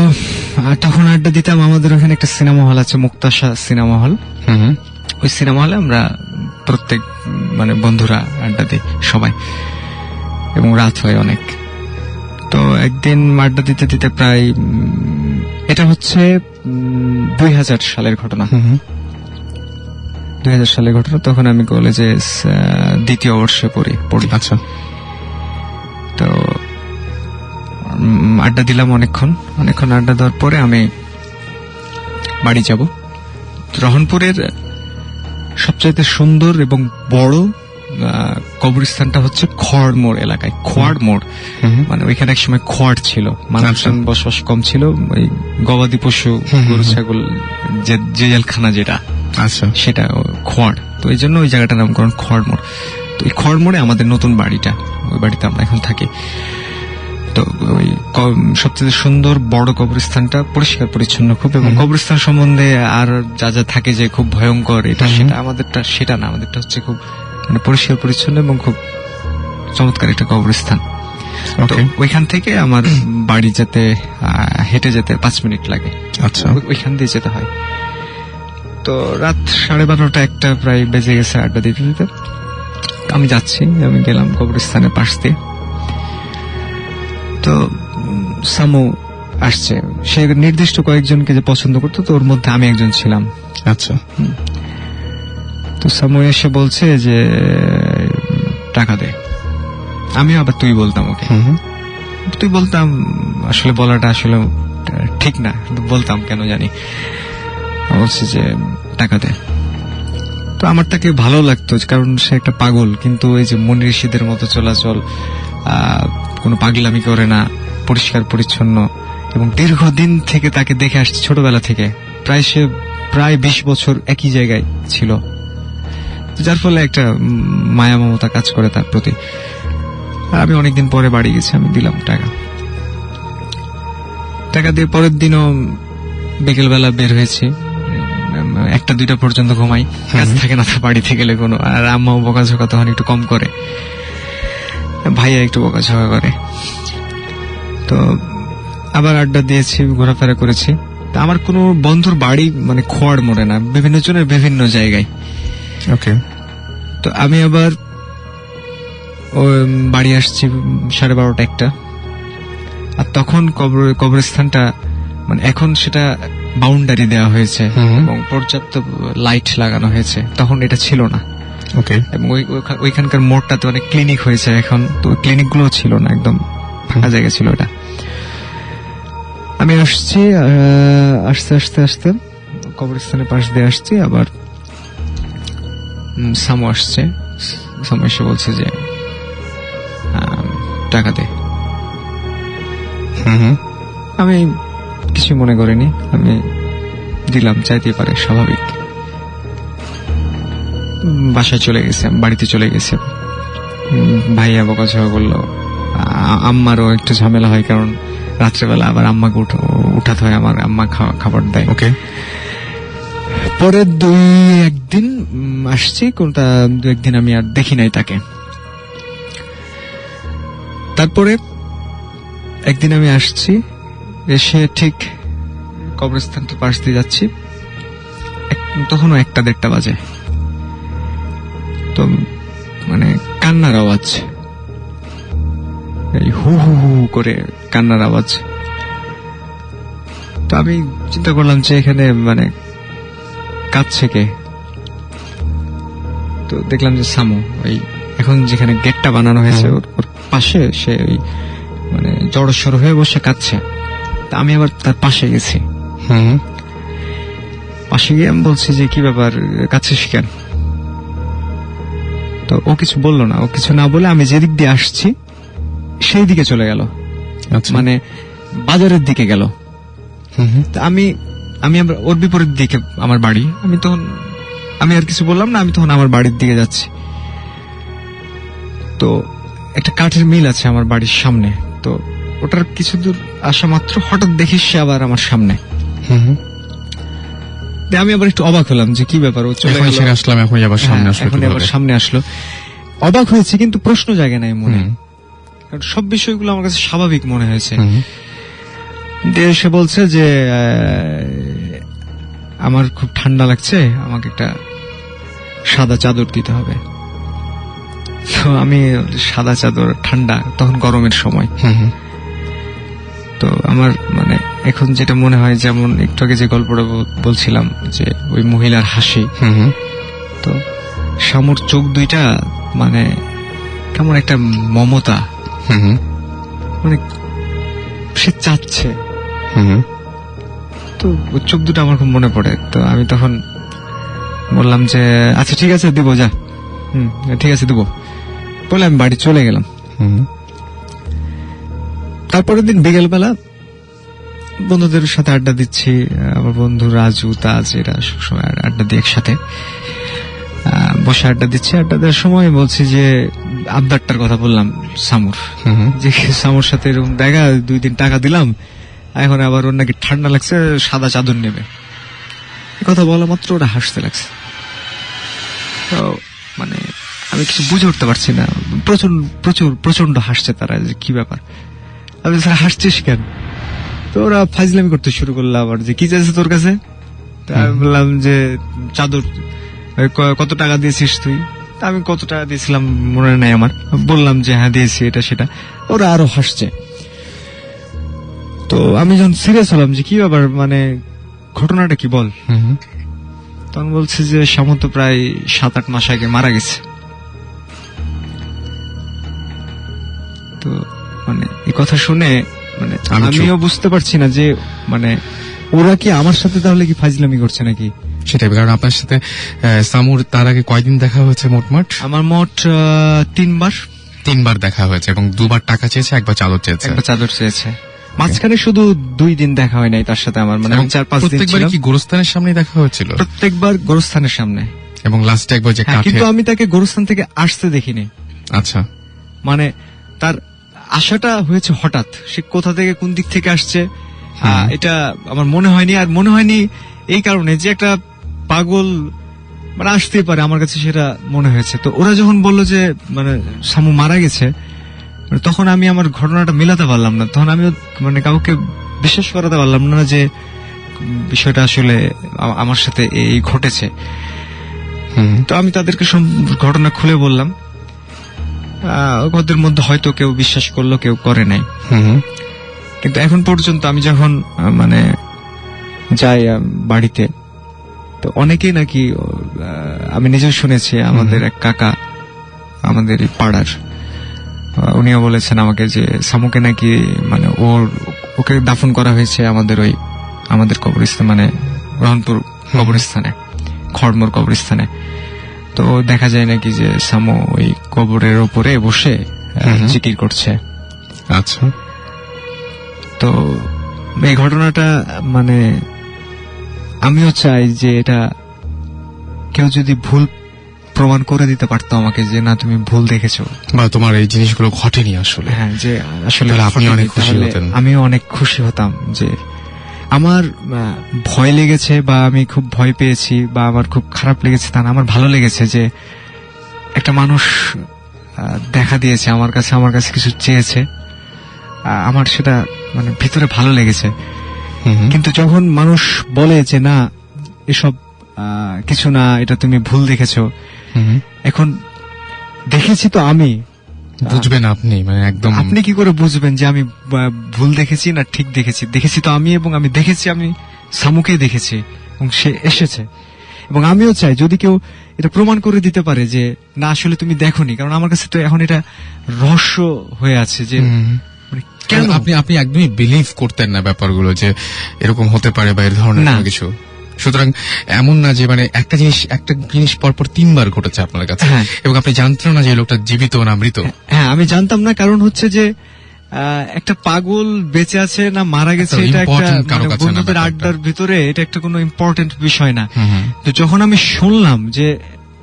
তখন আড্ডা দিতাম। আমাদের ওখানে একটা সিনেমা হল আছে, মুক্তাশা সিনেমা হল। ওই সিনেমা হলে আমরা প্রত্যেক মানে বন্ধুরা আড্ডা দিই সবাই, এবং রাত হয় অনেক। তো একদিন আড্ডা দিতে দিতে প্রায়, এটা হচ্ছে 2000 সালের ঘটনা। 2000 সালের ঘটনা। তখন আমি কলেজে 2য় বর্ষে পড়ি। আচ্ছা। তো আড্ডা দিলাম অনেকক্ষণ আড্ডা দেওয়ার পরে আমি বাড়ি যাব। রহনপুরের সবচাইতে সুন্দর এবং বড় কবরস্থানটা হচ্ছে খড়মোড় এলাকায়। খড়মোড় মানে ওইখানে এক সময় খড় ছিল, মানুষজন বসবাস কম ছিল, ওই গবাদি পশু গরু ছাগল যে জেলখানা যেটা আচ্ছা সেটা খড়, তো এই জন্য ওই জায়গাটার নামকরণ খড়মোড়। তো এই খড়মোড়ে আমাদের নতুন বাড়িটা, ওই বাড়িতে আমরা এখন থাকি। তো ওই সবচেয়ে সুন্দর বড় কবরস্থানটা পরিষ্কার পরিচ্ছন্ন খুব, এবং কবরস্থান সম্বন্ধে আর যা যা থাকে যে খুব ভয়ঙ্কর এটা সেটা আমাদেরটা সেটা না, আমাদেরটা হচ্ছে খুব মানে পরিষ্কার পরিচ্ছন্ন এবং খুব চমৎকার একটা কবরস্থান। তো ওইখান থেকে আমার বাড়ি যেতে হেঁটে যেতে 5 মিনিট লাগে। আচ্ছা, ওইখান দিয়ে যেতে হয়। তো রাত 12:30 1টা প্রায় বেজে গেছে আড্ডা দিতে দিতে। আমি যাচ্ছি, আমি গেলাম কবরস্থানের পাশ দিয়ে। তো সামু আসছে, সে নির্দিষ্ট কয়েকজনকে যে পছন্দ করতো, তো ওর মধ্যে আমি একজন ছিলাম। আচ্ছা, তো সামু এসে বলছে যে টাকা দে। আমি আবার তুই বলতাম ওকে, তুই বলতাম, আসলে বলাটা আসলে ঠিক না, কিন্তু বলতাম কেন জানি। বলছে যে টাকা দে। তো আমার তাকে ভালো লাগতো, কারণ সে একটা পাগল, কিন্তু এই যে মুনি ঋষিদের মতো চলাচল, কোনো পাগলামি করে না, পরিষ্কার পরিচ্ছন্ন, এবং দীর্ঘদিন থেকে তাকে দেখে আসছে ছোটবেলা থেকে, প্রায় 20 বছর একই জায়গায় ছিল, যার ফলে একটা মায়া মমতা কাজ করে তার প্রতি। আমি অনেকদিন পরে বাড়ি গেছি, আমি দিলাম টাকা দিয়ে পরের দিনও বিকেলবেলা বের হয়েছি, 1টা 2টা পর্যন্ত ঘুমাই, কাজ থাকে না তো বাড়িতে গেলে কোনো। আর আম্মাও বকাঝকা তখন একটু কম করে, ভাইয়া একটু বকাঝকা করে। তো আবার আড্ডা দিয়েছি, ঘোরাফেরা করেছি। তা আমার কোনো বন্ধুর বাড়ি মানে খোয়াড় মোড়ে না, বিভিন্ন জনের বিভিন্ন জায়গায়। ওকে। তো আমি আবার বাড়ি আসছি 12:30 1টা। আর তখন কবরস্থানটা মানে এখন সেটা বাউন্ডারি দেওয়া হয়েছে এবং পর্যাপ্ত লাইট লাগানো হয়েছে, তখন এটা ছিল না। ওকে। এবং ওইখানকার মোড়টাতে অনেক ক্লিনিক হয়েছে এখন, তো ক্লিনিক গুলো ছিল না, একদম ফাঁকা জায়গা ছিল এটা। আমি আসছি, আস্তে কবরস্থানের পাশ দিয়ে আসছি, আবার সামু আসছে। সামু এসে বলছে যে টাকা দে। আমি কিছু মনে করিনি, আমি দিলাম, চাইতে পারে, স্বাভাবিক। বাসায় চলে গেছে, বাড়িতে চলে গেছে। ভাইয়া বকাঝকা করলো, আম্মারও একটু ঝামেলা হয়, কারণ রাত্রেবেলা আবার আম্মাকে উঠাতে হয়, আমার আম্মা খাবার দেয়। ওকে। পরে 2-1 দিন আসছি, কোনটা 2-1 দিন আমি আর দেখি নাই তাকে। তারপরে একদিন আমি আসছি, এসে ঠিক কবরস্থানটার পাশ দিয়ে যাচ্ছি, তখনও 1টা 1:30 বাজে। তো মানে কান্নার আওয়াজ, এই হু হু হু করে কান্নার আওয়াজ। তো আমি চিন্তা করলাম যে এখানে মানে কাঁদছে কে। তো দেখলাম যে সামু, ওই এখন যেখানে গেটটা বানানো হয়েছে ওর পাশে, সে ওই মানে জড়সড় হয়ে বসে কাঁদছে। তা আমি আবার তার পাশে গেছি। পাশে গিয়ে আমি বলছি যে কি ব্যাপার, কাঁদছিস কেন? তো ও কিছু বললো না, ও কিছু না বলে আমি যেদিক দিয়ে আসছি সেই দিকে চলে গেল, মানে বাজারের দিকে গেল। আমি আবার ওর বিপরীত দিকে আমার বাড়ি। আমি আর কিছু বললাম না, আমি তখন আমার বাড়ির দিকে যাচ্ছি। তো একটা কাঠের মিল আছে আমার বাড়ির সামনে, তো ওটার কিছু দূর আসা মাত্র হঠাৎ দেখি সে আবার আমার সামনে। আমি আবার একটু অবাক হলাম যে কি ব্যাপার, ও চলে আসলাম, এখন আবার সামনে আসলো। অবাক হয়েছে, কিন্তু প্রশ্ন জাগে নাই মনে, কারণ সব বিষয়গুলো আমার কাছে স্বাভাবিক মনে হয়েছে। সে বলছে যে আমার খুব ঠান্ডা লাগছে, আমাকে একটা সাদা চাদর দিতে হবে। তো আমি সাদা চাদর, ঠান্ডা, তখন গরমের সময়। তো আমার মানে এখন যেটা মনে হয়, যেমন একটু আগে যে গল্পটা বলছিলাম যে ওই মহিলার হাসি, তো শামুর চোখ দুইটা মানে কেমন একটা মমতা, মানে সে চাচ্ছে। হুম তো ওর চোখ দুটো আমার খুব মনে পড়ে। তো আমি তখন বললাম যে আচ্ছা ঠিক আছে দিব, যা, ঠিক আছে দিব বলে আমি বাড়ি চলে গেলাম। হুম তারপরের দিন বিকেলবেলা বন্ধুদের সাথে আড্ডা দিচ্ছি, আমার বন্ধু রাজু, তাজ, এরা সবসময় আড্ডা দিই একসাথে, বসে আড্ডা দিচ্ছি। আড্ডা দেওয়ার সময় বলছি যে আবদারটার কথা বললাম সামুর, যে সামুর সাথে এরকম দেখা, 2 দিন টাকা দিলাম, এখন আবার ওর নাকি ঠান্ডা লাগছে, সাদা চাদর নেবে। কথা বলা মাত্র ওরা হাসতে লাগছে। তো মানে আমি কিছু বুঝে উঠতে পারছি না, প্রচন্ড হাসছে তারা, যে কি ব্যাপার। আমি স্যার হাসছিস কেন? তো ওরা ফাজলামি করতে শুরু করলো আবার, যে কি চাইছে তোর কাছে? আমি বললাম যে চাদর। কত টাকা দিয়েছিস তুই? আমি কত টাকা দিয়েছিলাম মনে নাই আমার, বললাম যে হ্যাঁ দিয়েছি, এটা সেটা। ওরা আরো হাসছে। তো আমি যখন সিরিয়াস হলাম যে কি ব্যাপার, মানে ঘটনাটা কি বল, তখন বলছে যে সামু তো প্রায় 7-8 মাস আগে মারা গেছে। তো মানে এই কথা শুনে মানে আমিও বুঝতে পারছি না যে মানে ওরা কি আমার সাথে তাহলে কি ফাজলামি করছে নাকি। সেটাই, কারণ আপনার সাথে সামুর তার আগে কয়দিন দেখা হয়েছে মোটমাট? আমার মোট 3 বার দেখা হয়েছে, এবং 2 বার টাকা চেয়েছে, 1 বার চাদর চেয়েছে। একবার চাদর চেয়েছে। মাঝখানে শুধু 2 দিন দেখা হয় নাই তার সাথে আমার, মানে 4-5 দিন প্রত্যেকবার কি গোরস্থানের সামনে দেখা হয়েছিল? প্রত্যেকবার গোরস্থানের সামনে, এবং লাস্টে একবার যে কাঠে। কিন্তু আমি তাকে গোরস্থান থেকে আসতে দেখিনি। আচ্ছা, মানে তার আশাটা হয়েছে হঠাৎ, সে কোথা থেকে কোন দিক থেকে আসছে এটা আমার মনে হয়নি। আর মনে হয়নি এই কারণে যে একটা পাগল মানে আসতেই পারে, আমার কাছে সেটা মনে হয়েছে। তো ওরা যখন বললো যে মানে সামু মারা গেছে, তখন আমি আমার ঘটনাটা মেলাতে পারলাম না। তখন আমি মানে কাউকে বিশ্বাস করাতে পারলাম না যে বিষয়টা আসলে আমার সাথে এই ঘটেছে। তো আমি তাদেরকে ঘটনা খুলে বললাম। ওদের মধ্যে হয়তো কেউ বিশ্বাস করলো, কেউ করে নাই। কিন্তু এখন পর্যন্ত আমি যখন মানে যাই বাড়িতে, তো অনেকেই নাকি, আমি নিজেও শুনেছি, আমাদের এক কাকা আমাদের এই পাড়ার, উনিও বলেছেন আমাকে যে সামুকে নাকি মানে ওকে দাফন করা হয়েছে আমাদের কবরস্থানে, মানে রহনপুর কবরস্থানে, খড়মোর কবরস্থানে। তো দেখা যায় নাকি যে সামু ওই কবরের ওপরে বসে জিকির করছে। আচ্ছা, তো এই ঘটনাটা মানে আমিও চাই যে এটা কেউ যদি ভুল প্রমাণ করে দিতে পারতো আমাকে, যে না তুমি ভুল দেখেছো, বা তোমার এই জিনিসগুলো ঘটেনি আসলে। হ্যাঁ, যে আসলে আপনি অনেক খুশি হতেন। আমিও অনেক খুশি হতাম যে আমার ভয় লেগেছে বা আমি খুব ভয় পেয়েছি বা আমার খুব খারাপ লেগেছে তা না, আমার ভালো লেগেছে যে একটা মানুষ দেখা দিয়েছে আমার কাছে কিছু চেয়েছে, আমার সেটা মানে ভিতরে ভালো লেগেছে। কিন্তু যখন মানুষ বলে যে না এসব কিছু না, এটা তুমি ভুল দেখেছো, এখন দেখেছি তো আমি, বুঝবেন আপনি, মানে একদম আপনি কি করে বুঝবেন যে আমি ভুল দেখেছি না ঠিক দেখেছি? দেখেছি তো আমি, এবং আমি দেখেছি, আমি সামুকে দেখেছি এবং সে এসেছে। এবং আমিও চাই যদি কেউ এটা প্রমাণ করে দিতে পারে যে না আসলে তুমি দেখোনি, কারণ আমার কাছে তো এখন এটা রহস্য হয়ে আছে যে কেন আপনি একদমই বিলিভ করতেন না ব্যাপারগুলো যে এরকম হতে পারে বা এর ধরনের কিছু। সুতরাং এমন না যে মানে একটা জিনিস পরপর 3 বার ঘটেছে আপনার কাছে, এবং আপনি জানতেন না যে লোকটা জীবিত না মৃত। হ্যাঁ, আমি জানতাম না, কারণ হচ্ছে যে একটা পাগল বেঁচে আছে না মারা গেছে, এটা একটা বন্ধুদের আড্ডার ভিতরে এটা একটা কোনো ইম্পর্টেন্ট বিষয় না। তো যখন আমি শুনলাম যে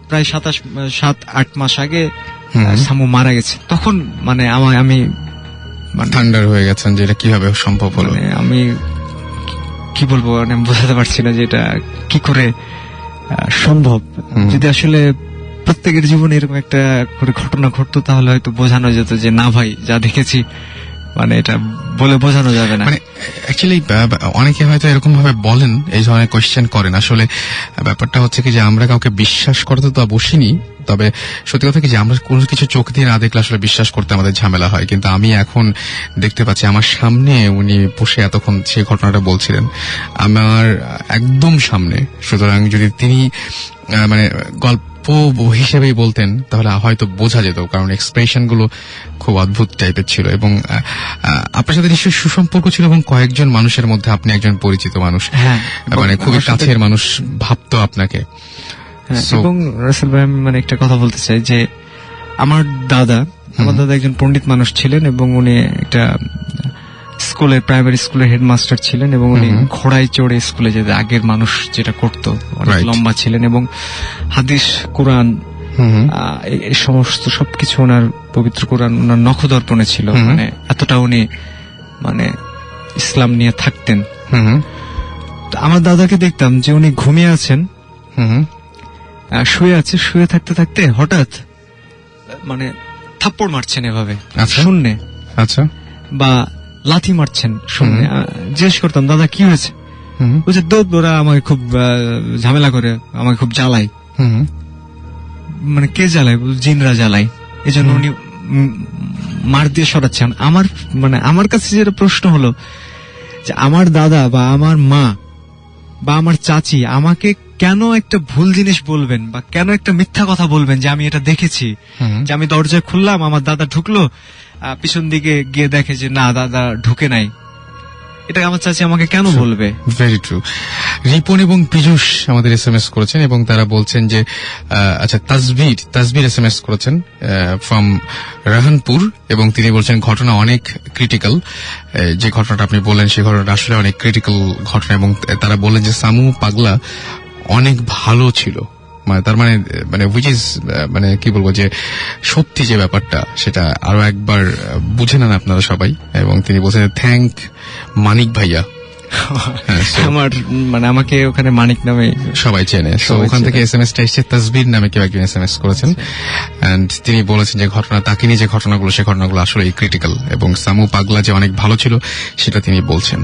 প্রায় 7-8 মাস আগে সামু মারা গেছে, তখন মানে আমি থান্ডার হয়ে গেছেন যে এটা কিভাবে সম্ভব হলো। আমি কি বলবো, মানে বোঝাতে পারছি না যে এটা কি করে সম্ভব। যদি আসলে প্রত্যেকের জীবনে এরকম একটা করে ঘটনা ঘটতো, তাহলে হয়তো বোঝানো যেত যে না ভাই যা দেখেছি, মানে এটা বলে বোঝানো যাবে না। মানে অ্যাকচুয়ালি অনেকে হয়তো এরকম ভাবে বলেন, এই ধরনের কোয়েশ্চেন করেন। আসলে ব্যাপারটা হচ্ছে কি যে আমরা কাউকে বিশ্বাস করতে তো বসিনি, তবে সত্যি কথা কি যে আমরা কোনো কিছু চোখ দিয়ে না দেখলে আসলে বিশ্বাস করতে আমাদের ঝামেলা হয়। কিন্তু আমি এখন দেখতে পাচ্ছি আমার সামনে উনি বসে এতক্ষণ সেই ঘটনাটা বলছিলেন, আমার একদম সামনে। সুতরাং যদি তিনি মানে গল্প আপু হিসেবেই বলতেন তাহলে হয়তো বোঝা যেত, কারণ এক্সপ্রেশন গুলো খুব অদ্ভুত টাইপের ছিল এবং আপনার সাথে নিশ্চয়ই সুসম্পর্ক ছিল এবং কয়েকজন মানুষের মধ্যে আপনি একজন পরিচিত মানুষ, হ্যাঁ, মানে খুবই আমার সাথে- কাছের মানুষ ভাবতো আপনাকে। হ্যাঁ, So- এবং রাসেল ভাই আমি মানে একটা কথা বলতে চাই যে আমার দাদা একজন পণ্ডিত মানুষ ছিলেন এবং উনি একটা স্কুলের প্রাইমারি স্কুলের হেডমাস্টার ছিলেন এবং উনি ঘোড়ায় চড়ে স্কুলে যেতে আগের মানুষ যেটা করতো, অনেক Right. লম্বা ছিলেন এবং হাদিস কোরআন এই সমস্ত সবকিছু ওনার পবিত্র কোরআন ওনার নখদর্পণে ছিল, মানে এতটা উনি মানে ইসলাম নিয়ে থাকতেন। তো আমার দাদাকে দেখতাম যে উনি ঘুমিয়ে আছেন, শুয়ে আছে, শুয়ে থাকতে থাকতে হঠাৎ মানে থাপ্পড় মারছেন এভাবে আচ্ছা। শূন্যে, আচ্ছা। বা লাথি মারছেন শূন্যে। জিজ্ঞেস করতাম দাদা কি হয়েছে, বলছে দৌড় ওরা আমাকে খুব ঝামেলা করে, আমাকে খুব জ্বালায়। মানে কে জ্বালায়? জিনরা জ্বালায়, এই জন্য উনি মার দিয়ে সরাচ্ছেন। আমার কাছে যেটা প্রশ্ন হলো যে আমার দাদা বা আমার মা বা আমার চাচি আমাকে কেন একটা ভুল জিনিস বলবেন বা কেন একটা মিথ্যা কথা বলবেন যে আমি এটা দেখেছি, যে আমি দরজা খুললাম আমার দাদা ঢুকলো, পিছন দিকে গিয়ে দেখে যে না দাদা ঢুকে নাই, এটা আমার চাচি আমাকে কেন বলবে? Very true. রিপন এবং পীযূষ আমাদের এসএমএস করেছেন এবং তারা বলছেন যে আচ্ছা তাসবির এসএমএস করেছেন ফ্রম রাহানপুর এবং তিনি বলছেন ঘটনা অনেক ক্রিটিক্যাল। যে ঘটনাটা আপনি বললেন সেই ঘটনাটা আসলে অনেক ক্রিটিক্যাল ঘটনা এবং তারা বললেন যে সামু পাগলা অনেক ভালো ছিল, মানে তার মানে উইচ ইজ মানে কি বলবো যে সত্যি যে ব্যাপারটা সেটা আরো একবার বুঝে নেন আপনারা সবাই। এবং তিনি বলছেন থ্যাংক মানিক ভাইয়া। হ্যাঁ, so আমার মানে আমাকে ওখানে মানিক নামে সবাই চেনে। তো সবাই ওখান থেকে চেনে। এসএমএসটা এসেছে তাসবির নামে কেউ একজন এসএমএস করেছেন এন্ড তিনি বলেছেন যে ঘটনা তাকে নিয়ে যে ঘটনাগুলো সে ঘটনাগুলো আসলে ক্রিটিক্যাল এবং সামু পাগলা যে অনেক ভালো ছিল সেটা তিনি বলছেন।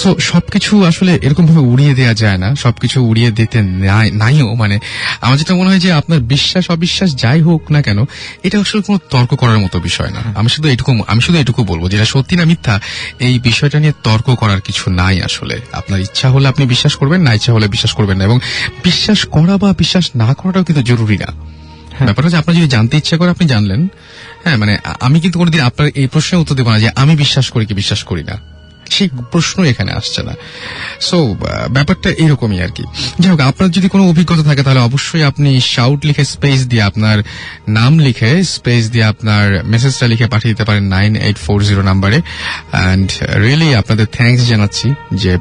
সো সবকিছু আসলে এরকম ভাবে উড়িয়ে দেওয়া যায় না, সবকিছু উড়িয়ে দিতে নাইও। মানে আমার যেটা মনে হয় যে আপনার বিশ্বাস অবিশ্বাস যাই হোক না কেন এটা আসলে কোনো তর্ক করার মতো বিষয় না। আমি শুধু এটুকু বলবো যেটা সত্যি না মিথ্যা এই বিষয়টা নিয়ে তর্ক করার কিছু নাই। আসলে আপনার ইচ্ছা হলে আপনি বিশ্বাস করবেন, না ইচ্ছা হলে বিশ্বাস করবেন না, এবং বিশ্বাস করা বা বিশ্বাস না করাটাও কিন্তু জরুরি না। ব্যাপারটা হচ্ছে আপনার যদি জানতে ইচ্ছা করে আপনি জানলেন। হ্যাঁ, মানে আমি কিন্তু কোনোদিন আপনার এই প্রশ্নের উত্তর দেবো না যে আমি বিশ্বাস করি কি বিশ্বাস করি না, সেই প্রশ্ন এখানে আসছে না। সো ব্যাপারটা এরকমই আর কি। যাই হোক, আপনার যদি কোনো অভিজ্ঞতা থাকে তাহলে অবশ্যই আপনি শাউট লিখে স্পেস দিয়ে আপনার নাম লিখে স্পেস দিয়ে আপনার মেসেজটা লিখে পাঠিয়ে দিতে পারেন 9840 নাম্বারে। অ্যান্ড রিয়েলি আপনাদের থ্যাঙ্কস জানাচ্ছি যে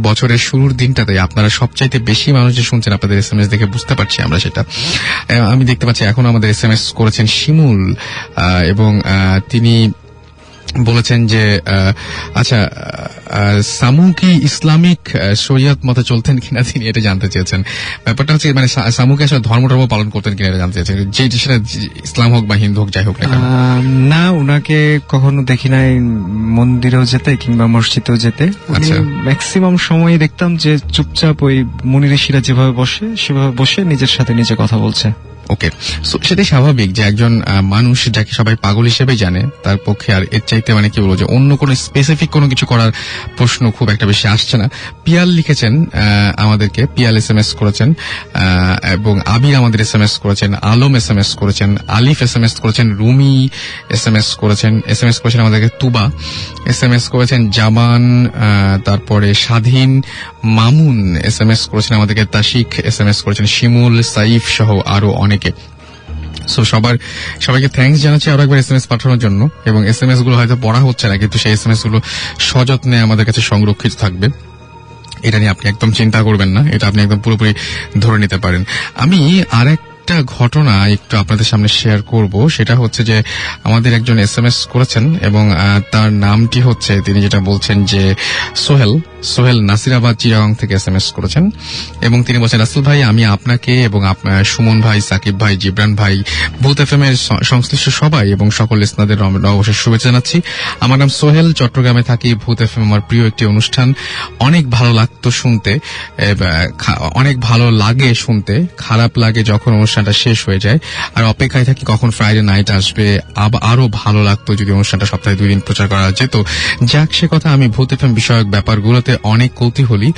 বছরের শুরুর দিনটাতে আপনারা সবচাইতে বেশি মানুষ যে শুনছেন আপনাদের এসএমএস দেখে বুঝতে পারছি আমরা সেটা। আমি দেখতে পাচ্ছি এখন আমাদের এসএমএস করেছেন শিমুল এবং তিনি বলেছেন যে আচ্ছা সামু কি ইসলামিক শরিয়ত মতে চলতেন কিনা তিনি এটা জানতে চেয়েছেন। ব্যাপারটা হচ্ছে মানে সামুকে আসলে ধর্ম পালন করতেন কিনা এটা জানতে চেয়েছেন, যে সেটা ইসলাম হোক বা হিন্দু হোক যাই হোক না কেন। না, উনাকে কখনো দেখি নাই মন্দিরেও যেতে কিংবা মসজিদেও যেতে। আচ্ছা। ম্যাক্সিমাম সময় দেখতাম যে চুপচাপ ওই মুনি ঋষিরা যেভাবে বসে সেভাবে বসে নিজের সাথে নিজে কথা বলছে। ওকে, সো সেটাই স্বাভাবিক যে একজন মানুষ যাকে সবাই পাগল হিসেবে জানে তার পক্ষে আর এর চাইতে মানে কি বলবো যে অন্য কোনো স্পেসিফিক কোনো কিছু করার প্রশ্ন খুব একটা বেশি আসছে না। পিয়াল লিখেছেন আমাদেরকে, পিয়াল এসএমএস করেছেন এবং আবির আমাদের এসএমএস করেছেন, আলম এসএমএস করেছেন, আলিফ এসএমএস করেছেন, রুমি এসএমএস করেছেন আমাদেরকে, তুবা এসএমএস করেছেন, জামান, তারপরে স্বাধীন, মামুন এসএমএস করেছেন আমাদেরকে, তাশিক এসএমএস করেছেন, শিমুল, সাইফ সহ আরো অনেকে। সো সবাইকে থ্যাঙ্কস জানাচ্ছি আরো একবার এসএমএস পাঠানোর জন্য। এবং এসএমএস গুলো হয়তো পড়া হচ্ছে না, কিন্তু সেই এসএমএস গুলো সযত্নে আমাদের কাছে সংরক্ষিত থাকবে। এটা নিয়ে আপনি একদম চিন্তা করবেন না, এটা আপনি একদম পুরোপুরি ধরে নিতে পারেন। আমি আরেকটা ঘটনা একটু আপনাদের সামনে শেয়ার করব। সেটা হচ্ছে যে আমাদের একজন এসএমএস করেছেন এবং তার নামটি হচ্ছে, তিনি যেটা বলছেন যে সোহেল নাসিরাবাদ চিরাং থেকে এসএমএস করেছেন এবং তিনি বলছেন রাসেল ভাই আমি আপনাকে এবং সুমন ভাই, সাকিব ভাই, জিবরান ভাই, ভূত এফএম এর সংশ্লিষ্ট সবাই এবং সকল লিসনারদের নববর্ষের শুভেচ্ছা জানাচ্ছি। আমার নাম সোহেল, চট্টগ্রামে থাকি। ভূত এফএম আমার প্রিয় একটি অনুষ্ঠান, অনেক ভালো লাগতো শুনতে, অনেক ভালো লাগে শুনতে, খারাপ লাগে যখন অনুষ্ঠানটা শেষ হয়ে যায়, আর অপেক্ষায় থাকি কখন ফ্রাইডে নাইট আসবে। আরো ভালো লাগতো যদি অনুষ্ঠানটা সপ্তাহে 2 দিন প্রচার করা যেত। যাক, সে কথা আমি ভূত এফএম বিষয়ক ব্যাপারগুলোতে শুনতে অনেক কৌতূহলী।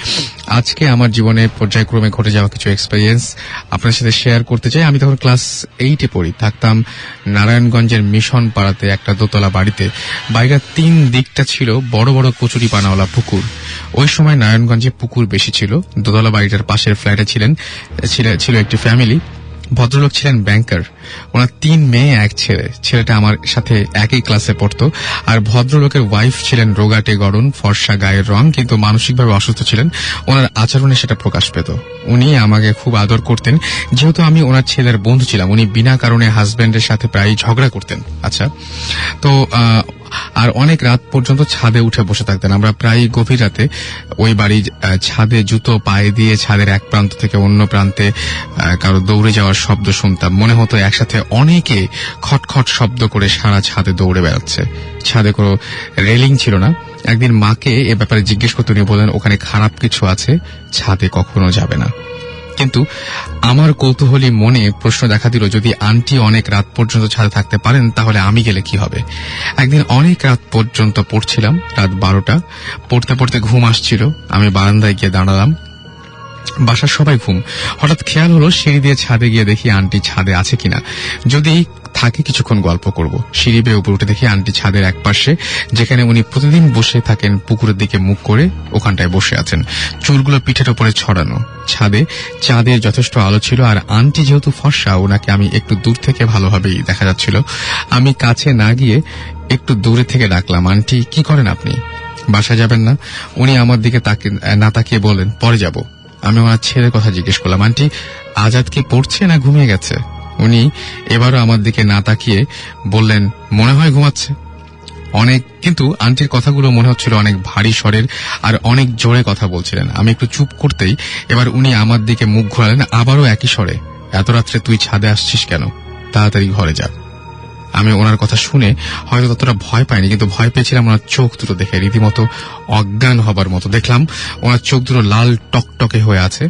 আজকে আমার জীবনে পর্যায়ক্রমে ঘটে যাওয়া কিছু এক্সপেরিয়েন্স আপনার সাথে শেয়ার করতে চাই। আমি তখন ক্লাস 8-এ পড়ি, থাকতাম নারায়ণগঞ্জের মিশন পাড়াতে একটা দোতলা বাড়িতে। বাড়িটার 3 দিকটা ছিল বড় বড় কচুরি পানাওয়ালা পুকুর। ওই সময় নারায়ণগঞ্জে পুকুর বেশি ছিল। দোতলা বাড়িটার পাশের ফ্ল্যাটে ছিল একটি ফ্যামিলি। ভদ্রলোক ছিলেন ব্যাংকার। ওনার 3 মেয়ে 1 ছেলে। ছেলেটা আমার সাথে একই ক্লাসে পড়তো। আর ভদ্রলোকের ওয়াইফ ছিলেন রোগাটে গড়ন, ফর্সা গায়ের রং, কিন্তু মানসিকভাবে অসুস্থ ছিলেন। ওনার আচরণে সেটা প্রকাশ পেত। উনি আমাকে খুব আদর করতেন, যেহেতু আমি ওনার ছেলের বন্ধু ছিলাম। উনি বিনা কারণে হাজবেন্ডের সাথে প্রায় ঝগড়া করতেন। আচ্ছা, তো আর অনেক রাত পর্যন্ত ছাদে উঠে বসে থাকতেন। আমরা প্রায় গভীর রাতে ওই বাড়ির ছাদে জুতো পায়ে দিয়ে ছাদের এক প্রান্ত থেকে অন্য প্রান্তে কারো দৌড়ে যাওয়ার শব্দ শুনতাম। মনে হতো একসাথে অনেকে খটখট শব্দ করে সারা ছাদে দৌড়ে বেড়াচ্ছে। ছাদে কোনো রেলিং ছিল না। একদিন মাকে এ ব্যাপারে জিজ্ঞেস করতে উনি বললেন, ওখানে খারাপ কিছু আছে, ছাদে কখনো যাবে না। কিন্তু আমার কৌতূহলী মনে প্রশ্ন দেখা দিল, যদি আন্টি অনেক রাত পর্যন্ত ছাদে থাকতে পারেন তাহলে আমি গেলে কি হবে। একদিন অনেক রাত পর্যন্ত পড়ছিলাম, রাত 12টা। পড়তে পড়তে ঘুম আসছিল। আমি বারান্দায় গিয়ে দাঁড়ালাম। বাসার সবাই ঘুম। হঠাৎ খেয়াল হলো সিঁড়ি দিয়ে ছাদে গিয়ে দেখি আন্টি ছাদে আছে কিনা। যদি থাকে কিছুক্ষণ গল্প করব। সিঁড়ি বেয়ে উপরে উঠে দেখি আন্টি ছাদের এক পাশে, যেখানে উনি প্রতিদিন বসে থাকেন পুকুরের দিকে মুখ করে, ওখানটায় বসে আছেন, চুলগুলো পিঠের উপরে ছড়ানো। ছাদে চাঁদের যথেষ্ট আলো ছিল, আর আন্টি যেহেতু ফর্সা, ওনাকে আমি একটু দূর থেকে ভালোভাবেই দেখা যাচ্ছিল। আমি কাছে না গিয়ে একটু দূরে থেকে ডাকলাম, আন্টি কি করেন আপনি? বাসা যাবেন না? উনি আমার দিকে না তাকিয়ে বলেন, পরে যাব। আমি ওনার ছেলের কথা জিজ্ঞেস করলাম, আন্টি আজাদ কি পড়ছে না ঘুমিয়ে গেছে? উনি এবারও আমার দিকে না তাকিয়ে বললেন, মনে হয় ঘুমাচ্ছে। কিন্তু আন্টির কথাগুলো মনে হচ্ছিল অনেক ভারী স্বরের আর অনেক জোরে কথা বলছিলেন। আমি একটু চুপ করতেই এবার উনি আমার দিকে মুখ ঘোরালেন, আবারও একই স্বরে, এত রাত্রে তুই ছাদে আসছিস কেন? তাড়াতাড়ি ঘরে যা। আমি ওনার কথা শুনে হয়তো ততটা ভয় পাইনি, কিন্তু ভয় পেয়েছিলাম ওনার চোখ দুটো দেখে, রীতিমতো অজ্ঞান হবার মতো। দেখলাম ওনার চোখ দুটো লাল টকটকে হয়ে আছে,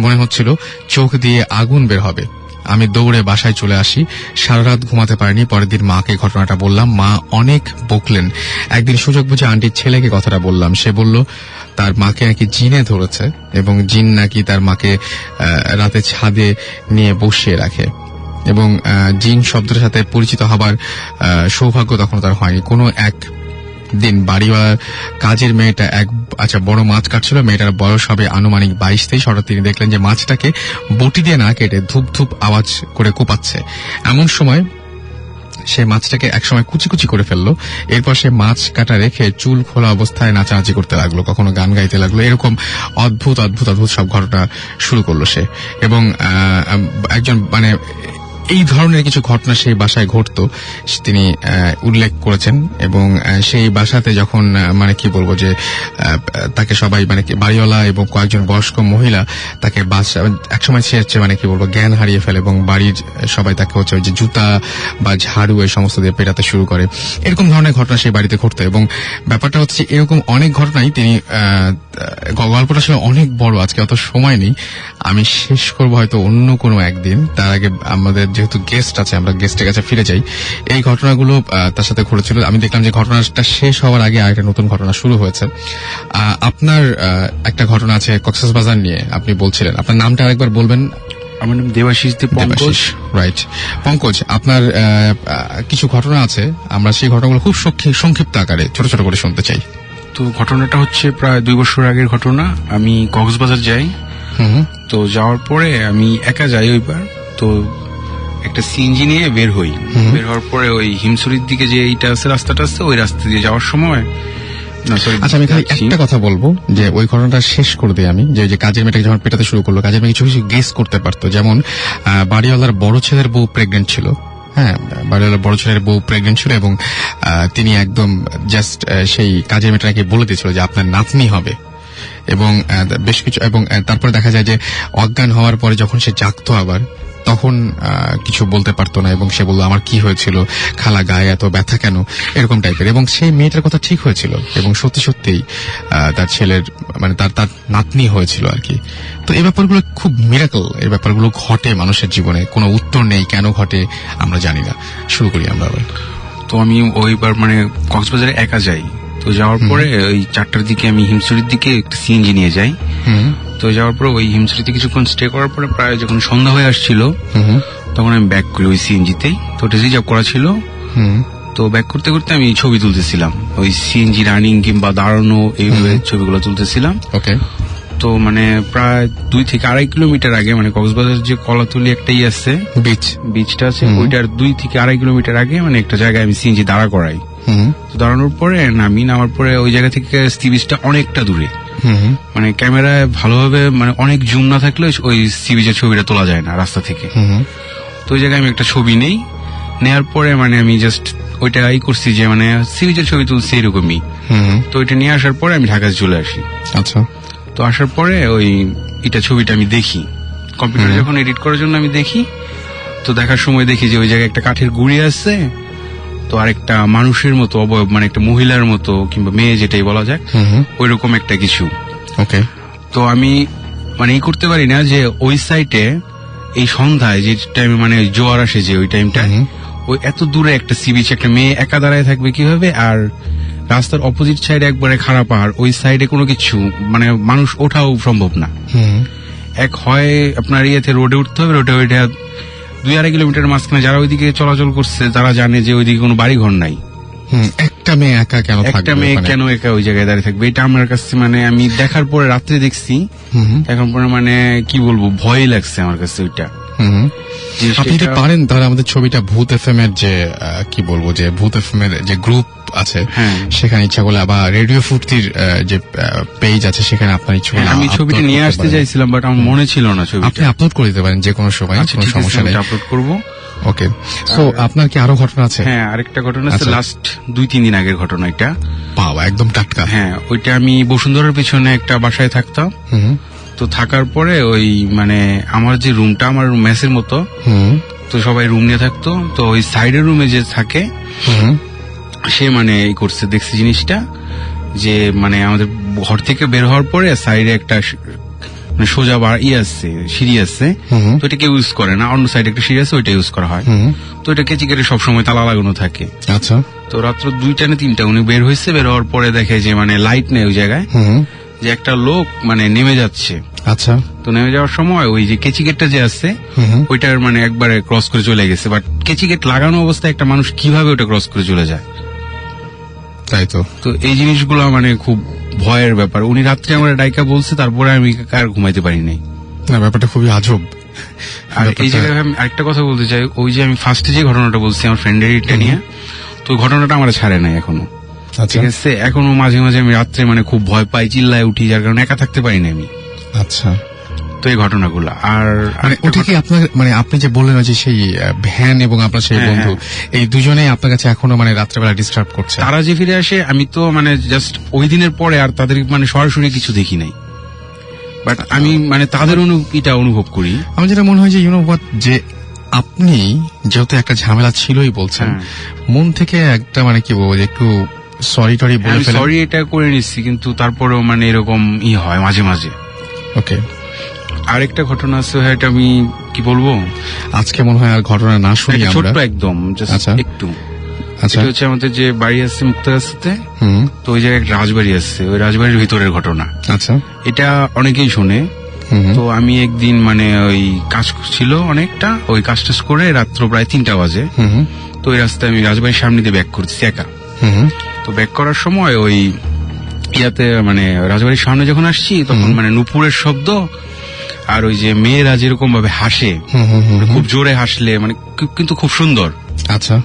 মনে হচ্ছিল চোখ দিয়ে আগুন বের হবে। আমি দৌড়ে বাসায় চলে আসি। সারা রাত ঘুমাতে পারিনি। পরের দিন মাকে ঘটনাটা বললাম। মা অনেক বকলেন। একদিন সুযোগ বুঝে আন্টির ছেলেকে কথাটা বললাম। সে বলল তার মাকে নাকি জিনে ধরেছে এবং জিন নাকি তার মাকে রাতে ছাদে নিয়ে বসিয়ে রাখে, এবং জিন শব্দের সাথে পরিচিত হবার সৌভাগ্য তখন তার হয়নি। কোনো এক দিন বাড়িওয়ালার কাজের মেয়েটা বড় মাছ কাটছিল। মেয়েটার বয়স হবে আনুমানিক 22-23। হঠাৎ তিনি দেখলেন যে মাছটাকে বটি দিয়ে না কেটে ধুপ ধুপ আওয়াজ করে কোপাচ্ছে। এমন সময় সে মাছটাকে একসময় কুচি কুচি করে ফেললো। এরপর সে মাছ কাটা রেখে চুল খোলা অবস্থায় নাচানাচি করতে লাগলো, কখনো গান গাইতে লাগলো। এরকম অদ্ভুত অদ্ভুত অদ্ভুত সব ঘটনা শুরু করলো সে। এবং একজন এই ধরনের কিছু ঘটনা সেই বাসায় ঘটতো তিনি উল্লেখ করেছেন। এবং সেই বাসাতে যখন কি বলবো যে তাকে সবাই বাড়িওয়ালা এবং কয়েকজন বয়স্ক মহিলা তাকে একসময় সে হচ্ছে কি বলবো জ্ঞান হারিয়ে ফেলে, এবং বাড়ির সবাই তাকে হচ্ছে ওই যে জুতা বা ঝাড়ু এই সমস্ত দিয়ে পেটাতে শুরু করে। এরকম ধরনের ঘটনা সেই বাড়িতে ঘটতো। এবং ব্যাপারটা হচ্ছে এরকম অনেক ঘটনাই তিনি গল্পটা ছিল অনেক বড়, আজকে অত সময় নেই, আমি শেষ করবো হয়তো অন্য কোনো একদিন। তার আগে আমাদের যেহেতু গেস্ট আছে, আমরা গেস্টের কাছে ফিরে যাই। এই ঘটনাগুলো তার সাথে ঘটেছিল। আমি দেখলাম যে ঘটনাটা শেষ হওয়ার আগে আরেকটা নতুন ঘটনা শুরু হয়েছে। আপনার একটা ঘটনা আছে কক্সবাজার নিয়ে, আপনি বলছিলেন। আপনার নামটা আরেকবার বলবেন? আমার নাম দেবাশিস পঙ্কজ। রাইট, পঙ্কজ, আপনার কিছু ঘটনা আছে, আমরা সেই ঘটনাগুলো খুব সংক্ষিপ্ত আকারে ছোট ছোট করে শুনতে চাই। তো ঘটনাটা হচ্ছে প্রায় 2 বছর আগের ঘটনা। আমি কক্সবাজার যাই। তো যাওয়ার পরে আমি একা যাই ওইবার। তো একটা সিএনজি নিয়ে বের হই। বের হওয়ার পরে ওই হিমছড়ির দিকে যে এইটা আছে, রাস্তাটা আছে, ওই রাস্তা দিয়ে যাওয়ার সময় আচ্ছা, আমি খালি একটা কথা বলবো যে ওই ঘটনাটা শেষ করে দিই আমি, যে কাজের মেয়েটাকে যখন পেটাতে শুরু করলো, কাজের মেয়ে কিছু কিছু গেস করতে পারতো। যেমন বাড়িওয়ালার বড় ছেলের বউ প্রেগনেন্ট ছিল। হ্যাঁ, বাড়িওয়ালার বড় ছেলের বউ প্রেগনেন্ট ছিল, এবং তিনি একদম জাস্ট সেই কাজের মেয়েটাকে বলে দিয়েছিল যে আপনার নাতনি হবে। এবং বেশ কিছু, এবং তারপরে দেখা যায় যে অজ্ঞান হওয়ার পরে যখন সে জাগতো আবার, তখন কিছু বলতে পারতো না, এবং সে বললো আমার কি হয়েছিল, খালা গায়ে এত ব্যথা কেন, এরকম টাইপের। এবং সেই মেয়েটার কথা ঠিক হয়েছিল, এবং সত্যি সত্যিই তার ছেলের তার নাতনি হয়েছিল আর কি। তো এই ব্যাপারগুলো খুব মিরাকল, এই ব্যাপারগুলো ঘটে মানুষের জীবনে, কোনো উত্তর নেই, কেন ঘটে আমরা জানি না। শুরু করি আমরা আবার। তো আমি ওইবার কক্সবাজারে একা যাই। তো যাওয়ার পরে ওই 4টার দিকে আমি হিমছড়ির দিকে একটা সিএনজি নিয়ে যাই। তো যাওয়ার পরে ওই হিমছড়িতে কিছুক্ষণ স্টে করার পরে প্রায় যখন সন্ধ্যা হয়ে আসছিল তখন আমি ব্যাক করি ওই সিএনজিতেই। তো ওটা রিজার্ভ করা ছিল। তো ব্যাক করতে করতে আমি ছবি তুলতেছিলাম, ওই সিএনজি রানিং কিংবা দাঁড়ানো এইভাবে ছবিগুলো তুলতেছিলাম। ওকে। তো মানে প্রায় 2 থেকে 2.5 কিলোমিটার আগে, মানে কক্সবাজার যে কলাতলি একটাই আছে বিচটা আছে, ওইটার 2 থেকে 2.5 কিলোমিটার আগে মানে একটা জায়গায় আমি সিএনজি দাঁড়া করাই। তো দাঁড়ানোর পরে নামার পরে ওই জায়গা থেকে সি বিচটা অনেকটা দূরে, মানে ক্যামেরায় ভালোভাবে মানে অনেক জুম না থাকলে ওই সি বিচের ছবিটা তোলা যায় না রাস্তা থেকে। তো ওই জায়গায় আমি একটা ছবি নেওয়ার পরে মানে আমি জাস্ট ওইটা করছি যে মানে সি বিচের ছবি তুলছি এরকমই। তো ওইটা নিয়ে আসার পরে আমি ঢাকায় চলে আসি। আচ্ছা। তো আসার পরে ওই এটা ছবিটা আমি দেখি কম্পিউটারে, যখন এডিট করার জন্য আমি দেখি, তো দেখার সময় দেখি যে ওই জায়গায় একটা কাঠের গুঁড়ি আছে, তো আরেকটা মানুষের মতো অবয়ব, মানে একটা মহিলার মতো কিংবা মেয়ে যেটাই বলা যায় ওইরকম একটা কিছু। ওকে। তো আমি মানে এই করতে পারি না যে ওই সাইটে এই সন্ধ্যায় যে টাইমে মানে জোয়ার আসে যে ওই টাইমটা, ওই এত দূরে একটা সি বিচ একটা মেয়ে একা দাঁড়ায় থাকবে কিভাবে, আর রাস্তার অপোজিট সাইডে একবারে খারাপ পাহাড়, ওই সাইডে কোনো কিছু মানে মানুষ ওঠাও সম্ভব না। এক হয় আপনার ইয়েতে রোডে উঠতে হবে, রোডে ওইটা 2-2.5 কিলোমিটার মাঝখানে যারা ওইদিকে চলাচল করছে তারা জানে যে ওইদিকে কোনো বাড়ি ঘর নাই। একটা মেয়ে একা কেন থাকবে, একটা মেয়ে কেন একা ওই জায়গায় দাঁড়িয়ে থাকবে, এটা আমার কাছে মানে আমি দেখার পরে রাত্রে দেখছি, এখন পরে মানে কি বলবো ভয় লাগছে আমার কাছে ওইটা। আপনি যদি পারেন তাহলে আমাদের ছবিটা ভূত এফএম এর যে কি বলবো যে ভূত এফএম এর যে গ্রুপ আছে সেখানে ইচ্ছা করলে, আবার রেডিও ফুর্তির যে পেজ আছে সেখানে আপনার ইচ্ছা করলে আমি ছবিটা নিয়ে আসতে চাইছিলাম, বাট আমার মনে ছিল না ছবি। আপনি আপলোড করে দিতে পারেন যে কোনো সময়, কোনো সমস্যা নেই, আপলোড করবো। ওকে। সো আপনার কি আরো ঘটনা আছে? হ্যাঁ, আরেকটা ঘটনা আছে, লাস্ট 2-3 দিন আগের ঘটনা এটা। বাবা, একদম টাটকা। হ্যাঁ, ওইটা আমি বসুন্ধরার পিছনে একটা বাসায় থাকতাম। তো থাকার পরে ওই মানে আমার যে রুমটা আমার মেসের মতো, তো সবাই রুম নিয়ে থাকতো, তো ওই সাইডের রুমে যে থাকে সে মানে এই করছে, দেখছি জিনিসটা যে মানে আমাদের ঘর থেকে বের হওয়ার পরে সাইডে একটা মানে সোজা আছে, সিঁড়ি আছে, তো এটা কেউ ইউজ করে না, অন্য সাইডে একটা সিঁড়ি আছে ওইটা ইউজ করা হয়। তো এটা কেচি কেটে সবসময় তালা লাগানো থাকে। আচ্ছা। তো রাত্র 2টা না 3টা উনি বের হয়েছে, বের হওয়ার পরে দেখে যে মানে লাইট নেই ওই জায়গায়, যে একটা লোক মানে নেমে যাচ্ছে। আচ্ছা। তো নেমে যাওয়ার সময় ওই যে কেচি গেটটা যে আছে ওইটার মানে একবারে ক্রস করে চলে গেছে, বাট কেচি গেট লাগানো অবস্থায় একটা মানুষ কিভাবে ওটা ক্রস করে চলে যায়, তাই তো। তো এই জিনিসগুলো মানে খুব ভয়ের ব্যাপার। উনি রাত্রে আমার ডাইকা বলছে, তারপরে আমি আর ঘুমাইতে পারি নাই। না, ব্যাপারটা খুবই আজব। আর এই জায়গায় আমি আরেকটা কথা বলতে চাই, ওই যে আমি ফার্স্টে যে ঘটনাটা বলছি আমার ফ্রেন্ডের এটা নিয়ে, তো ওই ঘটনাটা আমার ছাড়ে নাই এখনো। ঠিক আছে, এখনো মাঝে মাঝে আমি রাত্রে মানে খুব ভয় পাই, চিল্লায় উঠি, যার কারণে একা থাকতে পারি না আমি। আচ্ছা। তো এই ঘটনাগুলো আর মানে ওটা কি আপনার মানে আপনি যে বললেন যে সেই ভ্যান এবং আপনার সেই বন্ধু, এই দুজনেই আপনার কাছে এখনো মানে রাত্রেবেলা ডিস্টার্ব করছে? তারা যে ফিরে আসে, আমি তো মানে জাস্ট ওই দিনের পরে আর তাদের মানে সরাসরি কিছু দেখি নাই, বাট আমি মানে তাদের এটা অনুভব করি। আমার যেটা মনে হয় যে ইউনো হোয়াট, যে আপনি যেহেতু একটা ঝামেলা ছিলই বলছেন, মন থেকে একটা মানে কি বলবো যে একটু সরি টরি বলে ফেলেন। সরি এটা করে নিচ্ছি, কিন্তু তারপরেও মানে এরকম হয় মাঝে মাঝে। ওকে। আরেকটা ঘটনা আছে, এটা আমি কি বলবো, আজকে মনে হয় আর ঘটনা না শুনি আমরা, ছোট্ট একদম একটু। আচ্ছা। এটা হচ্ছে আমাদের যে বাড়ি আছে মুক্তাগাছাতে, তো ওই জায়গায় একটা রাজবাড়ি আছে, ওই রাজবাড়ির ভিতরের ঘটনা। আচ্ছা। এটা অনেকেই শোনে। তো আমি একদিন মানে ওই কাজ ছিল অনেকটা, ওই কাজ টাজ করে রাত্র প্রায় 3টা বাজে, তো ওই রাস্তায় আমি রাজবাড়ির সামনে দিয়ে ব্যাক করছি একা। তো ব্যাক করার সময় ওই ইয়াতে মানে রাজবাড়ির সামনে যখন আসছি, তখন মানে নুপুরের শব্দ, আর ওই যে মেয়েরা যেরকম ভাবে হাসে, খুব জোরে হাসলে মানে কিন্তু খুব সুন্দর, আচ্ছা,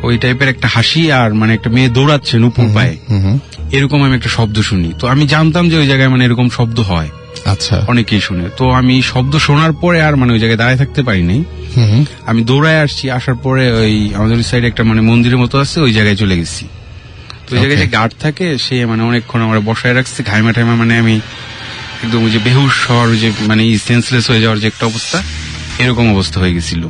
ওই টাইপের একটা হাসি, আর মানে একটা মেয়ে দৌড়াচ্ছে নুপুর পায়ে, এরকম আমি একটা শব্দ শুনি। তো আমি জানতাম যে ওই জায়গায় মানে এরকম শব্দ হয়, আচ্ছা, অনেকেই শুনে। তো আমি শব্দ শোনার পরে আর মানে ওই জায়গায় দাঁড়িয়ে থাকতে পারি নাই, আমি দৌড়ায় আসছি। আসার পরে ওই আমাদের সাইডে একটা মানে মন্দিরের মতো আছে, ওই জায়গায় চলে গেছি। তো ওই জায়গায় যে গার্ড থাকে, সে মানে অনেকক্ষণ আমার বসায় রাখছে, ঘাইমা ঠাইমা, মানে আমি একদম ওই যে বেহুশ হওয়ার, যে মানে সেন্সলেস হয়ে যাওয়ার যে একটা অবস্থা, এরকম অবস্থা হয়ে গেছিল।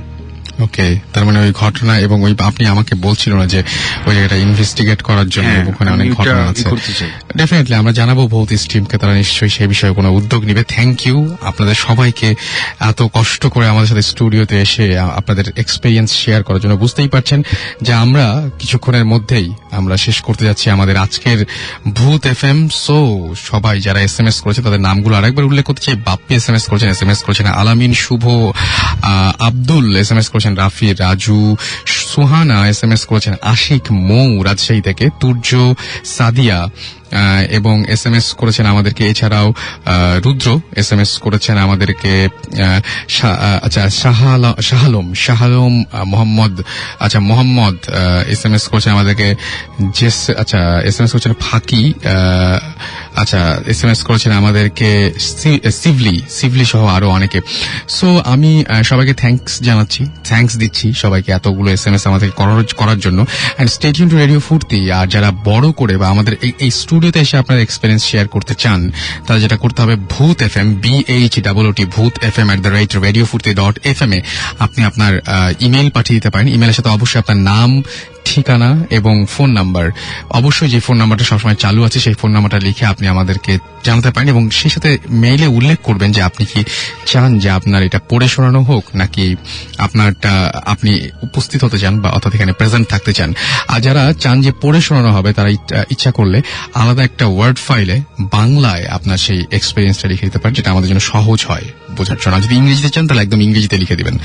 ওকে, তার মানে ওই ঘটনা এবং ওই আপনি আমাকে বলছিলেন না যে ওই জায়গাটা ইনভেস্টিগেট করার জন্য হ্যাঁ, ওখানে অনেক আমি ওটা ঘটনা আছে। করতে চাই। ডেফিনেটলি আমরা জানাবো ভৌতিক টিমকে, তারা নিশ্চয়ই সেই বিষয়ে কোনো উদ্যোগ নিবে। থ্যাংক ইউ আপনাদের সবাইকে এত কষ্ট করে আমাদের সাথে স্টুডিওতে এসে আপনাদের এক্সপেরিয়েন্স শেয়ার করার জন্য। বুঝতেই পারছেন যে আমরা কিছুক্ষণের মধ্যেই আমরা শেষ করতে যাচ্ছি আমাদের আজকের ভূত এফএম। সো সবাই যারা এসএমএস করেছে তাদের নামগুলো আরেকবার উল্লেখ করতে চাই। বাপ্পি এসএমএস করেছেন আলামিন, শুভ, আব্দুল এসএমএস করেছেন, রাফি, রাজু, সুহানা এসএমএস করেছেন, আশিক, মৌ রাজশাহী থেকে, তুর্য, সাদিয়া এবং এসএমএস করেছেন আমাদেরকে। এছাড়াও রুদ্র এসএমএস করেছেন আমাদেরকে। আচ্ছা, শাহালম মোহাম্মদ, আচ্ছা মোহাম্মদ এসএমএস করেছেন আমাদেরকে। আচ্ছা এসএমএস করেছেন ফাঁকি, আচ্ছা এসএমএস করেছেন আমাদেরকে শিবলি সহ আরো অনেকে। সো আমি সবাইকে থ্যাঙ্কস দিচ্ছি সবাইকে এতগুলো এসএমএস আমাদেরকে করার জন্য। And stay tune to radio Foorti. আর যারা বড় করে বা আমাদের এই স্টুডিওতে এসে আপনার এক্সপেরিয়েন্স শেয়ার করতে চান, তাহলে যেটা করতে হবে ভূত এফএম, BHOOT ভূত FM @radiofurti.fm এ আপনি আপনার ইমেল পাঠিয়ে দিতে পারেন। ইমেলের সাথে অবশ্যই আপনার নাম, ঠিকানা এবং ফোন নাম্বার, অবশ্যই যে ফোন নাম্বারটা সবসময় চালু আছে সেই ফোন নাম্বারটা লিখে আপনি আমাদেরকে জানাতে পারেন এবং সেই সাথে মেইলে উল্লেখ করবেন যে আপনি কি চান যে আপনার এটা পড়ে শোনানো হোক, নাকি আপনি উপস্থিত হতে চান বা অর্থাৎ এখানে প্রেজেন্ট থাকতে চান। আর যারা চান যে পড়ে শোনানো হবে তারা ইচ্ছা করলে আলাদা একটা ওয়ার্ড ফাইলে বাংলায় আপনার সেই এক্সপেরিয়েন্সটা লিখে দিতে পারেন, যেটা আমাদের জন্য সহজ হয় বোঝার জন্য। যদি ইংরেজিতে চান তাহলে একদম ইংরেজিতে লিখে দিবেন।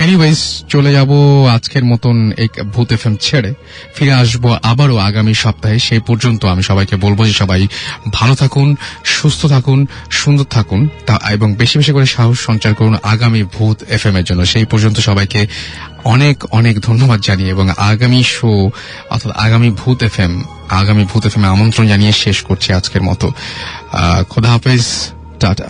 এনিওয়েজ, চলে যাব আজকের মতন এই ভূত এফএম ছেড়ে, ফিরে আসবো আবারও আগামী সপ্তাহে। সেই পর্যন্ত আমি সবাইকে বলবো যে সবাই ভালো থাকুন, সুস্থ থাকুন, সুন্দর থাকুন এবং বেশি বেশি করে সাহস সঞ্চার করুন আগামী ভূত এফএম এর জন্য। সেই পর্যন্ত সবাইকে অনেক অনেক ধন্যবাদ জানিয়ে এবং আগামী শো অর্থাৎ আগামী ভূত এফএম আমন্ত্রণ জানিয়ে শেষ করছি আজকের মতো। খোদা হাফেজ, টাটা।